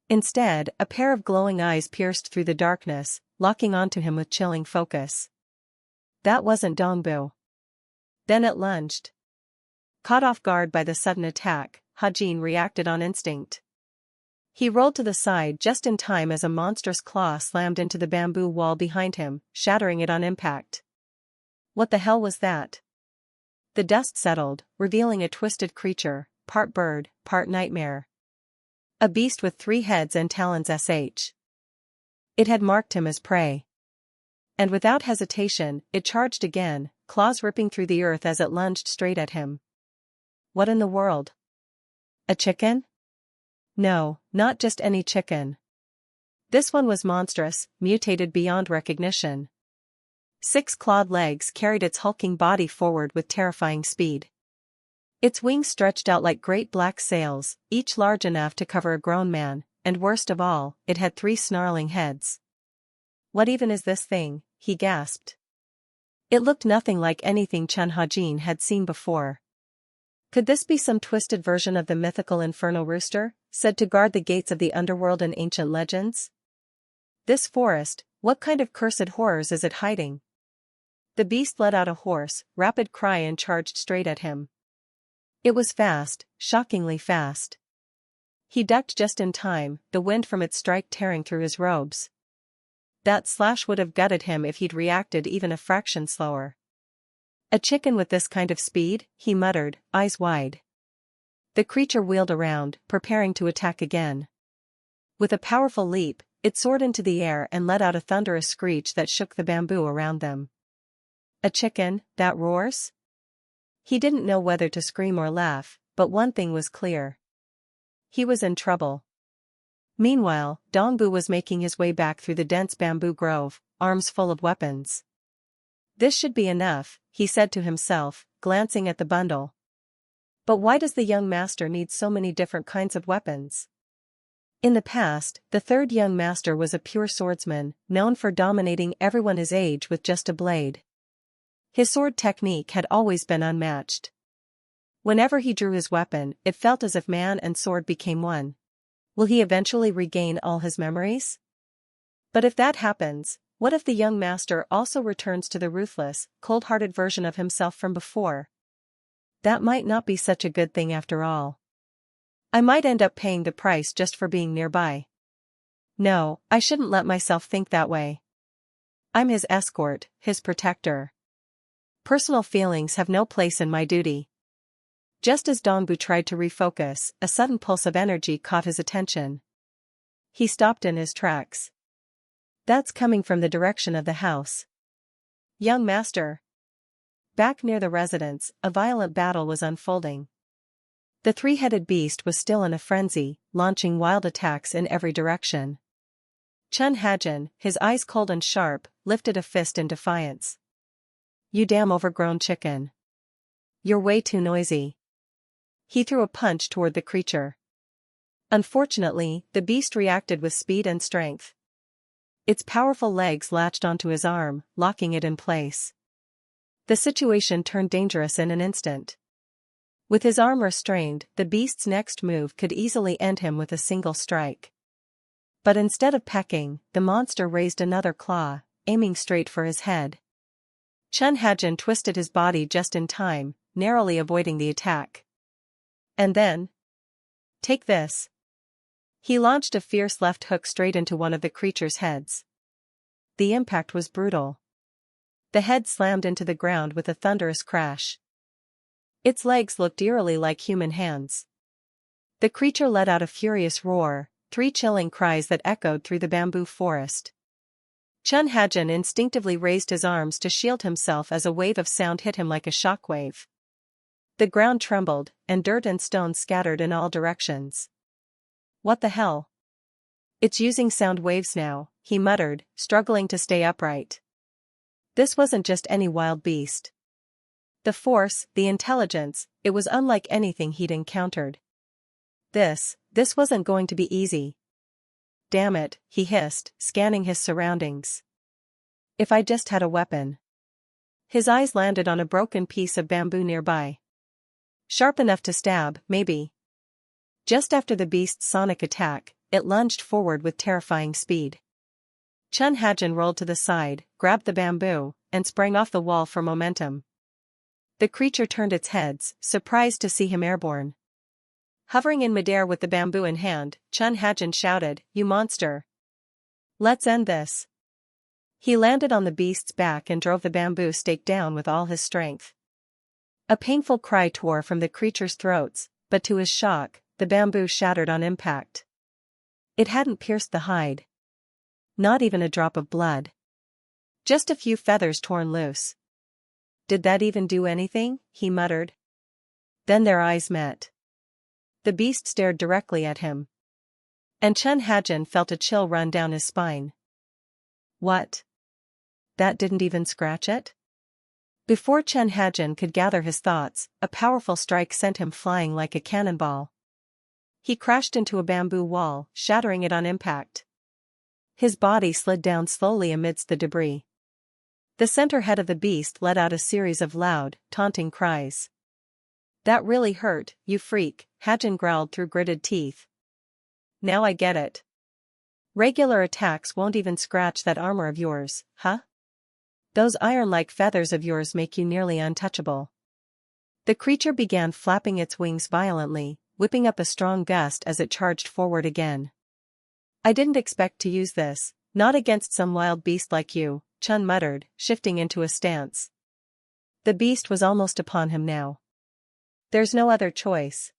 Instead, a pair of glowing eyes pierced through the darkness, locking onto him with chilling focus. That wasn't Dongbu. Then it lunged. Caught off guard by the sudden attack, Hajin reacted on instinct. He rolled to the side just in time as a monstrous claw slammed into the bamboo wall behind him, shattering it on impact. What the hell was that? The dust settled, revealing a twisted creature, part bird, part nightmare. A beast with 3 heads and talons. It had marked him as prey. And without hesitation, it charged again, claws ripping through the earth as it lunged straight at him. What in the world? A chicken? No, not just any chicken. This one was monstrous, mutated beyond recognition. 6 clawed legs carried its hulking body forward with terrifying speed. Its wings stretched out like great black sails, each large enough to cover a grown man, and worst of all, it had 3 snarling heads. What even is this thing? He gasped. It looked nothing like anything Chen Hajin had seen before. Could this be some twisted version of the mythical inferno rooster, said to guard the gates of the underworld in ancient legends? This forest, what kind of cursed horrors is it hiding? The beast let out a hoarse, rapid cry and charged straight at him. It was fast, shockingly fast. He ducked just in time, the wind from its strike tearing through his robes. That slash would have gutted him if he'd reacted even a fraction slower. A chicken with this kind of speed, he muttered, eyes wide. The creature wheeled around, preparing to attack again. With a powerful leap, it soared into the air and let out a thunderous screech that shook the bamboo around them. A chicken, that roars? He didn't know whether to scream or laugh, but one thing was clear. He was in trouble. Meanwhile, Dongbu was making his way back through the dense bamboo grove, arms full of weapons. This should be enough, he said to himself, glancing at the bundle. But why does the young master need so many different kinds of weapons? In the past, the 3rd young master was a pure swordsman, known for dominating everyone his age with just a blade. His sword technique had always been unmatched. Whenever he drew his weapon, it felt as if man and sword became one. Will he eventually regain all his memories? But if that happens, what if the young master also returns to the ruthless, cold-hearted version of himself from before? That might not be such a good thing after all. I might end up paying the price just for being nearby. No, I shouldn't let myself think that way. I'm his escort, his protector. Personal feelings have no place in my duty. Just as Dongbu tried to refocus, a sudden pulse of energy caught his attention. He stopped in his tracks. That's coming from the direction of the house. Young master. Back near the residence, a violent battle was unfolding. The 3-headed beast was still in a frenzy, launching wild attacks in every direction. Chen Hajin, his eyes cold and sharp, lifted a fist in defiance. You damn overgrown chicken. You're way too noisy. He threw a punch toward the creature. Unfortunately, the beast reacted with speed and strength. Its powerful legs latched onto his arm, locking it in place. The situation turned dangerous in an instant. With his arm restrained, the beast's next move could easily end him with a single strike. But instead of pecking, the monster raised another claw, aiming straight for his head. Chun Hajin twisted his body just in time, narrowly avoiding the attack. And then, "Take this." He launched a fierce left hook straight into one of the creature's heads. The impact was brutal. The head slammed into the ground with a thunderous crash. Its legs looked eerily like human hands. The creature let out a furious roar, 3 chilling cries that echoed through the bamboo forest. Chun Hajin instinctively raised his arms to shield himself as a wave of sound hit him like a shockwave. The ground trembled, and dirt and stones scattered in all directions. "What the hell? It's using sound waves now," he muttered, struggling to stay upright. This wasn't just any wild beast. The force, the intelligence, it was unlike anything he'd encountered. This wasn't going to be easy. "Damn it," he hissed, scanning his surroundings. "If I just had a weapon." His eyes landed on a broken piece of bamboo nearby. Sharp enough to stab, maybe. Just after the beast's sonic attack, it lunged forward with terrifying speed. Chun Hajin rolled to the side, grabbed the bamboo, and sprang off the wall for momentum. The creature turned its head, surprised to see him airborne. Hovering in midair with the bamboo in hand, Chun Hajin shouted, "You monster! Let's end this." He landed on the beast's back and drove the bamboo stake down with all his strength. A painful cry tore from the creature's throats, but to his shock, the bamboo shattered on impact. It hadn't pierced the hide. Not even a drop of blood. Just a few feathers torn loose. "Did that even do anything?" he muttered. Then their eyes met. The beast stared directly at him. And Chun Hajin felt a chill run down his spine. "What? That didn't even scratch it?" Before Chun Hajin could gather his thoughts, a powerful strike sent him flying like a cannonball. He crashed into a bamboo wall, shattering it on impact. His body slid down slowly amidst the debris. The center head of the beast let out a series of loud, taunting cries. "That really hurt, you freak," Hajin growled through gritted teeth. "Now I get it. Regular attacks won't even scratch that armor of yours, huh? Those iron-like feathers of yours make you nearly untouchable." The creature began flapping its wings violently, whipping up a strong gust as it charged forward again. "I didn't expect to use this, not against some wild beast like you," Chun muttered, shifting into a stance. The beast was almost upon him now. "There's no other choice."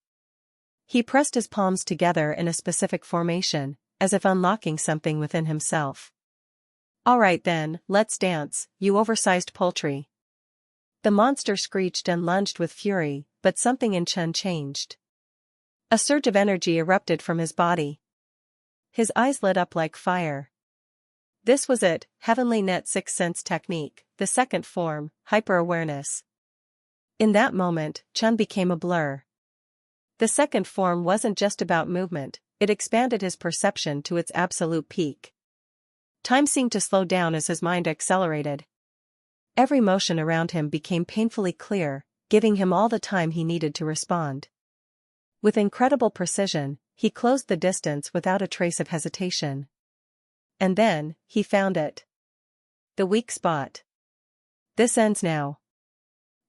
He pressed his palms together in a specific formation, as if unlocking something within himself. "All right then, let's dance, you oversized poultry." The monster screeched and lunged with fury, but something in Chun changed. A surge of energy erupted from his body. His eyes lit up like fire. This was it, Heavenly Net Sixth Sense technique, the second form, hyper-awareness. In that moment, Chun became a blur. The second form wasn't just about movement, it expanded his perception to its absolute peak. Time seemed to slow down as his mind accelerated. Every motion around him became painfully clear, giving him all the time he needed to respond. With incredible precision, he closed the distance without a trace of hesitation. And then, he found it. The weak spot. "This ends now."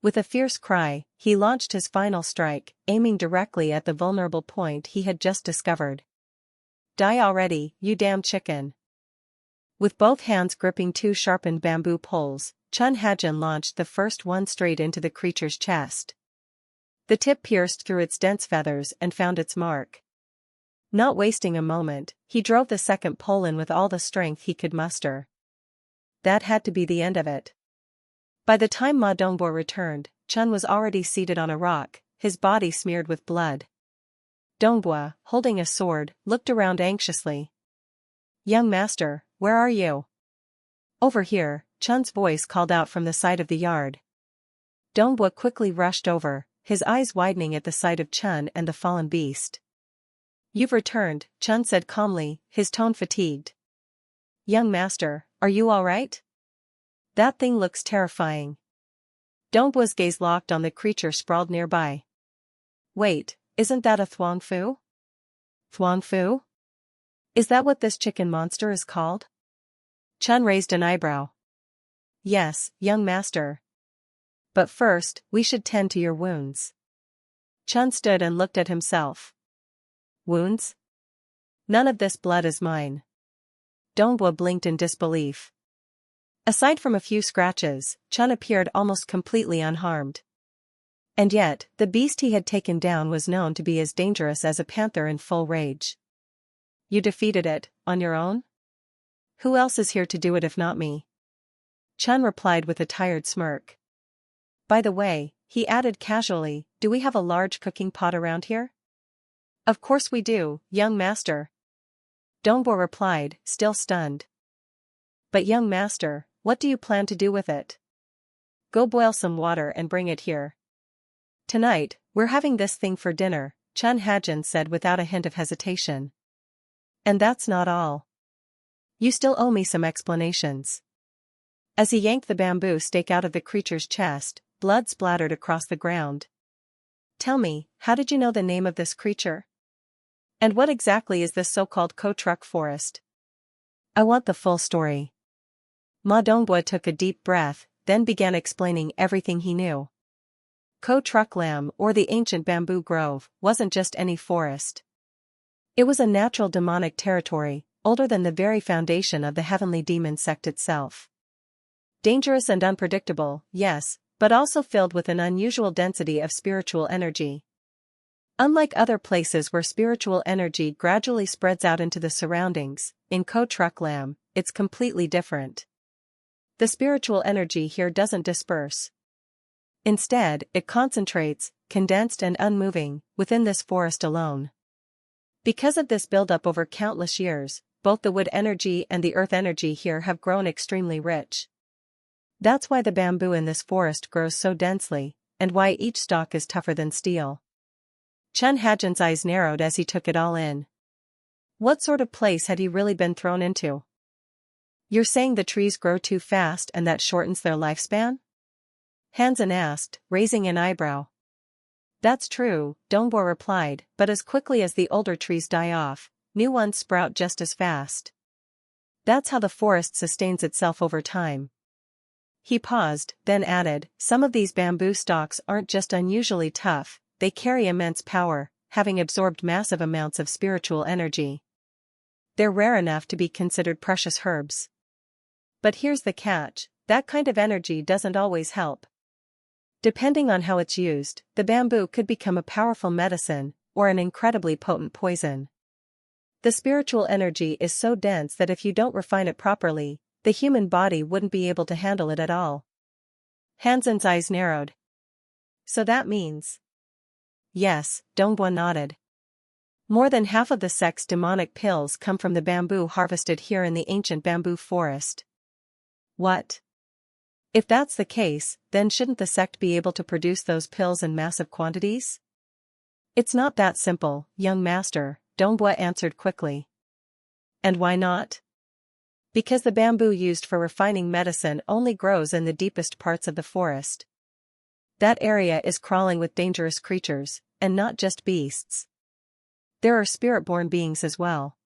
With a fierce cry, he launched his final strike, aiming directly at the vulnerable point he had just discovered. "Die already, you damn chicken." With both hands gripping 2 sharpened bamboo poles, Chun Hajin launched the first one straight into the creature's chest. The tip pierced through its dense feathers and found its mark. Not wasting a moment, he drove the second pole in with all the strength he could muster. That had to be the end of it. By the time Ma Dongbo returned, Chun was already seated on a rock, his body smeared with blood. Dongbo, holding a sword, looked around anxiously. "Young master, where are you?" "Over here," Chun's voice called out from the side of the yard. Dongbo quickly rushed over, his eyes widening at the sight of Chun and the fallen beast. You've returned, Chun said calmly, his tone fatigued. Young master, are you all right? That thing looks terrifying. Dongbo's gaze locked on the creature sprawled nearby. Wait, isn't that a thuang fu? Thuang fu? Is that what this chicken monster is called? Chun raised an eyebrow. Yes, young master. But first, we should tend to your wounds. Chun stood and looked at himself. Wounds? None of this blood is mine. Dongbo blinked in disbelief. Aside from a few scratches, Chun appeared almost completely unharmed. And yet, the beast he had taken down was known to be as dangerous as a panther in full rage. You defeated it, on your own? Who else is here to do it if not me? Chun replied with a tired smirk. By the way, he added casually, do we have a large cooking pot around here? Of course we do, young master. Dongbo replied, still stunned. But young master, what do you plan to do with it? Go boil some water and bring it here. Tonight, we're having this thing for dinner, Chun Hajin said without a hint of hesitation. And that's not all. You still owe me some explanations. As he yanked the bamboo stake out of the creature's chest, blood splattered across the ground. Tell me, how did you know the name of this creature? And what exactly is this so-called Ko-Truck forest? I want the full story. Ma Dongbo took a deep breath, then began explaining everything he knew. Ko-Truck Lam, or the ancient bamboo grove, wasn't just any forest. It was a natural demonic territory, older than the very foundation of the heavenly demon sect itself. Dangerous and unpredictable, yes, but also filled with an unusual density of spiritual energy. Unlike other places where spiritual energy gradually spreads out into the surroundings, in Ko-Truck Lam, it's completely different. The spiritual energy here doesn't disperse. Instead, it concentrates, condensed and unmoving, within this forest alone. Because of this buildup over countless years, both the wood energy and the earth energy here have grown extremely rich. That's why the bamboo in this forest grows so densely, and why each stalk is tougher than steel. Chun Hajin's eyes narrowed as he took it all in. What sort of place had he really been thrown into? You're saying the trees grow too fast and that shortens their lifespan? Hansen asked, raising an eyebrow. That's true, Dongbo replied, but as quickly as the older trees die off, new ones sprout just as fast. That's how the forest sustains itself over time. He paused, then added, some of these bamboo stalks aren't just unusually tough, they carry immense power, having absorbed massive amounts of spiritual energy. They're rare enough to be considered precious herbs. But here's the catch, that kind of energy doesn't always help. Depending on how it's used, the bamboo could become a powerful medicine, or an incredibly potent poison. The spiritual energy is so dense that if you don't refine it properly, the human body wouldn't be able to handle it at all. Hansen's eyes narrowed. So that means... Yes, Dongbo nodded. More than half of the sect's demonic pills come from the bamboo harvested here in the ancient bamboo forest. What? If that's the case, then shouldn't the sect be able to produce those pills in massive quantities? It's not that simple, young master, Dongbo answered quickly. And why not? Because the bamboo used for refining medicine only grows in the deepest parts of the forest. That area is crawling with dangerous creatures, and not just beasts. There are spirit-born beings as well.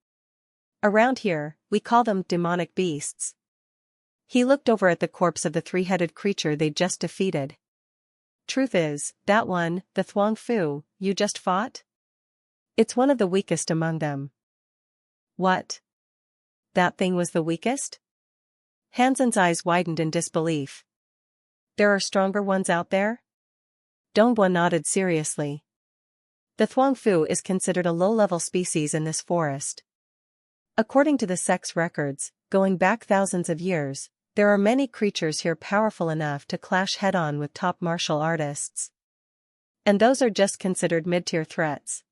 Around here, we call them demonic beasts. He looked over at the corpse of the three-headed creature they'd just defeated. Truth is, that one, the thuang fu, you just fought? It's one of the weakest among them. What? That thing was the weakest? Hansen's eyes widened in disbelief. There are stronger ones out there? Dongbo nodded seriously. The thuang fu is considered a low-level species in this forest. According to the sect's records, going back thousands of years, there are many creatures here powerful enough to clash head-on with top martial artists. And those are just considered mid-tier threats.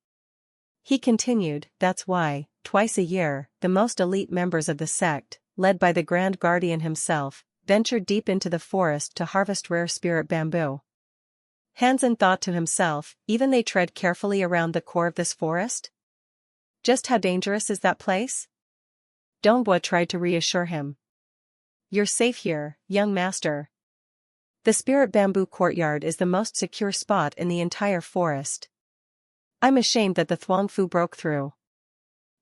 He continued, that's why, twice a year, the most elite members of the sect, led by the Grand Guardian himself, venture deep into the forest to harvest rare spirit bamboo. Hansen thought to himself, even they tread carefully around the core of this forest? Just how dangerous is that place? Donghua tried to reassure him. You're safe here, young master. The spirit bamboo courtyard is the most secure spot in the entire forest. I'm ashamed that the Thuangfu broke through.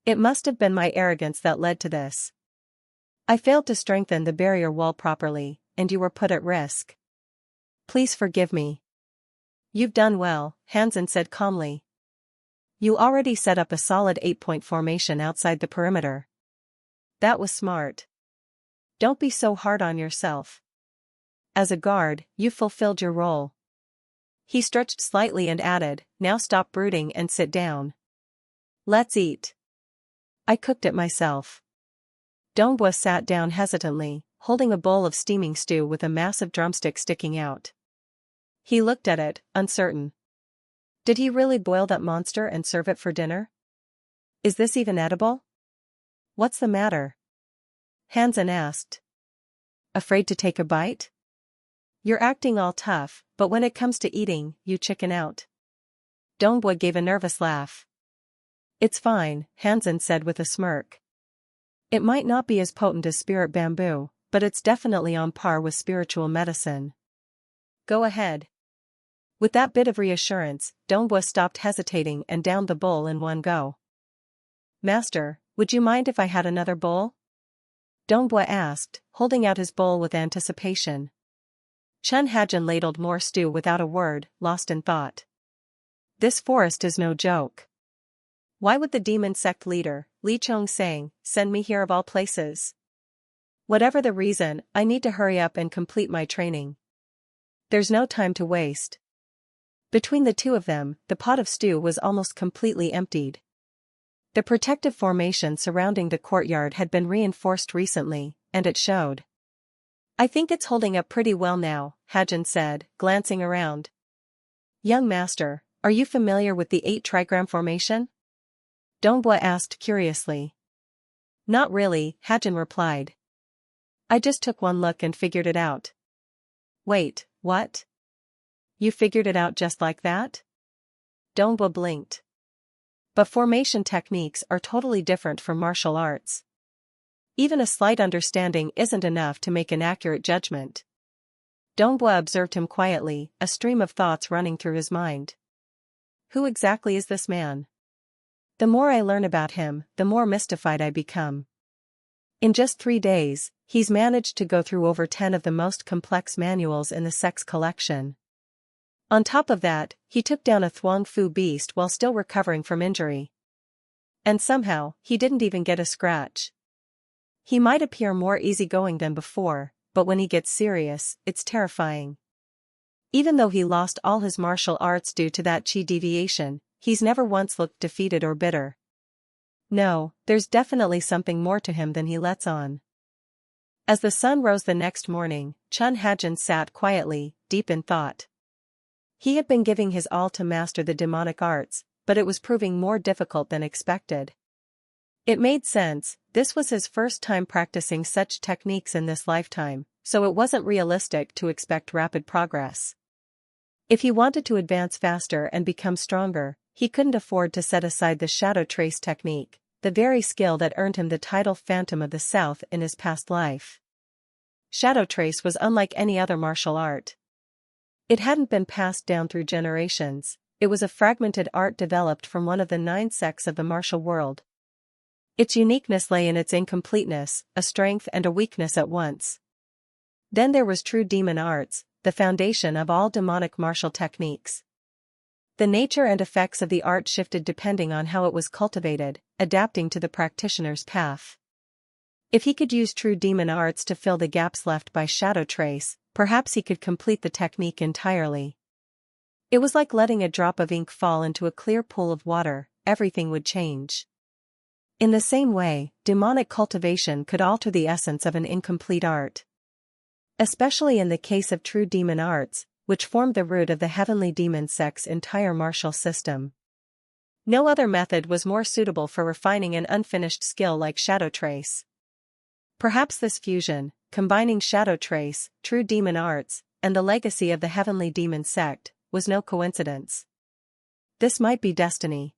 It must have been my arrogance that led to this. I failed to strengthen the barrier wall properly, and you were put at risk. Please forgive me. You've done well, Hansen said calmly. You already set up a solid 8-point formation outside the perimeter. That was smart. Don't be so hard on yourself. As a guard, you fulfilled your role. He stretched slightly and added, now stop brooding and sit down. Let's eat. I cooked it myself. Donghua sat down hesitantly, holding a bowl of steaming stew with a massive drumstick sticking out. He looked at it, uncertain. Did he really boil that monster and serve it for dinner? Is this even edible? What's the matter? Hansen asked. Afraid to take a bite? You're acting all tough, but when it comes to eating, you chicken out. Donghua gave a nervous laugh. It's fine, Hansen said with a smirk. It might not be as potent as spirit bamboo, but it's definitely on par with spiritual medicine. Go ahead. With that bit of reassurance, Donghua stopped hesitating and downed the bowl in one go. Master, would you mind if I had another bowl? Donghua asked, holding out his bowl with anticipation. Chun Hajin ladled more stew without a word, lost in thought. This forest is no joke. Why would the demon sect leader, Li Chong-sang, send me here of all places? Whatever the reason, I need to hurry up and complete my training. There's no time to waste. Between the two of them, the pot of stew was almost completely emptied. The protective formation surrounding the courtyard had been reinforced recently, and it showed. I think it's holding up pretty well now, Hajin said, glancing around. Young master, are you familiar with the 8-trigram formation? Donghua asked curiously. Not really, Hajin replied. I just took one look and figured it out. Wait, what? You figured it out just like that? Donghua blinked. But formation techniques are totally different from martial arts. Even a slight understanding isn't enough to make an accurate judgment. Donghua observed him quietly, a stream of thoughts running through his mind. Who exactly is this man? The more I learn about him, the more mystified I become. In just 3 days, he's managed to go through over 10 of the most complex manuals in the sect's collection. On top of that, he took down a Thuangfu beast while still recovering from injury. And somehow, he didn't even get a scratch. He might appear more easygoing than before, but when he gets serious, it's terrifying. Even though he lost all his martial arts due to that chi deviation, he's never once looked defeated or bitter. No, there's definitely something more to him than he lets on. As the sun rose the next morning, Chun Hajin sat quietly, deep in thought. He had been giving his all to master the demonic arts, but it was proving more difficult than expected. It made sense, this was his first time practicing such techniques in this lifetime, so it wasn't realistic to expect rapid progress. If he wanted to advance faster and become stronger, he couldn't afford to set aside the shadow trace technique, the very skill that earned him the title Phantom of the South in his past life. Shadow trace was unlike any other martial art. It hadn't been passed down through generations, it was a fragmented art developed from one of the 9 sects of the martial world. Its uniqueness lay in its incompleteness, a strength and a weakness at once. Then there was true demon arts, the foundation of all demonic martial techniques. The nature and effects of the art shifted depending on how it was cultivated, adapting to the practitioner's path. If he could use true demon arts to fill the gaps left by shadow trace, perhaps he could complete the technique entirely. It was like letting a drop of ink fall into a clear pool of water, everything would change. In the same way, demonic cultivation could alter the essence of an incomplete art. Especially in the case of true demon arts, which formed the root of the heavenly demon sect's entire martial system. No other method was more suitable for refining an unfinished skill like shadow trace. Perhaps this fusion, combining shadow trace, true demon arts, and the legacy of the heavenly demon sect, was no coincidence. This might be destiny.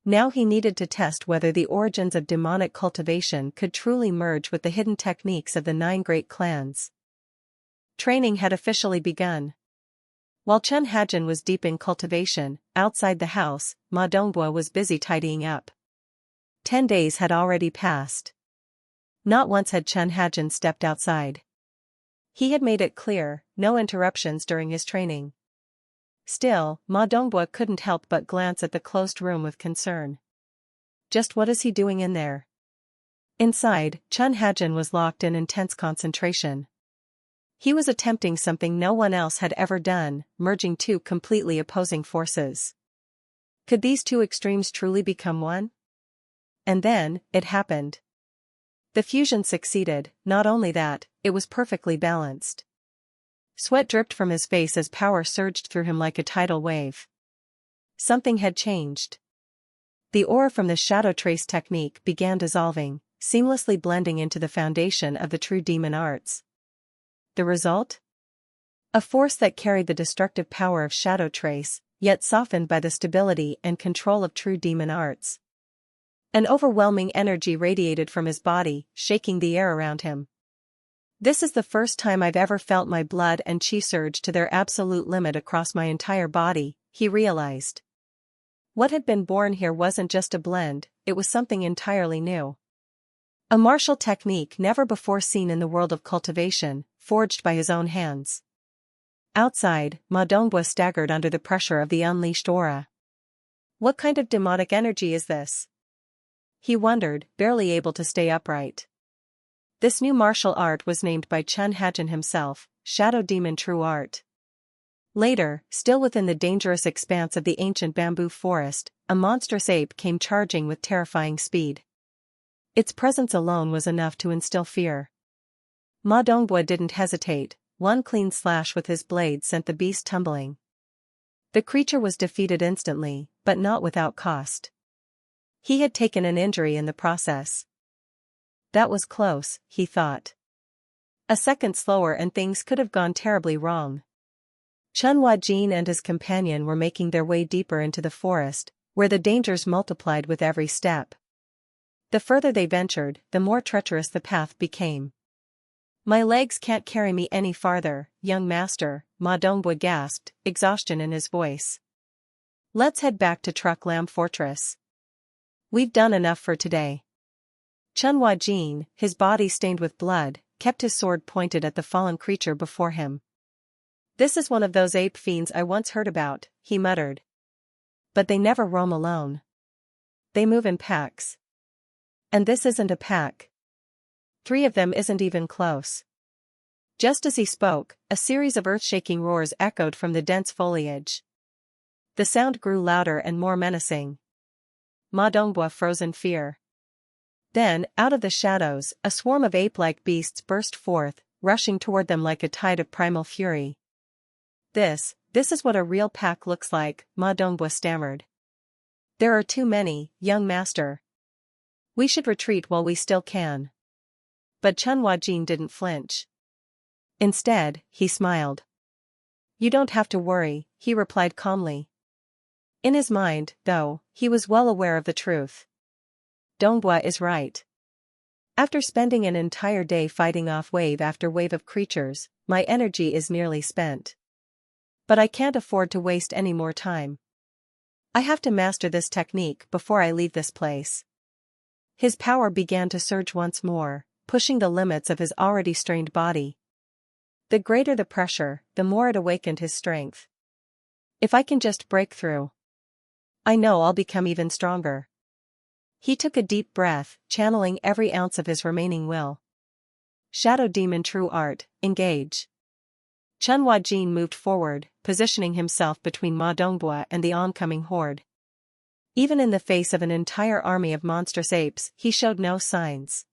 Now he needed to test whether the origins of demonic cultivation could truly merge with the hidden techniques of the 9 great clans. Training had officially begun. While Chun Hajin was deep in cultivation, outside the house, Ma Dongbua was busy tidying up. 10 days had already passed. Not once had Chun Hajin stepped outside. He had made it clear, no interruptions during his training. Still, Ma Dongbua couldn't help but glance at the closed room with concern. Just what is he doing in there? Inside, Chun Hajin was locked in intense concentration. He was attempting something no one else had ever done, merging 2 completely opposing forces. Could these 2 extremes truly become one? And then, it happened. The fusion succeeded. Not only that, it was perfectly balanced. Sweat dripped from his face as power surged through him like a tidal wave. Something had changed. The aura from the shadow trace technique began dissolving, seamlessly blending into the foundation of the true demon arts. The result? A force that carried the destructive power of shadow trace, yet softened by the stability and control of true demon arts. An overwhelming energy radiated from his body, shaking the air around him. This is the first time I've ever felt my blood and chi surge to their absolute limit across my entire body, he realized. What had been born here wasn't just a blend, it was something entirely new. A martial technique never before seen in the world of cultivation, forged by his own hands. Outside, Ma Dongbua staggered under the pressure of the unleashed aura. What kind of demonic energy is this? He wondered, barely able to stay upright. This new martial art was named by Chun Hajin himself, Shadow Demon True Art. Later, still within the dangerous expanse of the ancient bamboo forest, a monstrous ape came charging with terrifying speed. Its presence alone was enough to instill fear. Ma Dongbua didn't hesitate. One clean slash with his blade sent the beast tumbling. The creature was defeated instantly, but not without cost. He had taken an injury in the process. That was close, he thought. A second slower and things could have gone terribly wrong. Chun Hua-jin and his companion were making their way deeper into the forest, where the dangers multiplied with every step. The further they ventured, the more treacherous the path became. My legs can't carry me any farther, young master, Ma Dongbua gasped, exhaustion in his voice. Let's head back to Truck Lam Fortress. We've done enough for today. Chun Hua-jin, his body stained with blood, kept his sword pointed at the fallen creature before him. This is one of those ape fiends I once heard about, he muttered. But they never roam alone. They move in packs. And this isn't a pack. 3 of them isn't even close. Just as he spoke, a series of earth-shaking roars echoed from the dense foliage. The sound grew louder and more menacing. Ma Dongbua froze in fear. Then, out of the shadows, a swarm of ape-like beasts burst forth, rushing toward them like a tide of primal fury. This is what a real pack looks like, Ma Dongbua stammered. There are too many, young master. We should retreat while we still can. But Chun Hua-jin didn't flinch. Instead, he smiled. You don't have to worry, he replied calmly. In his mind, though, he was well aware of the truth. Dongbua is right. After spending an entire day fighting off wave after wave of creatures, my energy is nearly spent. But I can't afford to waste any more time. I have to master this technique before I leave this place. His power began to surge once more, pushing the limits of his already strained body. The greater the pressure, the more it awakened his strength. If I can just break through, I know I'll become even stronger. He took a deep breath, channeling every ounce of his remaining will. Shadow Demon True Art, engage. Chun Hua-jin moved forward, positioning himself between Ma Dongbua and the oncoming horde. Even in the face of an entire army of monstrous apes, he showed no signs.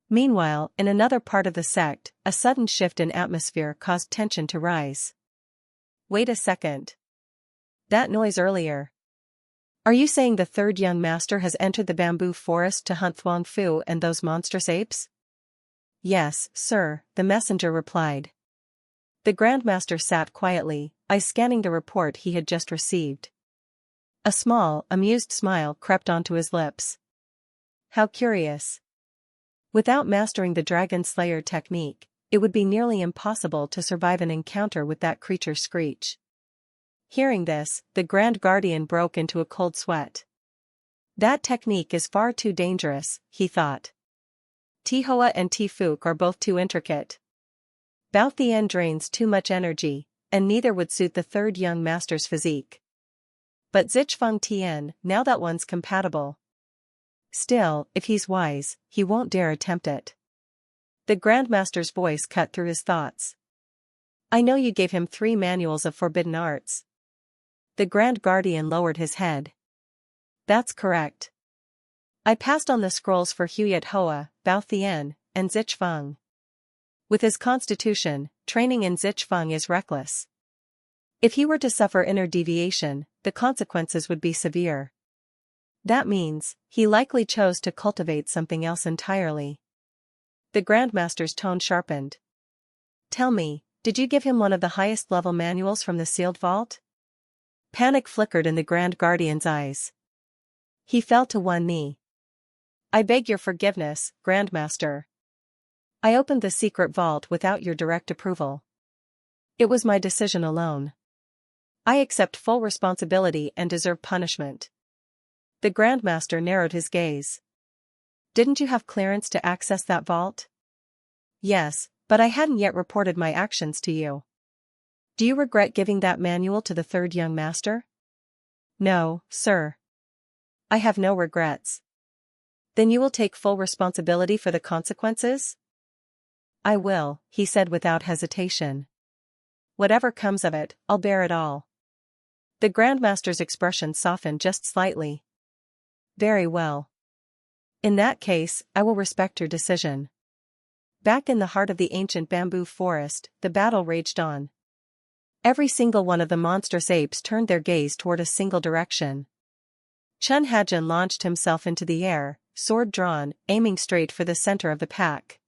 Meanwhile, in another part of the sect, a sudden shift in atmosphere caused tension to rise. Wait a second. That noise earlier. Are you saying the 3rd young master has entered the bamboo forest to hunt Thuong Fu and those monstrous apes? Yes, sir, the messenger replied. The Grandmaster sat quietly, eyes scanning the report he had just received. A small, amused smile crept onto his lips. How curious. Without mastering the Dragon Slayer technique, it would be nearly impossible to survive an encounter with that creature's screech. Hearing this, the Grand Guardian broke into a cold sweat. That technique is far too dangerous, he thought. Tihua and Tifuk are both too intricate. Bao Thien drains too much energy, and neither would suit the third young master's physique. But Zichfeng Tian, now that one's compatible. Still, if he's wise, he won't dare attempt it. The Grandmaster's voice cut through his thoughts. I know you gave him 3 manuals of forbidden arts. The Grand Guardian lowered his head. That's correct. I passed on the scrolls for Huyet Hoa, Bao Thien, and Zichfeng. With his constitution, training in Zichfeng is reckless. If he were to suffer inner deviation, the consequences would be severe. That means, he likely chose to cultivate something else entirely. The Grandmaster's tone sharpened. Tell me, did you give him one of the highest level manuals from the sealed vault? Panic flickered in the Grand Guardian's eyes. He fell to one knee. I beg your forgiveness, Grandmaster. I opened the secret vault without your direct approval. It was my decision alone. I accept full responsibility and deserve punishment. The Grandmaster narrowed his gaze. Didn't you have clearance to access that vault? Yes, but I hadn't yet reported my actions to you. Do you regret giving that manual to the third young master? No, sir. I have no regrets. Then you will take full responsibility for the consequences? I will, he said without hesitation. Whatever comes of it, I'll bear it all. The Grandmaster's expression softened just slightly. Very well. In that case, I will respect your decision. Back in the heart of the ancient bamboo forest, the battle raged on. Every single one of the monstrous apes turned their gaze toward a single direction. Chun Hajin launched himself into the air, sword drawn, aiming straight for the center of the pack.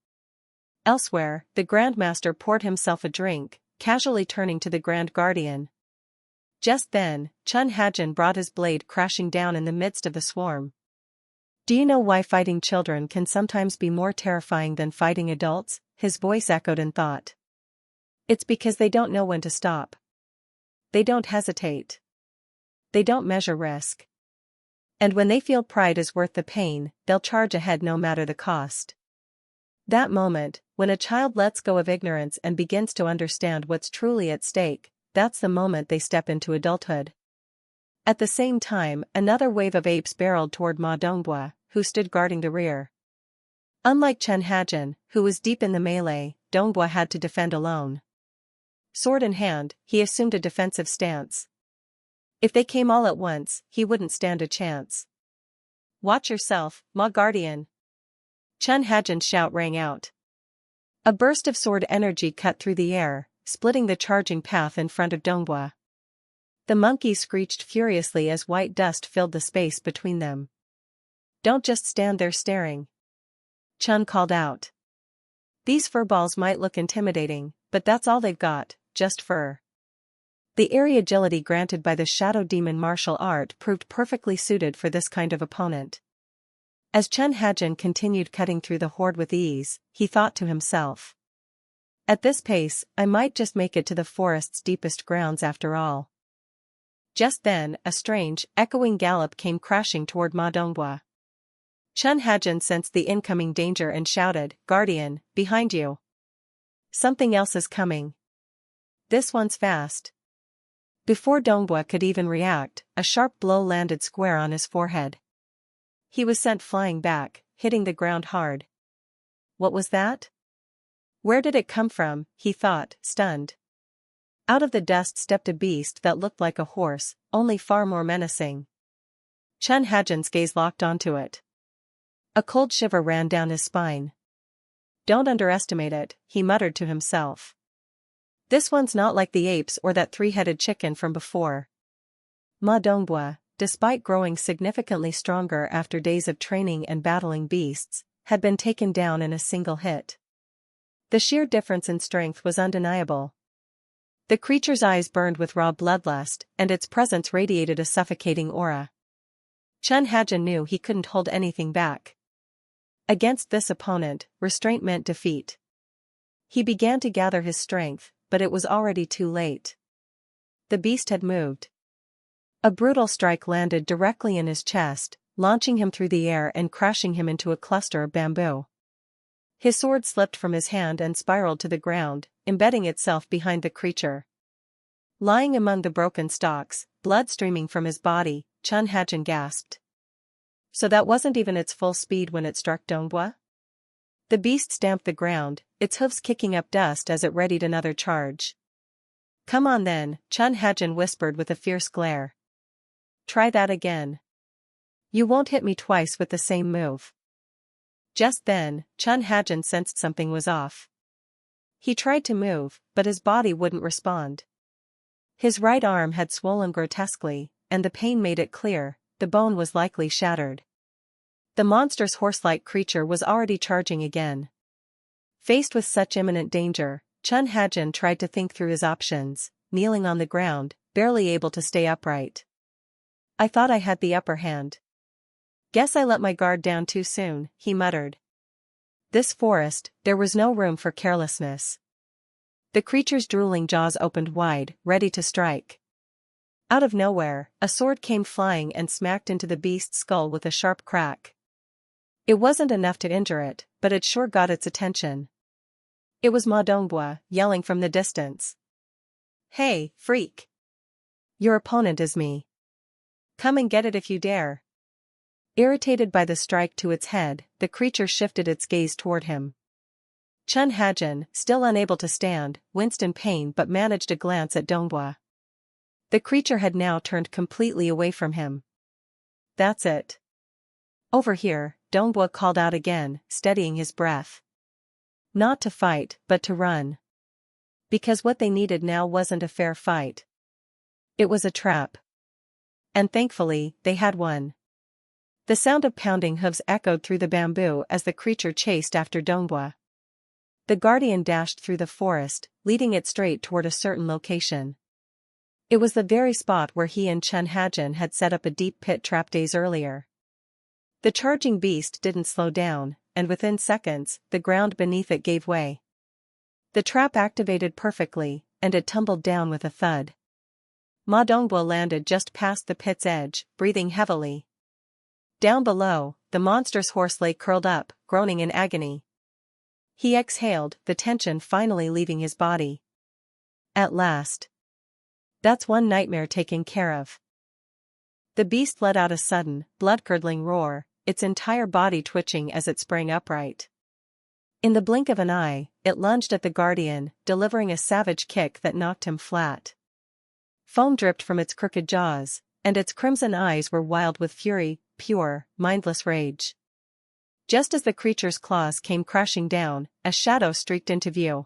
Elsewhere, the Grandmaster poured himself a drink, casually turning to the Grand Guardian. Just then, Chun Hajin brought his blade crashing down in the midst of the swarm. Do you know why fighting children can sometimes be more terrifying than fighting adults? His voice echoed in thought. It's because they don't know when to stop. They don't hesitate. They don't measure risk. And when they feel pride is worth the pain, they'll charge ahead no matter the cost. That moment, when a child lets go of ignorance and begins to understand what's truly at stake, that's the moment they step into adulthood. At the same time, another wave of apes barreled toward Ma Dongbua, who stood guarding the rear. Unlike Chen Hajin, who was deep in the melee, Dongbua had to defend alone. Sword in hand, he assumed a defensive stance. If they came all at once, he wouldn't stand a chance. Watch yourself, Ma Guardian. Chen Hajin's shout rang out. A burst of sword energy cut through the air, splitting the charging path in front of Dongbua. The monkeys screeched furiously as white dust filled the space between them. Don't just stand there staring. Chun called out. These furballs might look intimidating, but that's all they've got, just fur. The eerie agility granted by the Shadow Demon martial art proved perfectly suited for this kind of opponent. As Chun Hajin continued cutting through the horde with ease, he thought to himself. At this pace, I might just make it to the forest's deepest grounds after all. Just then, a strange, echoing gallop came crashing toward Ma Dongbua. Chun Hajin sensed the incoming danger and shouted, Guardian, behind you. Something else is coming. This one's fast. Before Dongbua could even react, a sharp blow landed square on his forehead. He was sent flying back, hitting the ground hard. What was that? Where did it come from, he thought, stunned. Out of the dust stepped a beast that looked like a horse, only far more menacing. Chun Hajin's gaze locked onto it. A cold shiver ran down his spine. Don't underestimate it, he muttered to himself. This one's not like the apes or that 3-headed chicken from before. Ma Dongbua, despite growing significantly stronger after days of training and battling beasts, had been taken down in a single hit. The sheer difference in strength was undeniable. The creature's eyes burned with raw bloodlust, and its presence radiated a suffocating aura. Chun Hajin knew he couldn't hold anything back. Against this opponent, restraint meant defeat. He began to gather his strength, but it was already too late. The beast had moved. A brutal strike landed directly in his chest, launching him through the air and crashing him into a cluster of bamboo. His sword slipped from his hand and spiraled to the ground, embedding itself behind the creature. Lying among the broken stalks, blood streaming from his body, Chun Hajin gasped. So that wasn't even its full speed when it struck Donghua? The beast stamped the ground, its hooves kicking up dust as it readied another charge. Come on then, Chun Hajin whispered with a fierce glare. Try that again. You won't hit me twice with the same move. Just then, Chun Hajin sensed something was off. He tried to move, but his body wouldn't respond. His right arm had swollen grotesquely, and the pain made it clear, the bone was likely shattered. The monstrous horse-like creature was already charging again. Faced with such imminent danger, Chun Hajin tried to think through his options, kneeling on the ground, barely able to stay upright. I thought I had the upper hand. Guess I let my guard down too soon, he muttered. This forest, there was no room for carelessness. The creature's drooling jaws opened wide, ready to strike. Out of nowhere, a sword came flying and smacked into the beast's skull with a sharp crack. It wasn't enough to injure it, but it sure got its attention. It was Ma Donghua, yelling from the distance. Hey, freak! Your opponent is me. Come and get it if you dare. Irritated by the strike to its head, the creature shifted its gaze toward him. Chun Hajin, still unable to stand, winced in pain but managed a glance at Donghua. The creature had now turned completely away from him. That's it. Over here, Donghua called out again, steadying his breath. Not to fight, but to run. Because what they needed now wasn't a fair fight. It was a trap. And thankfully, they had one. The sound of pounding hooves echoed through the bamboo as the creature chased after Donghua. The guardian dashed through the forest, leading it straight toward a certain location. It was the very spot where he and Chun Hajin had set up a deep pit trap days earlier. The charging beast didn't slow down, and within seconds, the ground beneath it gave way. The trap activated perfectly, and it tumbled down with a thud. Ma Donghua landed just past the pit's edge, breathing heavily. Down below, the monstrous horse lay curled up, groaning in agony. He exhaled, the tension finally leaving his body. At last. That's one nightmare taken care of. The beast let out a sudden, blood-curdling roar, its entire body twitching as it sprang upright. In the blink of an eye, it lunged at the guardian, delivering a savage kick that knocked him flat. Foam dripped from its crooked jaws, and its crimson eyes were wild with fury, pure, mindless rage. Just as the creature's claws came crashing down, a shadow streaked into view.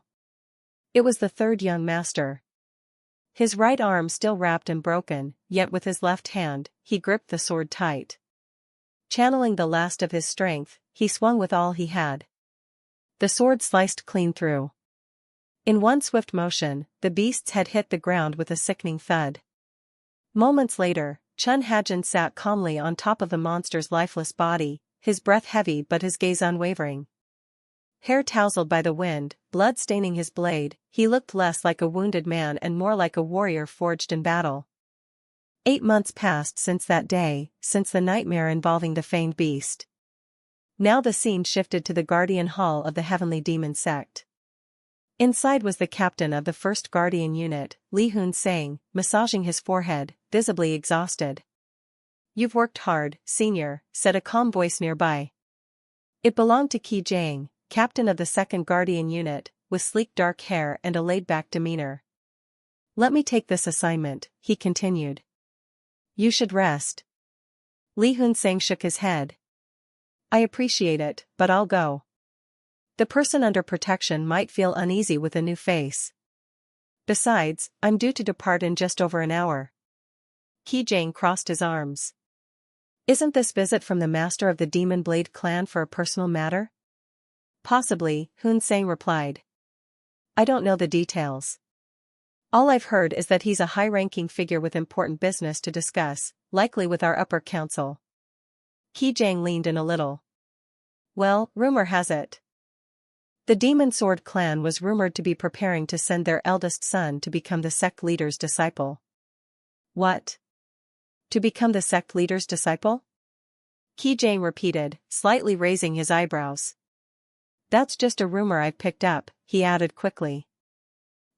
It was the third young master. His right arm still wrapped and broken, yet with his left hand, he gripped the sword tight. Channeling the last of his strength, he swung with all he had. The sword sliced clean through. In one swift motion, the beast's head hit the ground with a sickening thud. Moments later, Chun Hajin sat calmly on top of the monster's lifeless body, his breath heavy but his gaze unwavering. Hair tousled by the wind, blood staining his blade, he looked less like a wounded man and more like a warrior forged in battle. 8 months passed since that day, since the nightmare involving the fanged beast. Now the scene shifted to the guardian hall of the Heavenly Demon Sect. Inside was the captain of the 1st Guardian Unit, Li Hun-sang, massaging his forehead, visibly exhausted. You've worked hard, senior, said a calm voice nearby. It belonged to Qi Jiang, captain of the 2nd Guardian Unit, with sleek dark hair and a laid-back demeanor. Let me take this assignment, he continued. You should rest. Li Hun-sang shook his head. I appreciate it, but I'll go. The person under protection might feel uneasy with a new face. Besides, I'm due to depart in just over an hour. Qi Jiang crossed his arms. Isn't this visit from the master of the Demon Blade clan for a personal matter? Possibly, Hun-sang replied. I don't know the details. All I've heard is that he's a high-ranking figure with important business to discuss, likely with our upper council. Qi Jiang leaned in a little. Well, rumor has it. The Demon Sword clan was rumored to be preparing to send their eldest son to become the sect leader's disciple. What? To become the sect leader's disciple? Qi Jiang repeated, slightly raising his eyebrows. That's just a rumor I've picked up, he added quickly.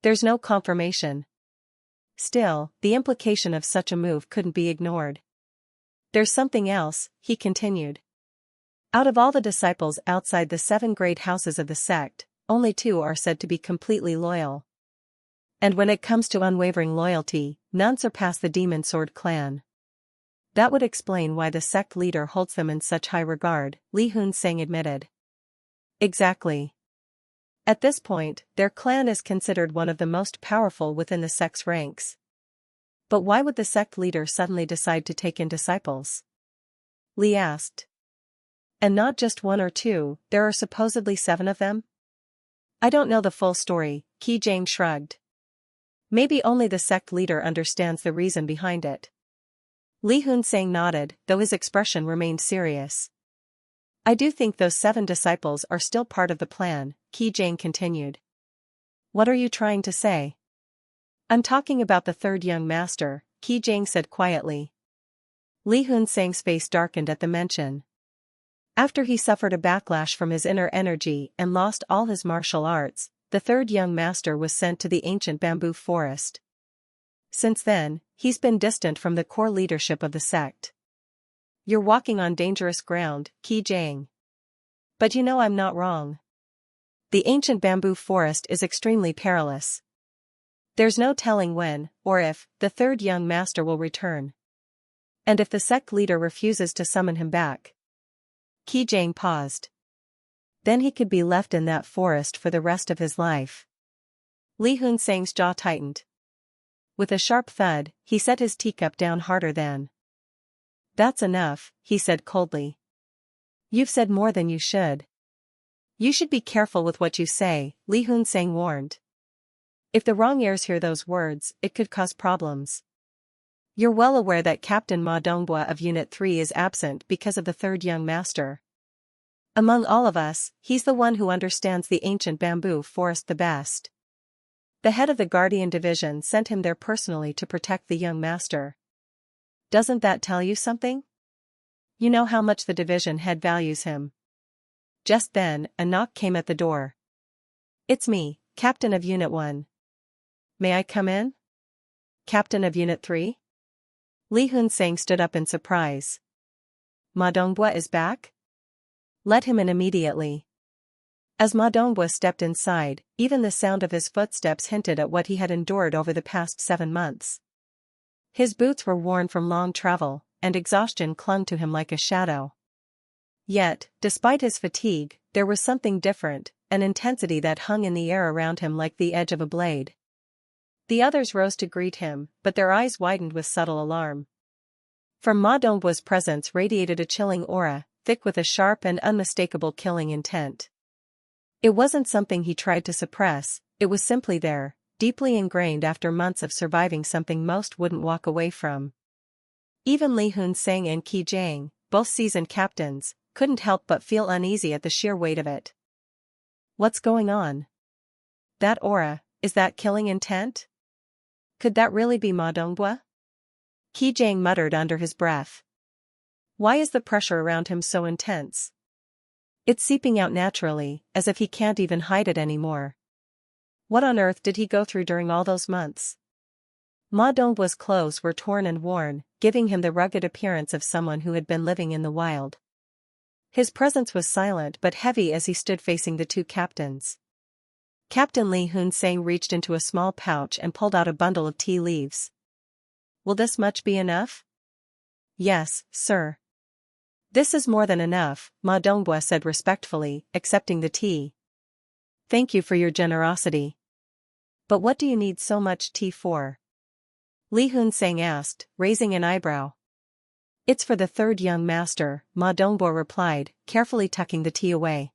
There's no confirmation. Still, the implication of such a move couldn't be ignored. There's something else, he continued. Out of all the disciples outside the 7 great houses of the sect, only 2 are said to be completely loyal. And when it comes to unwavering loyalty, none surpass the Demon Sword clan. That would explain why the sect leader holds them in such high regard, Li Hunseng admitted. Exactly. At this point, their clan is considered one of the most powerful within the sect's ranks. But why would the sect leader suddenly decide to take in disciples? Li asked. And not just 1 or 2, there are supposedly 7 of them? I don't know the full story, Qi Jiang shrugged. Maybe only the sect leader understands the reason behind it. Li Hunseng nodded, though his expression remained serious. I do think those 7 disciples are still part of the plan, Qi Jiang continued. What are you trying to say? I'm talking about the 3rd young master, Qi Jiang said quietly. Li Hunseng's face darkened at the mention. After he suffered a backlash from his inner energy and lost all his martial arts, the 3rd young master was sent to the ancient bamboo forest. Since then, he's been distant from the core leadership of the sect. You're walking on dangerous ground, Qi Jiang. But you know I'm not wrong. The ancient bamboo forest is extremely perilous. There's no telling when, or if, the 3rd young master will return. And if the sect leader refuses to summon him back. Qi Jiang paused. Then he could be left in that forest for the rest of his life. Li Hunseng's jaw tightened. With a sharp thud, he set his teacup down harder than. That's enough, he said coldly. You've said more than you should. You should be careful with what you say, Li Hunseng warned. If the wrong ears hear those words, it could cause problems. You're well aware that Captain Ma Dongbua of Unit 3 is absent because of the 3rd young master. Among all of us, he's the one who understands the ancient bamboo forest the best. The head of the Guardian Division sent him there personally to protect the young master. Doesn't that tell you something? You know how much the division head values him. Just then, a knock came at the door. It's me, Captain of Unit 1. May I come in? Captain of Unit 3? Li Hunseng stood up in surprise. Ma Dongbua is back? Let him in immediately. As Ma Dongbua stepped inside, even the sound of his footsteps hinted at what he had endured over the past 7 months. His boots were worn from long travel, and exhaustion clung to him like a shadow. Yet, despite his fatigue, there was something different, an intensity that hung in the air around him like the edge of a blade. The others rose to greet him, but their eyes widened with subtle alarm. From Ma Dongbua's presence radiated a chilling aura, thick with a sharp and unmistakable killing intent. It wasn't something he tried to suppress, it was simply there, deeply ingrained after months of surviving something most wouldn't walk away from. Even Li Hunseng and Qi Jiang, both seasoned captains, couldn't help but feel uneasy at the sheer weight of it. What's going on? That aura, is that killing intent? Could that really be Ma Dongbua? Qi Jiang muttered under his breath. Why is the pressure around him so intense? It's seeping out naturally, as if he can't even hide it anymore. What on earth did he go through during all those months? Ma Dongbua's clothes were torn and worn, giving him the rugged appearance of someone who had been living in the wild. His presence was silent but heavy as he stood facing the 2 captains. Captain Li Hunseng reached into a small pouch and pulled out a bundle of tea leaves. Will this much be enough? Yes, sir. This is more than enough, Ma Dongbua said respectfully, accepting the tea. Thank you for your generosity. But what do you need so much tea for? Li Hunseng asked, raising an eyebrow. It's for the 3rd young master, Ma Dongbua replied, carefully tucking the tea away.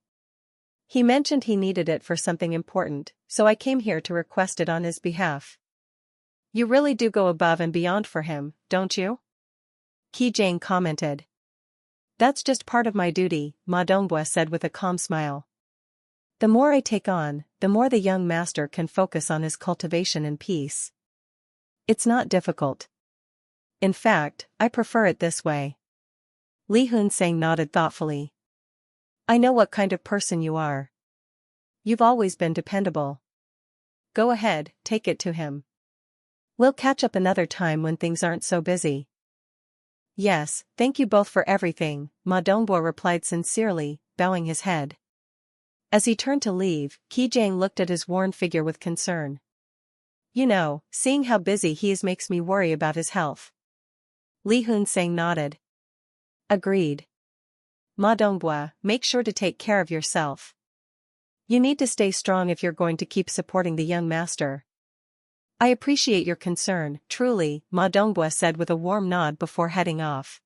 He mentioned he needed it for something important, so I came here to request it on his behalf. You really do go above and beyond for him, don't you? Ki Jang commented. That's just part of my duty, Ma Dongbua said with a calm smile. The more I take on, the more the young master can focus on his cultivation in peace. It's not difficult. In fact, I prefer it this way. Li Hunsang nodded thoughtfully. I know what kind of person you are. You've always been dependable. Go ahead, take it to him. We'll catch up another time when things aren't so busy. Yes, thank you both for everything, Ma Dongbo replied sincerely, bowing his head. As he turned to leave, Ki Jang looked at his worn figure with concern. You know, seeing how busy he is makes me worry about his health. Li Hunsang nodded. Agreed. Ma Dongbua, make sure to take care of yourself. You need to stay strong if you're going to keep supporting the young master. I appreciate your concern, truly, Ma Dongbua said with a warm nod before heading off.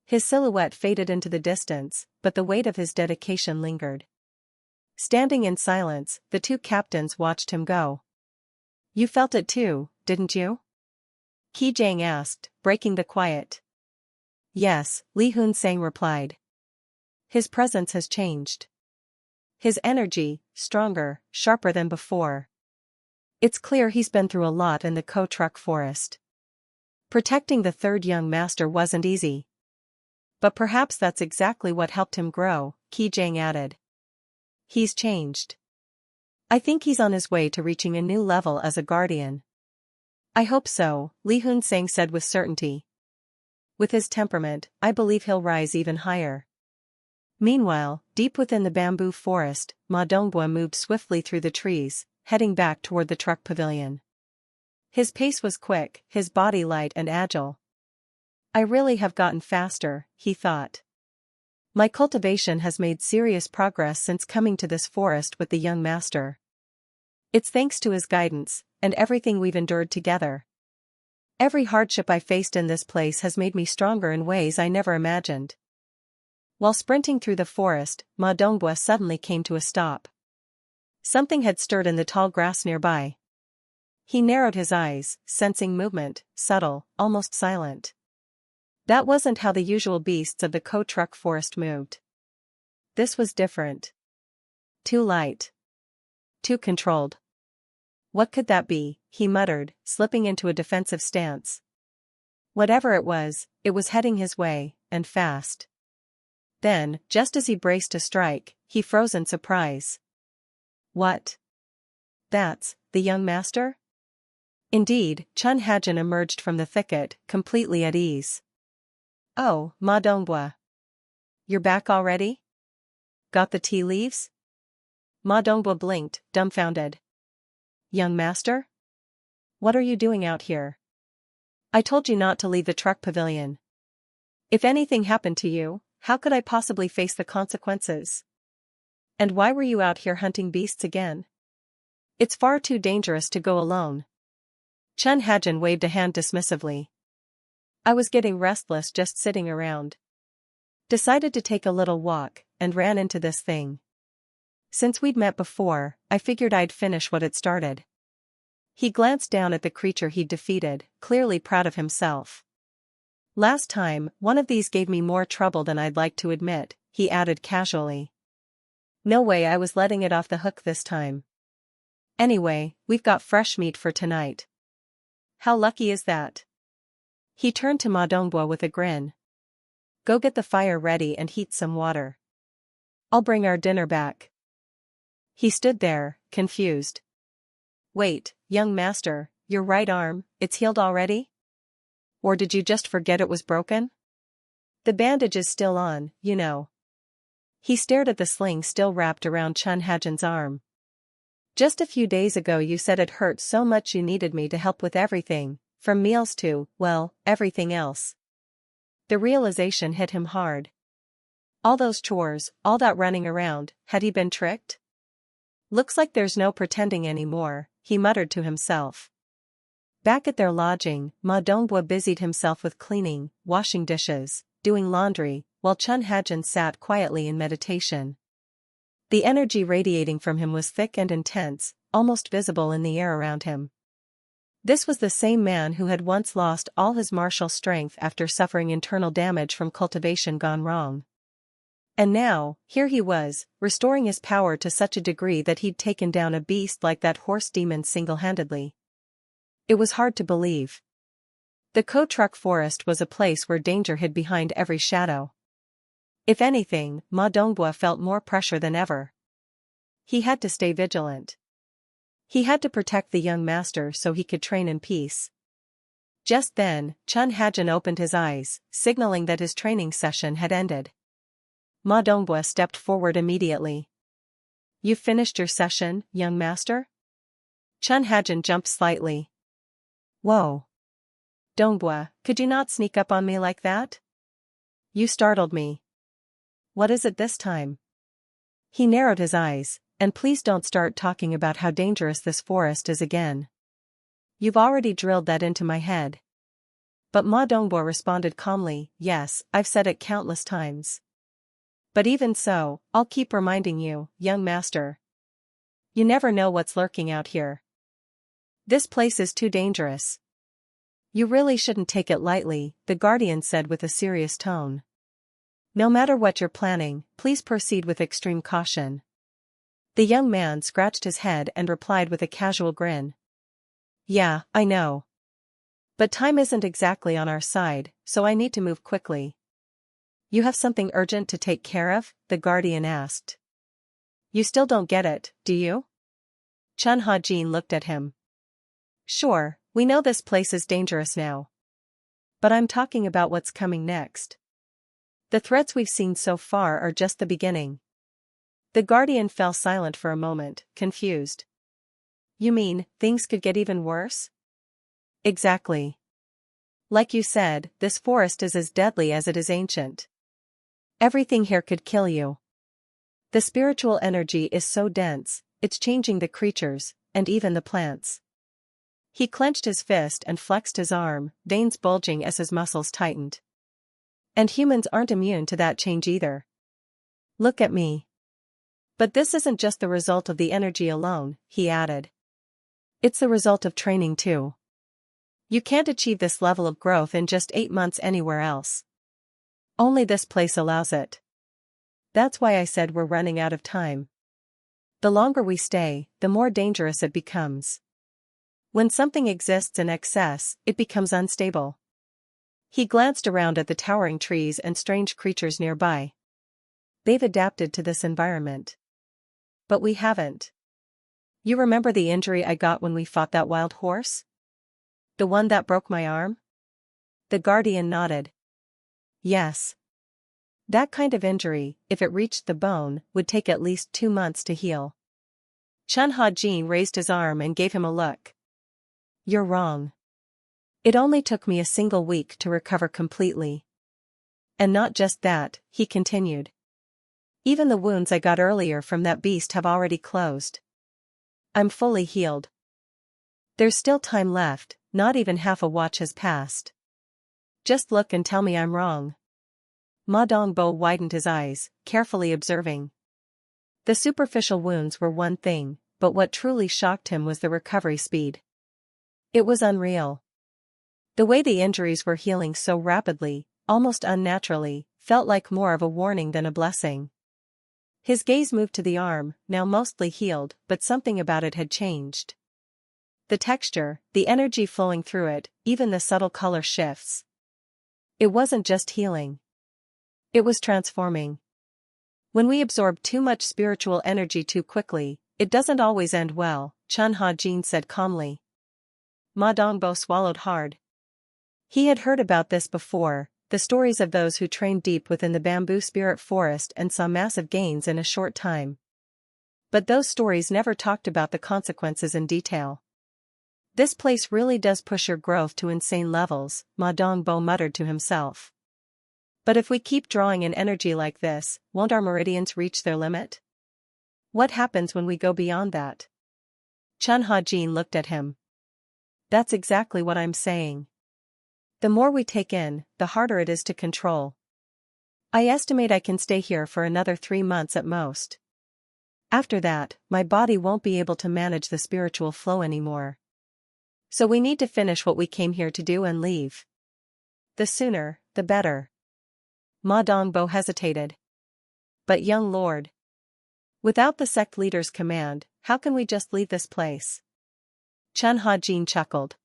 His silhouette faded into the distance, but the weight of his dedication lingered. Standing in silence, the two captains watched him go. You felt it too, didn't you? Ki Jang asked, breaking the quiet. Yes, Li Hunsang replied. His presence has changed. His energy, stronger, sharper than before. It's clear he's been through a lot in the Ko-Truck forest. Protecting the third young master wasn't easy. But perhaps that's exactly what helped him grow, Ki Jang added. He's changed. I think he's on his way to reaching a new level as a guardian. I hope so, Li Hunsang said with certainty. With his temperament, I believe he'll rise even higher. Meanwhile, deep within the bamboo forest, Ma Dongbua moved swiftly through the trees, heading back toward the truck pavilion. His pace was quick, his body light and agile. I really have gotten faster, he thought. My cultivation has made serious progress since coming to this forest with the young master. It's thanks to his guidance, and everything we've endured together. Every hardship I faced in this place has made me stronger in ways I never imagined. While sprinting through the forest, Ma Dongbua suddenly came to a stop. Something had stirred in the tall grass nearby. He narrowed his eyes, sensing movement, subtle, almost silent. That wasn't how the usual beasts of the Ko-Truck forest moved. This was different. Too light. Too controlled. What could that be, he muttered, slipping into a defensive stance. Whatever it was heading his way, and fast. Then, just as he braced to strike, he froze in surprise. What? That's the young master? Indeed, Chun Hajin emerged from the thicket, completely at ease. Oh, Ma Dongbua. You're back already? Got the tea leaves? Ma Dongbua blinked, dumbfounded. Young master? What are you doing out here? I told you not to leave the truck pavilion. If anything happened to you, how could I possibly face the consequences? And why were you out here hunting beasts again? It's far too dangerous to go alone. Chun Hajin waved a hand dismissively. I was getting restless just sitting around. Decided to take a little walk, and ran into this thing. Since we'd met before, I figured I'd finish what it started. He glanced down at the creature he'd defeated, clearly proud of himself. Last time, one of these gave me more trouble than I'd like to admit, he added casually. No way I was letting it off the hook this time. Anyway, we've got fresh meat for tonight. How lucky is that? He turned to Ma Dongbua with a grin. Go get the fire ready and heat some water. I'll bring our dinner back. He stood there, confused. Wait, young master, your right arm, it's healed already? Or did you just forget it was broken? The bandage is still on, you know. He stared at the sling still wrapped around Chun Hajin's arm. Just a few days ago you said it hurt so much you needed me to help with everything, from meals to, well, everything else. The realization hit him hard. All those chores, all that running around, had he been tricked? Looks like there's no pretending anymore, he muttered to himself. Back at their lodging, Ma Dongbua busied himself with cleaning, washing dishes, doing laundry, while Chun Hajin sat quietly in meditation. The energy radiating from him was thick and intense, almost visible in the air around him. This was the same man who had once lost all his martial strength after suffering internal damage from cultivation gone wrong. And now, here he was, restoring his power to such a degree that he'd taken down a beast like that horse demon single-handedly. It was hard to believe. The Kotruk forest was a place where danger hid behind every shadow. If anything, Ma Dongbo felt more pressure than ever. He had to stay vigilant. He had to protect the young master so he could train in peace. Just then, Chun Hajin opened his eyes, signaling that his training session had ended. Ma Dongbo stepped forward immediately. "You've finished your session, young master?" Chun Hajin jumped slightly. "Whoa. Dongbo, could you not sneak up on me like that? You startled me. What is it this time?" He narrowed his eyes, "And please don't start talking about how dangerous this forest is again. You've already drilled that into my head." But Ma Dongbo responded calmly, "Yes, I've said it countless times. But even so, I'll keep reminding you, young master. You never know what's lurking out here. This place is too dangerous. You really shouldn't take it lightly," the guardian said with a serious tone. "No matter what you're planning, please proceed with extreme caution." The young man scratched his head and replied with a casual grin. "Yeah, I know. But time isn't exactly on our side, so I need to move quickly." "You have something urgent to take care of?" the guardian asked. "You still don't get it, do you?" Chun Ha-jin looked at him. "Sure, we know this place is dangerous now. But I'm talking about what's coming next. The threats we've seen so far are just the beginning." The guardian fell silent for a moment, confused. "You mean, things could get even worse?" "Exactly. Like you said, this forest is as deadly as it is ancient. Everything here could kill you. The spiritual energy is so dense, it's changing the creatures, and even the plants." He clenched his fist and flexed his arm, veins bulging as his muscles tightened. "And humans aren't immune to that change either. Look at me. But this isn't just the result of the energy alone," he added. "It's the result of training too. You can't achieve this level of growth in just 8 months anywhere else. Only this place allows it. That's why I said we're running out of time. The longer we stay, the more dangerous it becomes. When something exists in excess, it becomes unstable." He glanced around at the towering trees and strange creatures nearby. "They've adapted to this environment. But we haven't. You remember the injury I got when we fought that wild horse? The one that broke my arm?" The guardian nodded. "Yes. That kind of injury, if it reached the bone, would take at least 2 months to heal." Chun Ha-jin raised his arm and gave him a look. "You're wrong. It only took me a single week to recover completely. And not just that," he continued. "Even the wounds I got earlier from that beast have already closed. I'm fully healed. There's still time left, not even half a watch has passed. Just look and tell me I'm wrong." Ma Dongbo widened his eyes, carefully observing. The superficial wounds were one thing, but what truly shocked him was the recovery speed. It was unreal. The way the injuries were healing so rapidly, almost unnaturally, felt like more of a warning than a blessing. His gaze moved to the arm, now mostly healed, but something about it had changed. The texture, the energy flowing through it, even the subtle color shifts. It wasn't just healing. It was transforming. When we absorb too much spiritual energy too quickly, it doesn't always end well, Chun Ha-jin said calmly. Ma Dongbo swallowed hard. He had heard about this before, the stories of those who trained deep within the bamboo spirit forest and saw massive gains in a short time. But those stories never talked about the consequences in detail. "This place really does push your growth to insane levels," Ma Dongbo muttered to himself. "But if we keep drawing in energy like this, won't our meridians reach their limit? What happens when we go beyond that?" Chun Ha-jin looked at him. "That's exactly what I'm saying. The more we take in, the harder it is to control. I estimate I can stay here for another 3 months at most. After that, my body won't be able to manage the spiritual flow anymore. So we need to finish what we came here to do and leave. The sooner, the better. Ma Dongbo hesitated. But young lord. Without the sect leader's command, how can we just leave this place? Chen Hajin chuckled.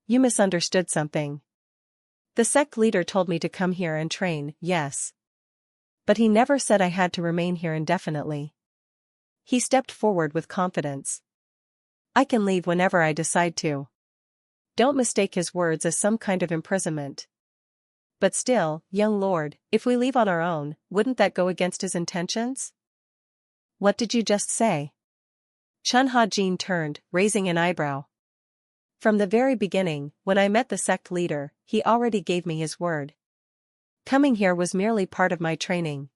You misunderstood something. The sect leader told me to come here and train, yes. But he never said I had to remain here indefinitely. He stepped forward with confidence. I can leave whenever I decide to. Don't mistake his words as some kind of imprisonment. But still, young lord, if we leave on our own, wouldn't that go against his intentions? What did you just say? Chen Hajin turned, raising an eyebrow. From the very beginning, when I met the sect leader, he already gave me his word. Coming here was merely part of my training.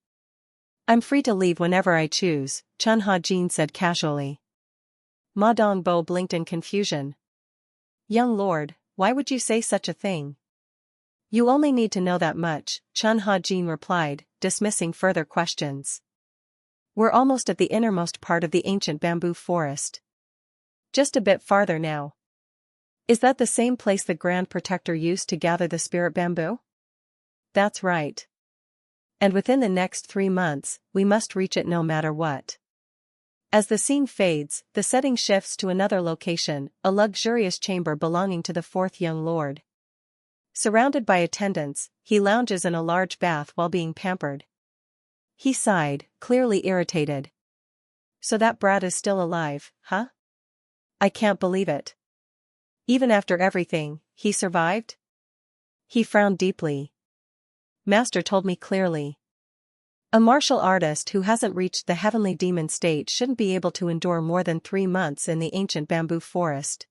I'm free to leave whenever I choose, Chen Hajin said casually. Ma Dongbo blinked in confusion. Young lord, why would you say such a thing? You only need to know that much, Chen Hajin replied, dismissing further questions. We're almost at the innermost part of the ancient bamboo forest. Just a bit farther now. Is that the same place the Grand Protector used to gather the spirit bamboo? That's right. And within the next 3 months, we must reach it no matter what. As the scene fades, the setting shifts to another location, a luxurious chamber belonging to the fourth young lord. Surrounded by attendants, he lounges in a large bath while being pampered. He sighed, clearly irritated. So that brat is still alive, huh? I can't believe it. Even after everything, he survived? He frowned deeply. Master told me clearly. A martial artist who hasn't reached the heavenly demon state shouldn't be able to endure more than 3 months in the ancient bamboo forest.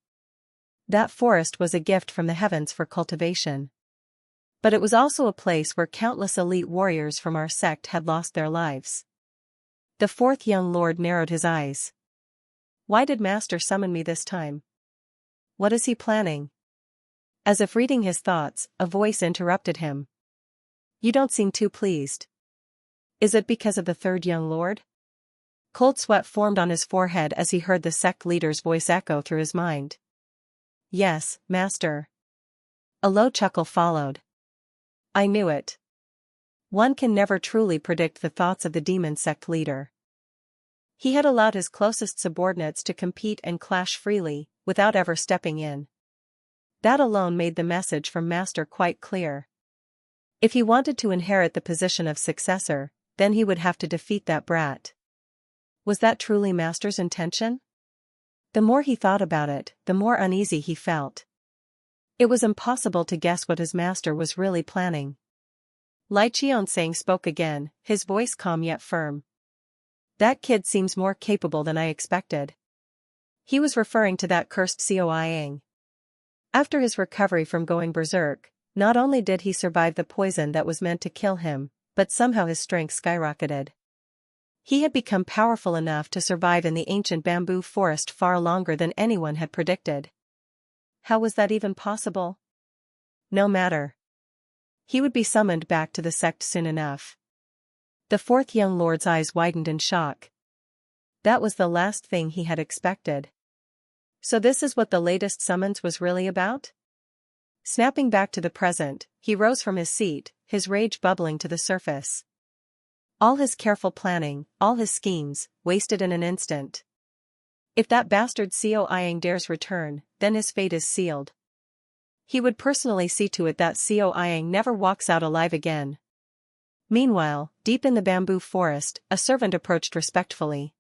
That forest was a gift from the heavens for cultivation. But it was also a place where countless elite warriors from our sect had lost their lives. The fourth young lord narrowed his eyes. Why did Master summon me this time? What is he planning? As if reading his thoughts, a voice interrupted him. You don't seem too pleased. Is it because of the third young lord? Cold sweat formed on his forehead as he heard the sect leader's voice echo through his mind. Yes, master. A low chuckle followed. I knew it. One can never truly predict the thoughts of the demon sect leader. He had allowed his closest subordinates to compete and clash freely, without ever stepping in. That alone made the message from Master quite clear. If he wanted to inherit the position of successor, then he would have to defeat that brat. Was that truly Master's intention? The more he thought about it, the more uneasy he felt. It was impossible to guess what his master was really planning. Lai Qionsang spoke again, his voice calm yet firm. That kid seems more capable than I expected. He was referring to that cursed Coiang. After his recovery from going berserk, not only did he survive the poison that was meant to kill him, but somehow his strength skyrocketed. He had become powerful enough to survive in the ancient bamboo forest far longer than anyone had predicted. How was that even possible? No matter. He would be summoned back to the sect soon enough. The fourth young lord's eyes widened in shock. That was the last thing he had expected. So this is what the latest summons was really about? Snapping back to the present, he rose from his seat, his rage bubbling to the surface. All his careful planning, all his schemes, wasted in an instant. If that bastard Coiang dares return, then his fate is sealed. He would personally see to it that Coiang never walks out alive again. Meanwhile, deep in the bamboo forest, a servant approached respectfully.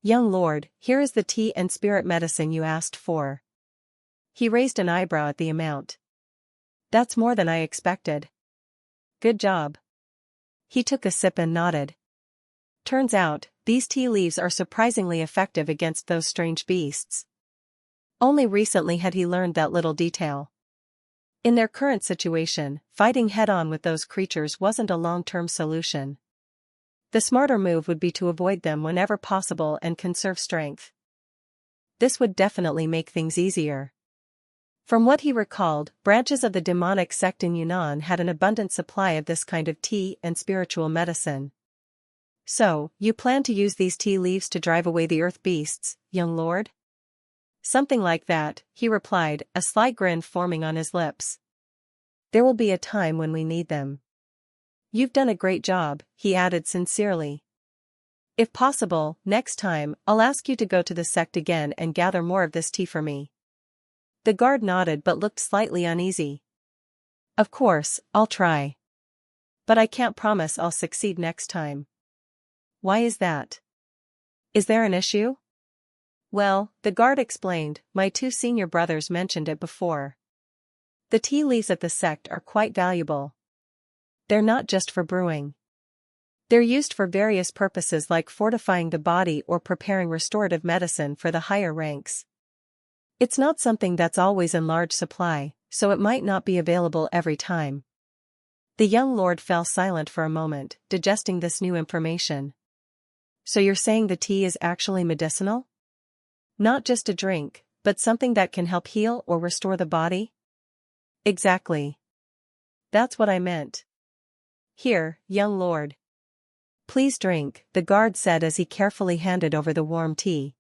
Young lord, here is the tea and spirit medicine you asked for. He raised an eyebrow at the amount. That's more than I expected. Good job. He took a sip and nodded. Turns out, these tea leaves are surprisingly effective against those strange beasts. Only recently had he learned that little detail. In their current situation, fighting head-on with those creatures wasn't a long-term solution. The smarter move would be to avoid them whenever possible and conserve strength. This would definitely make things easier. From what he recalled, branches of the demonic sect in Yunnan had an abundant supply of this kind of tea and spiritual medicine. So, you plan to use these tea leaves to drive away the earth beasts, young lord? Something like that, he replied, a sly grin forming on his lips. There will be a time when we need them. You've done a great job, he added sincerely. If possible, next time, I'll ask you to go to the sect again and gather more of this tea for me. The guard nodded but looked slightly uneasy. Of course, I'll try. But I can't promise I'll succeed next time. Why is that? Is there an issue? Well, the guard explained, my 2 senior brothers mentioned it before. The tea leaves of the sect are quite valuable. They're not just for brewing. They're used for various purposes like fortifying the body or preparing restorative medicine for the higher ranks. It's not something that's always in large supply, so it might not be available every time. The young lord fell silent for a moment, digesting this new information. So you're saying the tea is actually medicinal? Not just a drink, but something that can help heal or restore the body? Exactly. That's what I meant. Here, young lord. Please drink, the guard said as he carefully handed over the warm tea.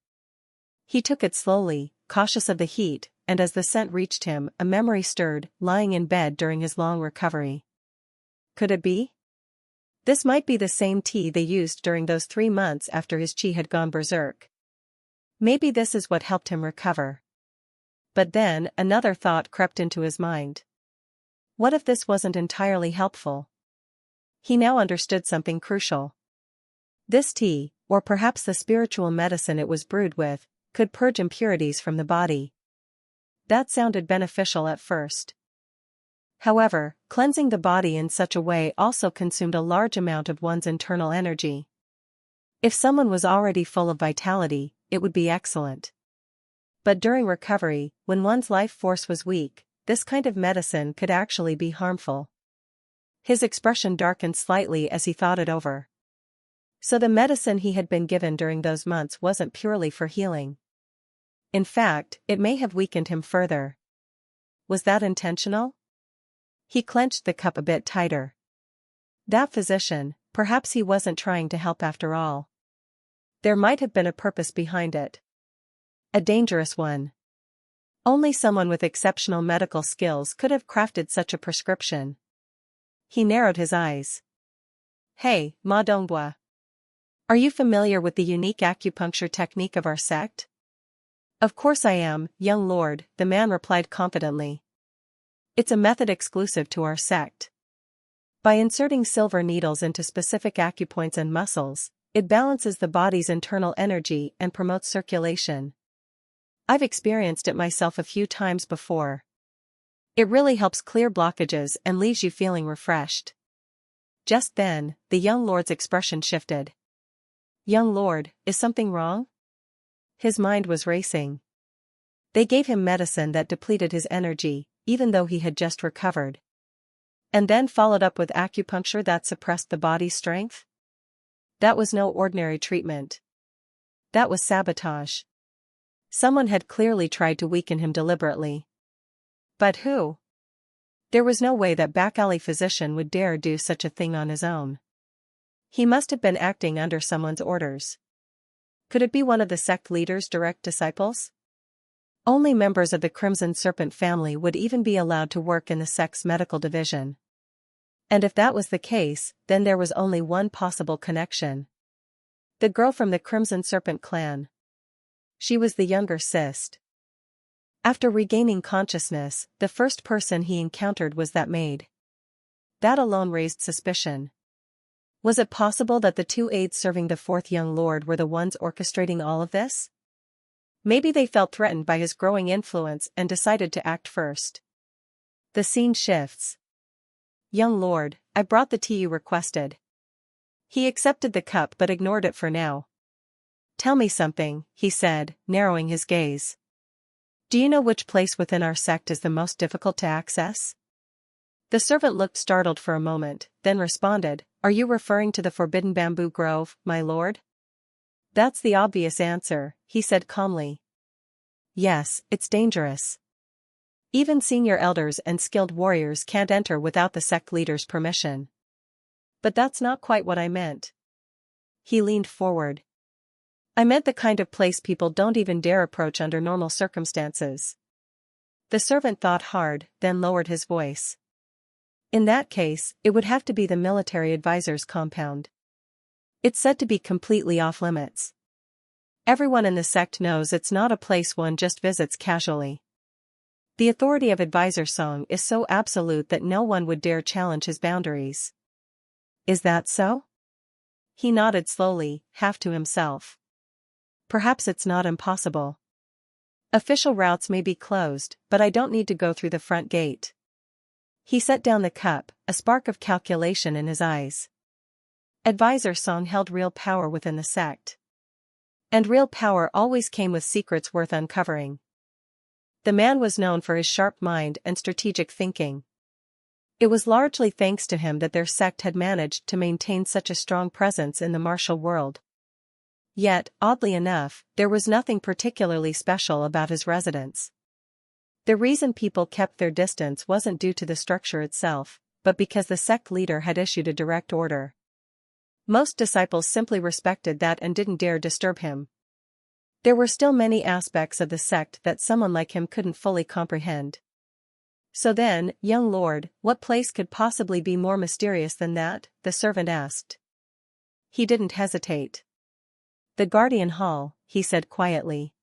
He took it slowly, cautious of the heat, and as the scent reached him, a memory stirred, lying in bed during his long recovery. Could it be? This might be the same tea they used during those 3 months after his chi had gone berserk. Maybe this is what helped him recover. But then, another thought crept into his mind. What if this wasn't entirely helpful? He now understood something crucial. This tea, or perhaps the spiritual medicine it was brewed with, could purge impurities from the body. That sounded beneficial at first. However, cleansing the body in such a way also consumed a large amount of one's internal energy. If someone was already full of vitality, it would be excellent. But during recovery, when one's life force was weak, this kind of medicine could actually be harmful. His expression darkened slightly as he thought it over. So the medicine he had been given during those months wasn't purely for healing. In fact, it may have weakened him further. Was that intentional? He clenched the cup a bit tighter. That physician, perhaps he wasn't trying to help after all. There might have been a purpose behind it. A dangerous one. Only someone with exceptional medical skills could have crafted such a prescription. He narrowed his eyes. Hey, Ma Donghua. Are you familiar with the unique acupuncture technique of our sect? Of course I am, young lord, the man replied confidently. It's a method exclusive to our sect. By inserting silver needles into specific acupoints and muscles, it balances the body's internal energy and promotes circulation. I've experienced it myself a few times before. It really helps clear blockages and leaves you feeling refreshed. Just then, the young lord's expression shifted. Young lord, is something wrong? His mind was racing. They gave him medicine that depleted his energy, even though he had just recovered. And then followed up with acupuncture that suppressed the body's strength? That was no ordinary treatment. That was sabotage. Someone had clearly tried to weaken him deliberately. But who? There was no way that back-alley physician would dare do such a thing on his own. He must have been acting under someone's orders. Could it be one of the sect leader's direct disciples? Only members of the Crimson Serpent family would even be allowed to work in the sect's medical division. And if that was the case, then there was only one possible connection. The girl from the Crimson Serpent clan. She was the younger sister. After regaining consciousness, the first person he encountered was that maid. That alone raised suspicion. Was it possible that the 2 aides serving the 4th young lord were the ones orchestrating all of this? Maybe they felt threatened by his growing influence and decided to act first. The scene shifts. Young lord, I brought the tea you requested. He accepted the cup but ignored it for now. Tell me something, he said, narrowing his gaze. Do you know which place within our sect is the most difficult to access? The servant looked startled for a moment, then responded, Are you referring to the Forbidden Bamboo Grove, my lord? That's the obvious answer, he said calmly. Yes, it's dangerous. Even senior elders and skilled warriors can't enter without the sect leader's permission. But that's not quite what I meant. He leaned forward. I meant the kind of place people don't even dare approach under normal circumstances. The servant thought hard, then lowered his voice. In that case, it would have to be the military advisor's compound. It's said to be completely off limits. Everyone in the sect knows it's not a place one just visits casually. The authority of Advisor Song is so absolute that no one would dare challenge his boundaries. Is that so? He nodded slowly, half to himself. Perhaps it's not impossible. Official routes may be closed, but I don't need to go through the front gate. He set down the cup, a spark of calculation in his eyes. Advisor Song held real power within the sect. And real power always came with secrets worth uncovering. The man was known for his sharp mind and strategic thinking. It was largely thanks to him that their sect had managed to maintain such a strong presence in the martial world. Yet, oddly enough, there was nothing particularly special about his residence. The reason people kept their distance wasn't due to the structure itself, but because the sect leader had issued a direct order. Most disciples simply respected that and didn't dare disturb him. There were still many aspects of the sect that someone like him couldn't fully comprehend. So then, young lord, what place could possibly be more mysterious than that? The servant asked. He didn't hesitate. The Guardian Hall, he said quietly.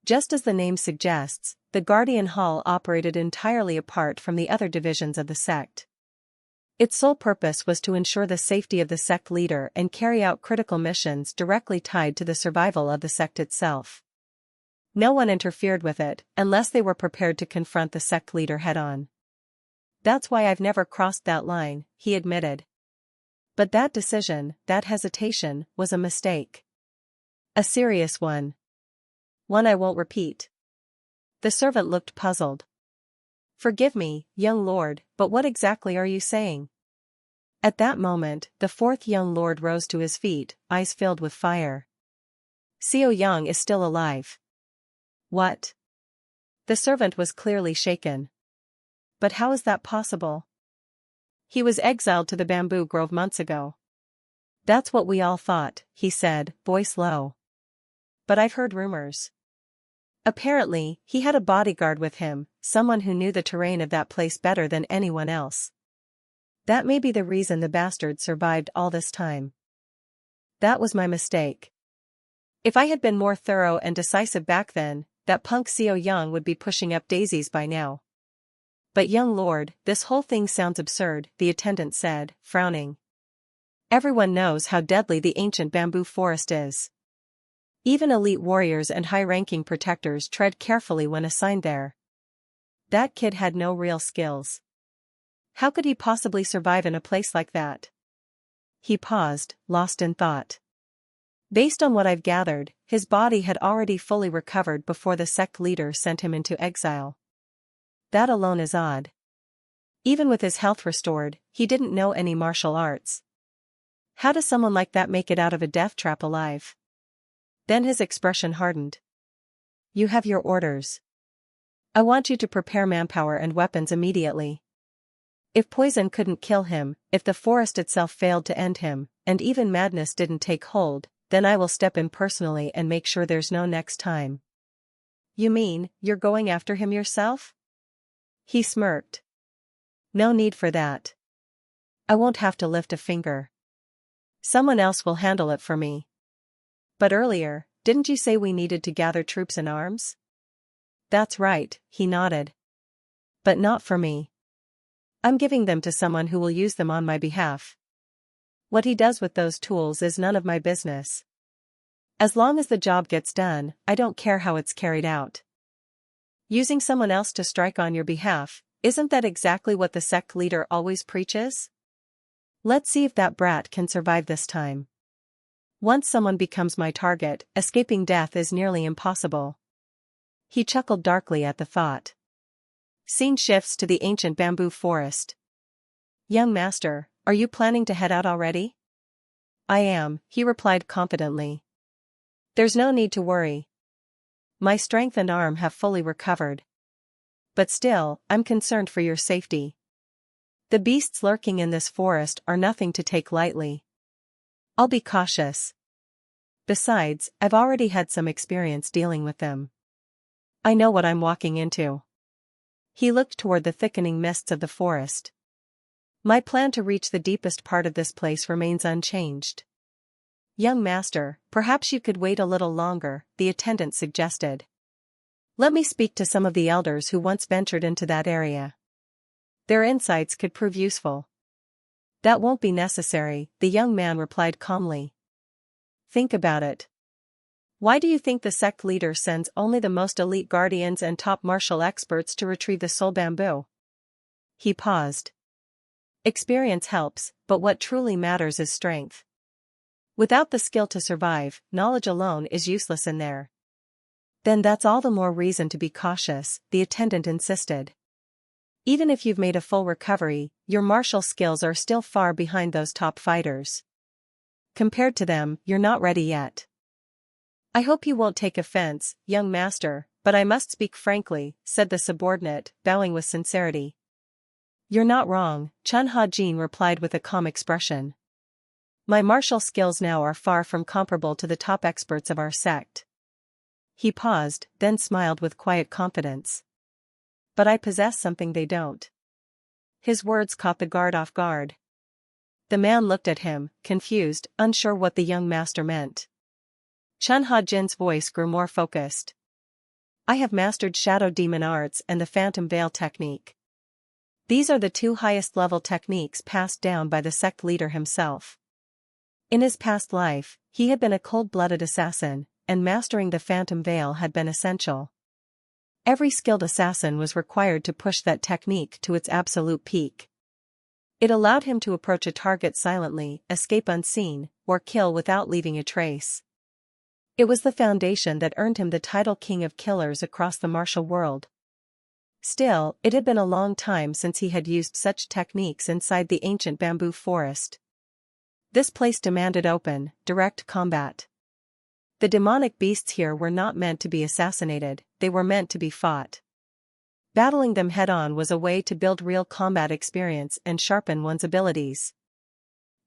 Just as the name suggests, the Guardian Hall operated entirely apart from the other divisions of the sect. Its sole purpose was to ensure the safety of the sect leader and carry out critical missions directly tied to the survival of the sect itself. No one interfered with it, unless they were prepared to confront the sect leader head-on. That's why I've never crossed that line, he admitted. But that decision, that hesitation, was a mistake. A serious one. One I won't repeat. The servant looked puzzled. Forgive me, young lord, but what exactly are you saying? At that moment, the fourth young lord rose to his feet, eyes filled with fire. Seo Young is still alive. What? The servant was clearly shaken. But how is that possible? He was exiled to the bamboo grove months ago. That's what we all thought, he said, voice low. But I've heard rumors. Apparently, he had a bodyguard with him, someone who knew the terrain of that place better than anyone else. That may be the reason the bastard survived all this time. That was my mistake. If I had been more thorough and decisive back then, that punk Seo Young would be pushing up daisies by now. But young lord, this whole thing sounds absurd, the attendant said, frowning. Everyone knows how deadly the ancient bamboo forest is. Even elite warriors and high-ranking protectors tread carefully when assigned there. That kid had no real skills. How could he possibly survive in a place like that? He paused, lost in thought. Based on what I've gathered, his body had already fully recovered before the sect leader sent him into exile. That alone is odd. Even with his health restored, he didn't know any martial arts. How does someone like that make it out of a death trap alive? Then his expression hardened. You have your orders. I want you to prepare manpower and weapons immediately. If poison couldn't kill him, if the forest itself failed to end him, and even madness didn't take hold, then I will step in personally and make sure there's no next time. You mean, you're going after him yourself? He smirked. No need for that. I won't have to lift a finger. Someone else will handle it for me. But earlier, didn't you say we needed to gather troops in arms? That's right, he nodded. But not for me. I'm giving them to someone who will use them on my behalf. What he does with those tools is none of my business. As long as the job gets done, I don't care how it's carried out. Using someone else to strike on your behalf, isn't that exactly what the sect leader always preaches? Let's see if that brat can survive this time. Once someone becomes my target, escaping death is nearly impossible. He chuckled darkly at the thought. Scene shifts to the ancient bamboo forest. Young master, are you planning to head out already? I am, he replied confidently. There's no need to worry. My strength and arm have fully recovered. But still, I'm concerned for your safety. The beasts lurking in this forest are nothing to take lightly. I'll be cautious. Besides, I've already had some experience dealing with them. I know what I'm walking into. He looked toward the thickening mists of the forest. My plan to reach the deepest part of this place remains unchanged. Young master, perhaps you could wait a little longer, the attendant suggested. Let me speak to some of the elders who once ventured into that area. Their insights could prove useful. That won't be necessary, the young man replied calmly. Think about it. Why do you think the sect leader sends only the most elite guardians and top martial experts to retrieve the soul bamboo? He paused. Experience helps, but what truly matters is strength. Without the skill to survive, knowledge alone is useless in there. Then that's all the more reason to be cautious, the attendant insisted. Even if you've made a full recovery, your martial skills are still far behind those top fighters. Compared to them, you're not ready yet. I hope you won't take offense, young master, but I must speak frankly, said the subordinate, bowing with sincerity. You're not wrong, Chun Ha-jin replied with a calm expression. My martial skills now are far from comparable to the top experts of our sect. He paused, then smiled with quiet confidence. But I possess something they don't. His words caught the guard off guard. The man looked at him, confused, unsure what the young master meant. Chun Ha-jin's voice grew more focused. I have mastered Shadow Demon Arts and the Phantom Veil technique. These are the two highest level techniques passed down by the sect leader himself. In his past life, he had been a cold-blooded assassin, and mastering the Phantom Veil had been essential. Every skilled assassin was required to push that technique to its absolute peak. It allowed him to approach a target silently, escape unseen, or kill without leaving a trace. It was the foundation that earned him the title King of Killers across the martial world. Still, it had been a long time since he had used such techniques inside the ancient bamboo forest. This place demanded open, direct combat. The demonic beasts here were not meant to be assassinated, they were meant to be fought. Battling them head-on was a way to build real combat experience and sharpen one's abilities.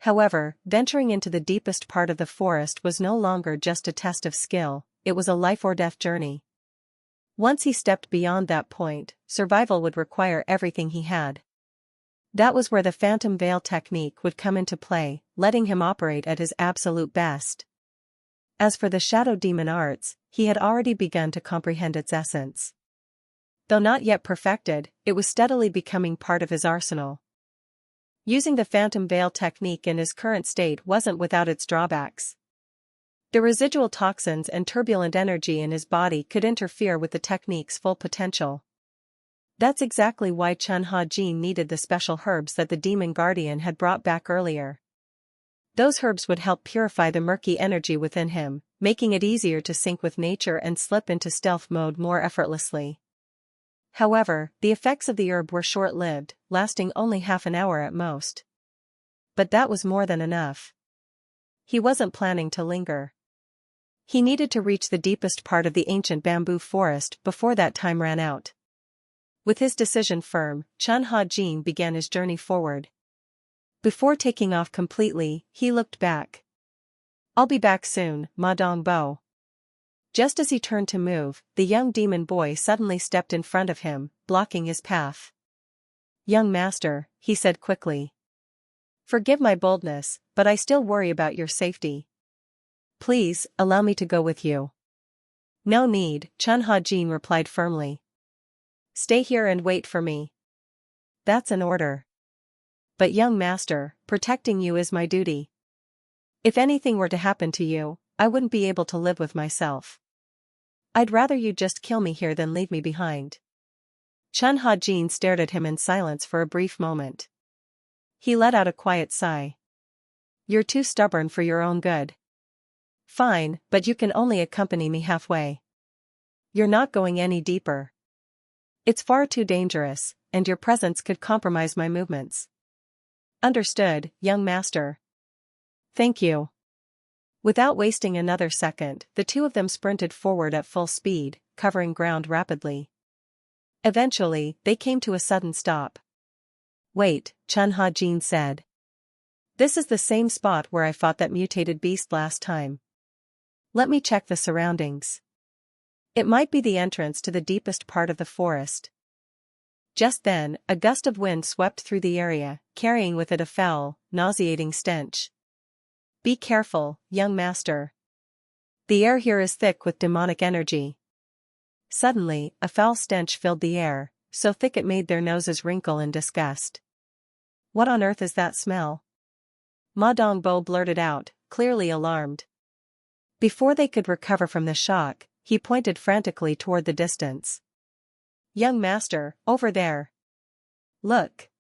However, venturing into the deepest part of the forest was no longer just a test of skill, it was a life-or-death journey. Once he stepped beyond that point, survival would require everything he had. That was where the Phantom Veil technique would come into play, letting him operate at his absolute best. As for the Shadow Demon Arts, he had already begun to comprehend its essence. Though not yet perfected, it was steadily becoming part of his arsenal. Using the Phantom Veil technique in his current state wasn't without its drawbacks. The residual toxins and turbulent energy in his body could interfere with the technique's full potential. That's exactly why Chun Ha-jin needed the special herbs that the Demon Guardian had brought back earlier. Those herbs would help purify the murky energy within him, making it easier to sync with nature and slip into stealth mode more effortlessly. However, the effects of the herb were short-lived, lasting only half an hour at most. But that was more than enough. He wasn't planning to linger. He needed to reach the deepest part of the ancient bamboo forest before that time ran out. With his decision firm, Chun Ha-jin began his journey forward. Before taking off completely, he looked back. I'll be back soon, Ma Dongbo. Just as he turned to move, the young demon boy suddenly stepped in front of him, blocking his path. Young master, he said quickly. Forgive my boldness, but I still worry about your safety. Please, allow me to go with you. No need, Chun Ha-jin replied firmly. Stay here and wait for me. That's an order. But young master, protecting you is my duty. If anything were to happen to you, I wouldn't be able to live with myself. I'd rather you just kill me here than leave me behind. Chun Ha-jin stared at him in silence for a brief moment. He let out a quiet sigh. You're too stubborn for your own good. Fine, but you can only accompany me halfway. You're not going any deeper. It's far too dangerous, and your presence could compromise my movements. Understood, young master. Thank you. Without wasting another second, the two of them sprinted forward at full speed, covering ground rapidly. Eventually, they came to a sudden stop. Wait, Chun Ha-jin said. This is the same spot where I fought that mutated beast last time. Let me check the surroundings. It might be the entrance to the deepest part of the forest. Just then, a gust of wind swept through the area, carrying with it a foul, nauseating stench. Be careful, young master. The air here is thick with demonic energy. Suddenly, a foul stench filled the air, so thick it made their noses wrinkle in disgust. What on earth is that smell? Ma Dongbo blurted out, clearly alarmed. Before they could recover from the shock, he pointed frantically toward the distance. Young master, over there. Look.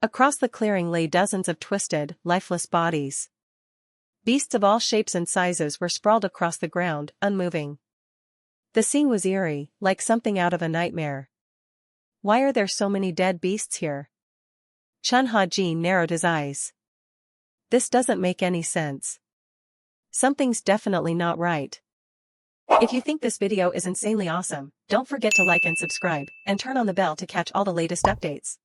Across the clearing lay dozens of twisted, lifeless bodies. Beasts of all shapes and sizes were sprawled across the ground, unmoving. The scene was eerie, like something out of a nightmare. Why are there so many dead beasts here? Chun Ha-ji narrowed his eyes. This doesn't make any sense. Something's definitely not right. If you think this video is insanely awesome, don't forget to like and subscribe, and turn on the bell to catch all the latest updates.